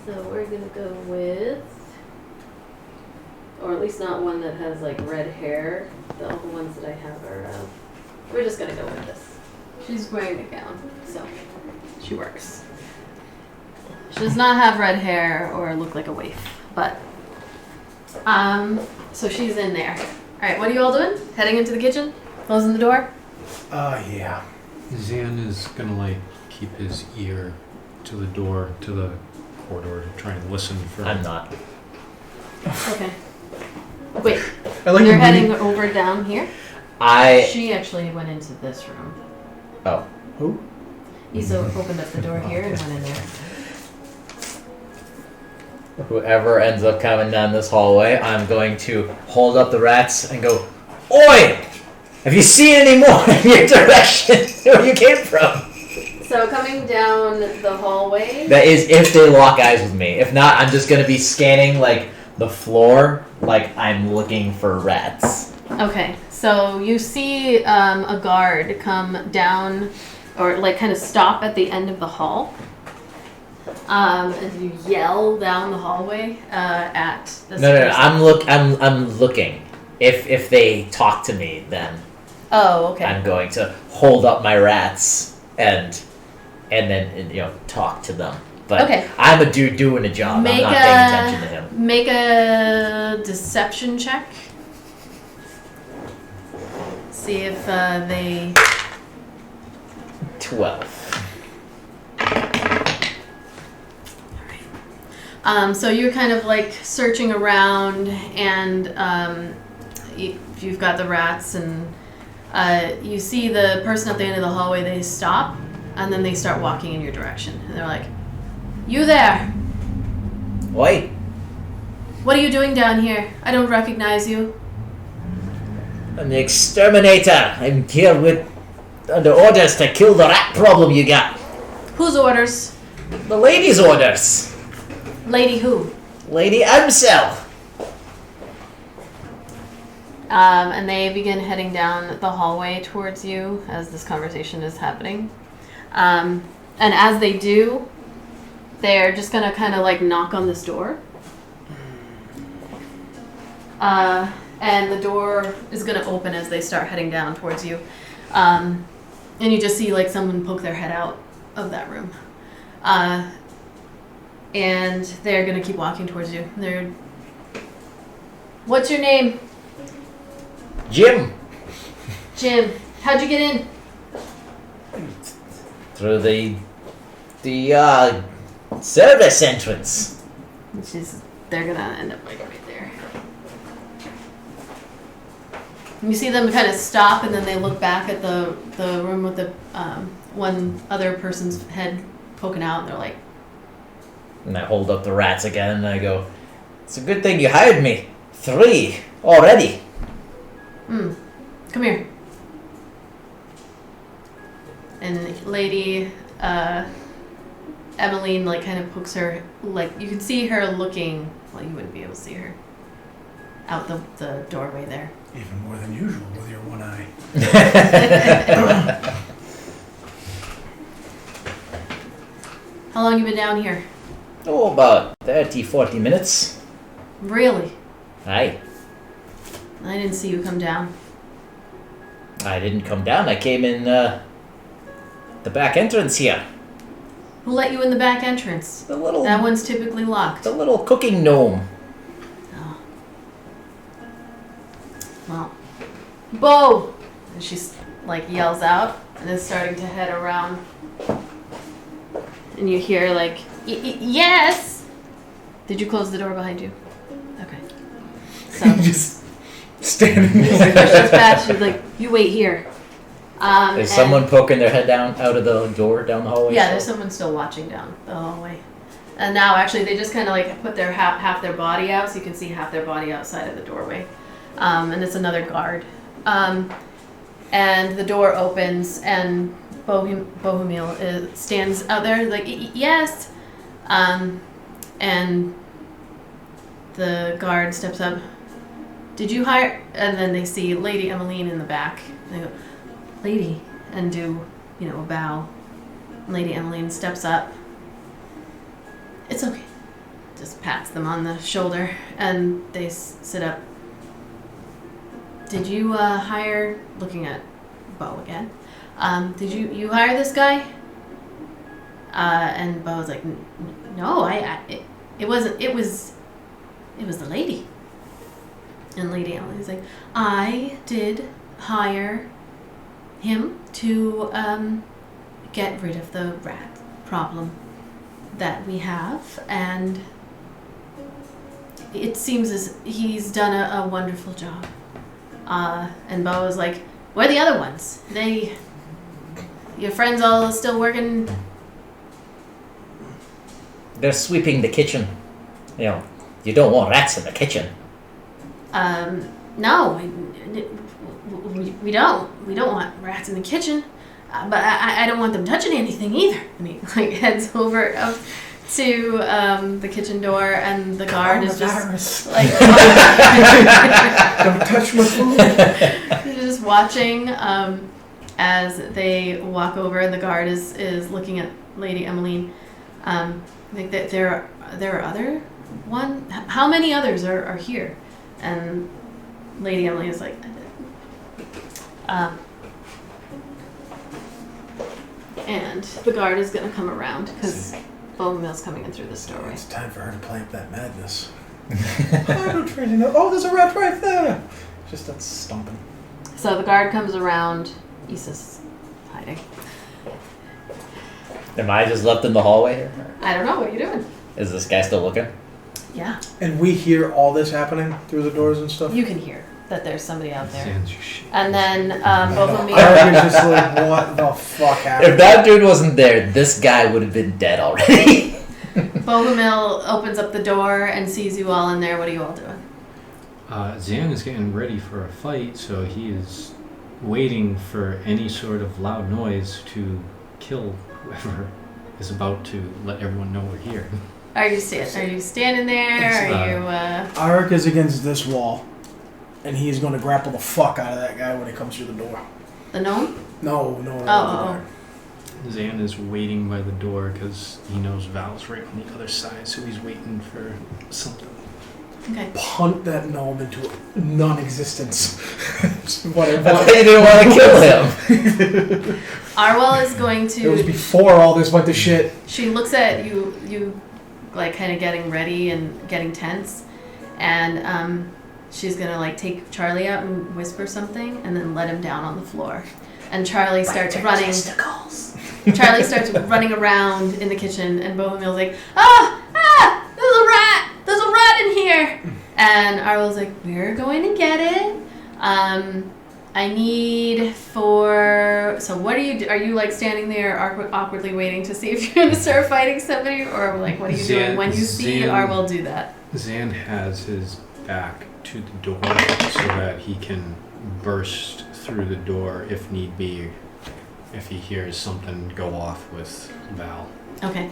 So we're gonna go with, or at least not one that has like red hair. All the ones that I have are. We're just gonna go with this. She's wearing a gown, so she works. She does not have red hair or look like a waif, but so she's in there. All right, what are you all doing? Heading into the kitchen? Closing the door? Yeah. Zan is gonna like keep his ear to the door, to the corridor, to try and listen for. I'm not. Okay. Wait, I like you're the heading over down here? I. She actually went into this room. Oh. Who? Isa opened up the door here and went in there. Whoever ends up coming down this hallway, I'm going to hold up the rats and go, "Oi! Have you seen any more in your direction where you came from?" So coming down the hallway. That is if they lock eyes with me. If not, I'm just gonna be scanning like the floor, like I'm looking for rats. Okay, so you see a guard come down, or like kind of stop at the end of the hall. And you yell down the hallway at this No, person. I'm looking. If they talk to me, then Oh, okay. I'm going to hold up my rats and then talk to them. But Okay. I'm a dude doing a job. I'm not paying attention to him. Make a deception check. See if they. 12. So you're kind of like searching around, and you've got the rats, and you see the person at the end of the hallway. They stop, and then they start walking in your direction, and they're like, "You there? Oi! What are you doing down here? I don't recognize you." I'm the exterminator. I'm here with under orders to kill the rat problem you got. Whose orders? The lady's orders. Lady who? Lady Amsel. And they begin heading down the hallway towards you as this conversation is happening. And as they do, they're just gonna kind of like knock on this door. And the door is gonna open as they start heading down towards you. And you just see like someone poke their head out of that room. And they're gonna keep walking towards you. What's your name? Jim. Jim. How'd you get in? Through the service entrance. They're gonna end up like right there. You see them kind of stop, and then they look back at the room with the one other person's head poking out, and they're like, And I hold up the rats again and I go, "It's a good thing you hired me. 3 already." come here. And Lady Emmeline like kind of pokes her, like you can see her looking, well you wouldn't be able to see her, out the doorway there. Even more than usual with your one eye. How long you been down here? Oh, about 30-40 minutes. Really? Aye. I didn't see you come down. I didn't come down. I came in the back entrance here. Who let you in the back entrance? The little That one's typically locked. the little cooking gnome. Oh. Well, Bo! And she like yells out and is starting to head around. And you hear like, yes! Did you close the door behind you? Okay. So Just standing pushes there. past you, like, you wait here. Is And- someone poking their head down out of the door down the hallway? Yeah, still? there's someone still watching down the hallway. And now actually they just kind of like put their half their body out, so you can see half their body outside of the doorway. And it's another guard. And the door opens, and Bohemiel stands out there like, yes. And the guard steps up. Did you hire? And then they see Lady Emmeline in the back. They go, Lady, and do, a bow. Lady Emmeline steps up. It's okay. Just pats them on the shoulder, and they sit up. Did you hire? Looking at Bo again. Did you hire this guy? And Bo was like, no, it wasn't. It was the lady. And Lady Emily's like, I did hire him to get rid of the rat problem that we have, and it seems as he's done a wonderful job. And Bo was like, where are the other ones? Your friends all still working? They're sweeping the kitchen. You don't want rats in the kitchen. No, we don't. We don't want rats in the kitchen. But I don't want them touching anything either. And he heads over up to the kitchen door, and the guard is just like, don't touch my food. He's just watching as they walk over, and the guard is looking at Lady Emmeline. I think that there are other one. How many others are here? And Lady Emmeline is like, and the guard is going to come around because Bohemiel's coming in through this doorway. It's time for her to play up that madness. I don't really know. Oh, there's a rat right there. Just that's stomping. So the guard comes around. Issa's hiding. Am I just left in the hallway here? I don't know. What are you doing? Is this guy still looking? Yeah. And we hear all this happening through the doors and stuff? You can hear that there's somebody out there. Zan's just shit. And then Bohemiel. I'm just like, what the fuck happened? If that dude wasn't there, this guy would have been dead already. Bohemiel opens up the door and sees you all in there. What are you all doing? Zan is getting ready for a fight, so he is waiting for any sort of loud noise to kill whoever is about to let everyone know we're here. Are you standing there? Are you? Arik is against this wall, and he's going to grapple the fuck out of that guy when he comes through the door. The gnome? No. Oh. Zan is waiting by the door because he knows Val's right on the other side, so he's waiting for something. Okay. Punt that gnome into non-existence. Whatever. That's why you didn't want to kill him. Arwell is going It was to. before all this went to shit. She looks at you, like kind of getting ready and getting tense, and she's gonna take Charlie out and whisper something, and then let him down on the floor. And Charlie starts running. Charlie starts running around in the kitchen, and Bohemiel's like, there's a rat in here. And Arwell's like, we're going to get it. I need for. So what are you standing there awkwardly waiting to see if you're gonna start fighting somebody, or what are you doing when you see Arwell do that? Zan has his back to the door so that he can burst through the door if need be, if he hears something go off with Val. Okay.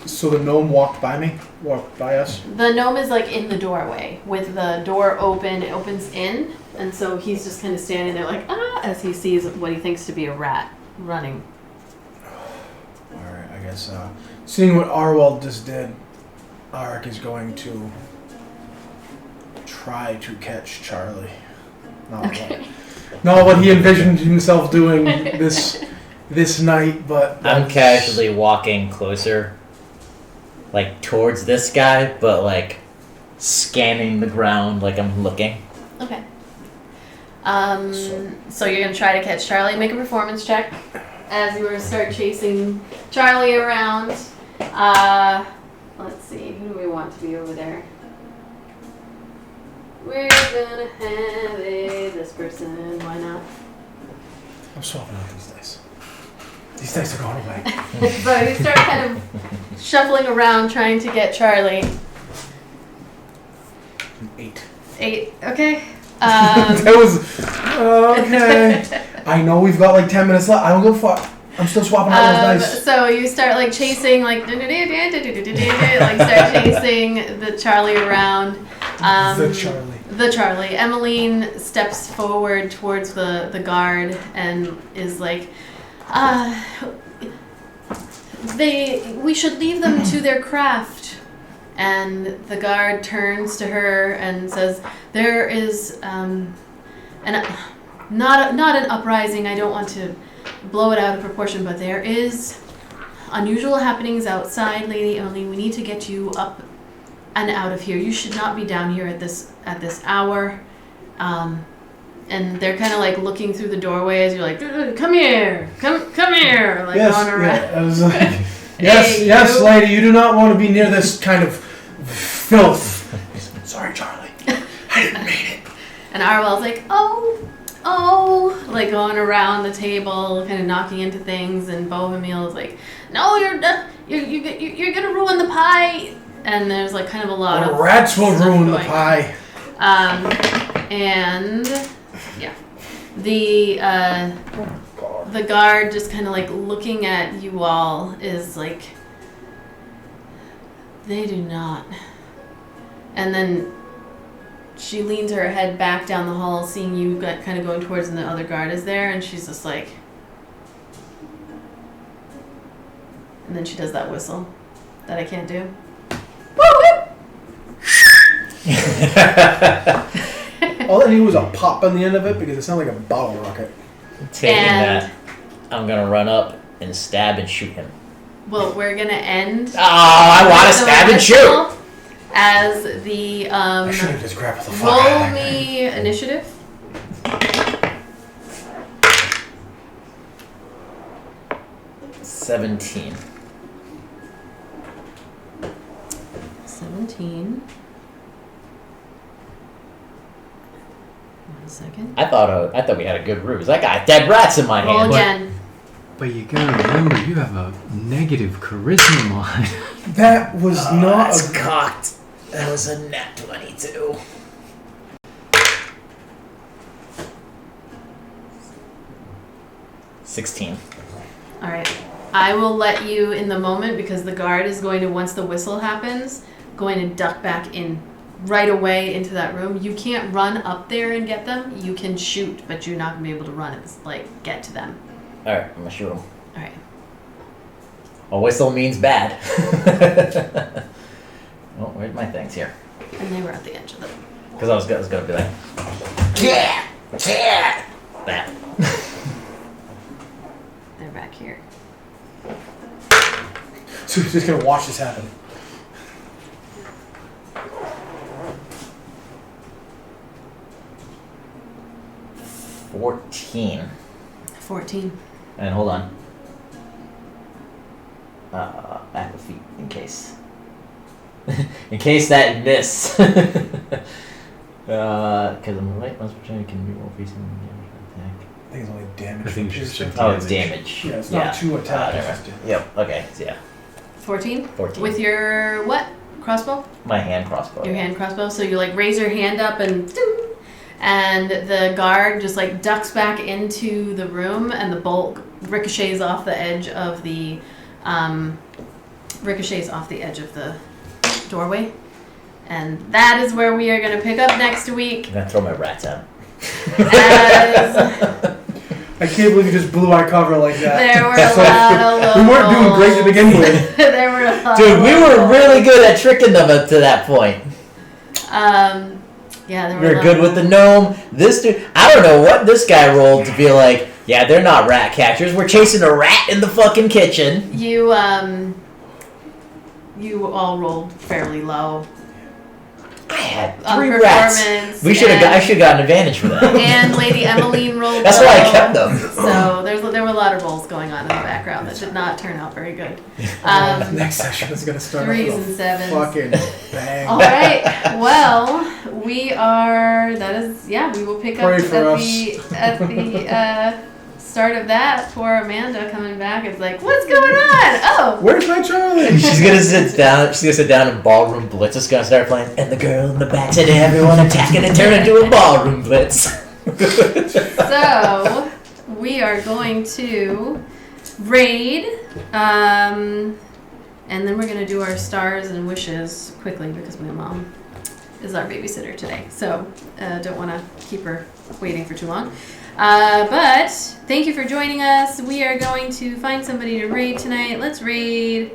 So the gnome walked by us? The gnome is in the doorway with the door open. It opens in, and so he's just kind of standing there as he sees what he thinks to be a rat running. Alright, I guess seeing what Arwell just did, Arik is going to try to catch Charlie. Not what he envisioned himself doing this night, but I'm casually walking closer, towards this guy, but scanning the ground like I'm looking. Okay. So you're gonna try to catch Charlie. Make a performance check as you were start chasing Charlie around. Let's see. Who do we want to be over there? We're gonna have this person. Why not? I'm swapping out these dice. These things are going away. So you start kind of shuffling around trying to get Charlie. 8. 8, okay. That was okay. I know we've got like 10 minutes left. I don't give a fuck. I'm still swapping out those dice. So you start like chasing, like start chasing the Charlie around. The Charlie. Emmeline steps forward towards the guard and is like, we should leave them to their craft. And the guard turns to her and says, there is not an uprising. I don't want to blow it out of proportion, but there is unusual happenings outside, Lady Emily. We need to get you up and out of here. You should not be down here at this hour. And they're kind of like looking through the doorway as you're like, come here, come here, like yes, going around. Yeah, I was like, yes, Hey, yes, you. lady, you do not want to be near this kind of filth. Sorry, Charlie. I didn't mean it. And Arwell's like, oh, like going around the table, kind of knocking into things, and Bohemiel is like, no, you're gonna ruin the pie. And there's like kind of a lot The of rats will stuff ruin the going pie. and yeah, the guard just kind of like looking at you all is like, they do not. And then she leans her head back down the hall, seeing you kind of going towards, and the other guard is there, and she's just like, and then she does that whistle that I can't do. All I needed was a pop on the end of it because it sounded like a bottle rocket. Taking And- that, I'm gonna run up and stab and shoot him. Well, we're gonna end. Oh, I want to the stab and whistle shoot! As the I should have just grappled the fuck out roll of that guy. me initiative. 17. 17. 1 second. I thought we had a good ruse. I got dead rats in my Roll hand. again. But you gotta remember, you have a negative charisma line. That was not That's a... cocked. That was a NAT22. $16. All right. I will let you in the moment because the guard is going to, once the whistle happens, going to duck back in right away into that room. You can't run up there and get them. You can shoot, but you're not going to be able to run and get to them. Alright, I'm gonna shoot him. All right. A whistle means bad. Oh, where's my things here? And they were at the edge of the... Because I was gonna be like, yeah, that. They're back here. So we're just going to watch this happen. $14. 14. And hold on. Back with feet, in case. In case that missed. Because I'm right, most opportunity can be more facing damage attack. I think it's only damage. I think from it's just piercing. Oh, it's damage. Yeah, it's not 2 attacks. never it's just- Yep, okay, so yeah. 14? 14. With your what? Crossbow? My hand crossbow. Your hand crossbow. So you like raise your hand up and ding, and the guard just like ducks back into the room, and the bolt ricochets off the edge of the doorway. And that is where we are going to pick up next week. I'm gonna throw my rats out. As I can't believe you just blew our cover like that. there were a That's lot of we weren't doing great to begin with. There were a lot Dude, of we were locals. really good at tricking them up to that point. Yeah, there were We a were lot good of- with the gnome. This dude, I don't know what this guy rolled to be like, yeah, they're not rat catchers. We're chasing a rat in the fucking kitchen. You all rolled fairly low I had on 3 rats. performance. I should have got an advantage for that. And Lady Emmeline rolled That's low. why I kept them. So there were a lot of rolls going on in the background that did not turn out very good. Next session is going to start 3s off and with 7s. a fucking bang. All right. Well, we will pick up Pray for at the start of that, poor Amanda coming back is like, what's going on? Oh, Where's my Charlie? She's gonna sit down. She's gonna sit down and ballroom blitz is gonna start playing, and the girl in the back said everyone attacking and turn into a ballroom blitz. so we are going to raid, and then we're gonna do our stars and wishes quickly because my mom is our babysitter today. So don't want to keep her waiting for too long. But thank you for joining us. We are going to find somebody to raid tonight. Let's raid.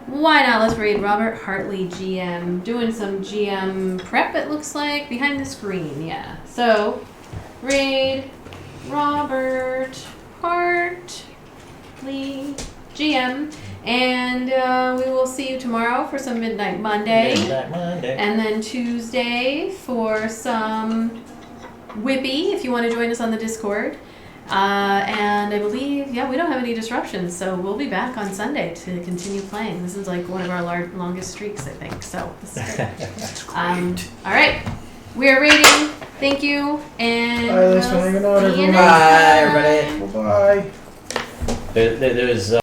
Why not? Let's raid Robert Hartley, GM. Doing some GM prep, it looks like, behind the screen. Yeah. So, raid Robert Hartley, GM. And we will see you tomorrow for some Midnight Monday. Midnight Monday. And then Tuesday for some Whippy, if you want to join us on the Discord. And I believe, we don't have any disruptions, so we'll be back on Sunday to continue playing. This is like one of our longest streaks, I think. So this is great. All right, we are rating. Thank you, and Bye, thanks for hanging out, see you everyone. next Bye, time. everybody. Bye-bye. There's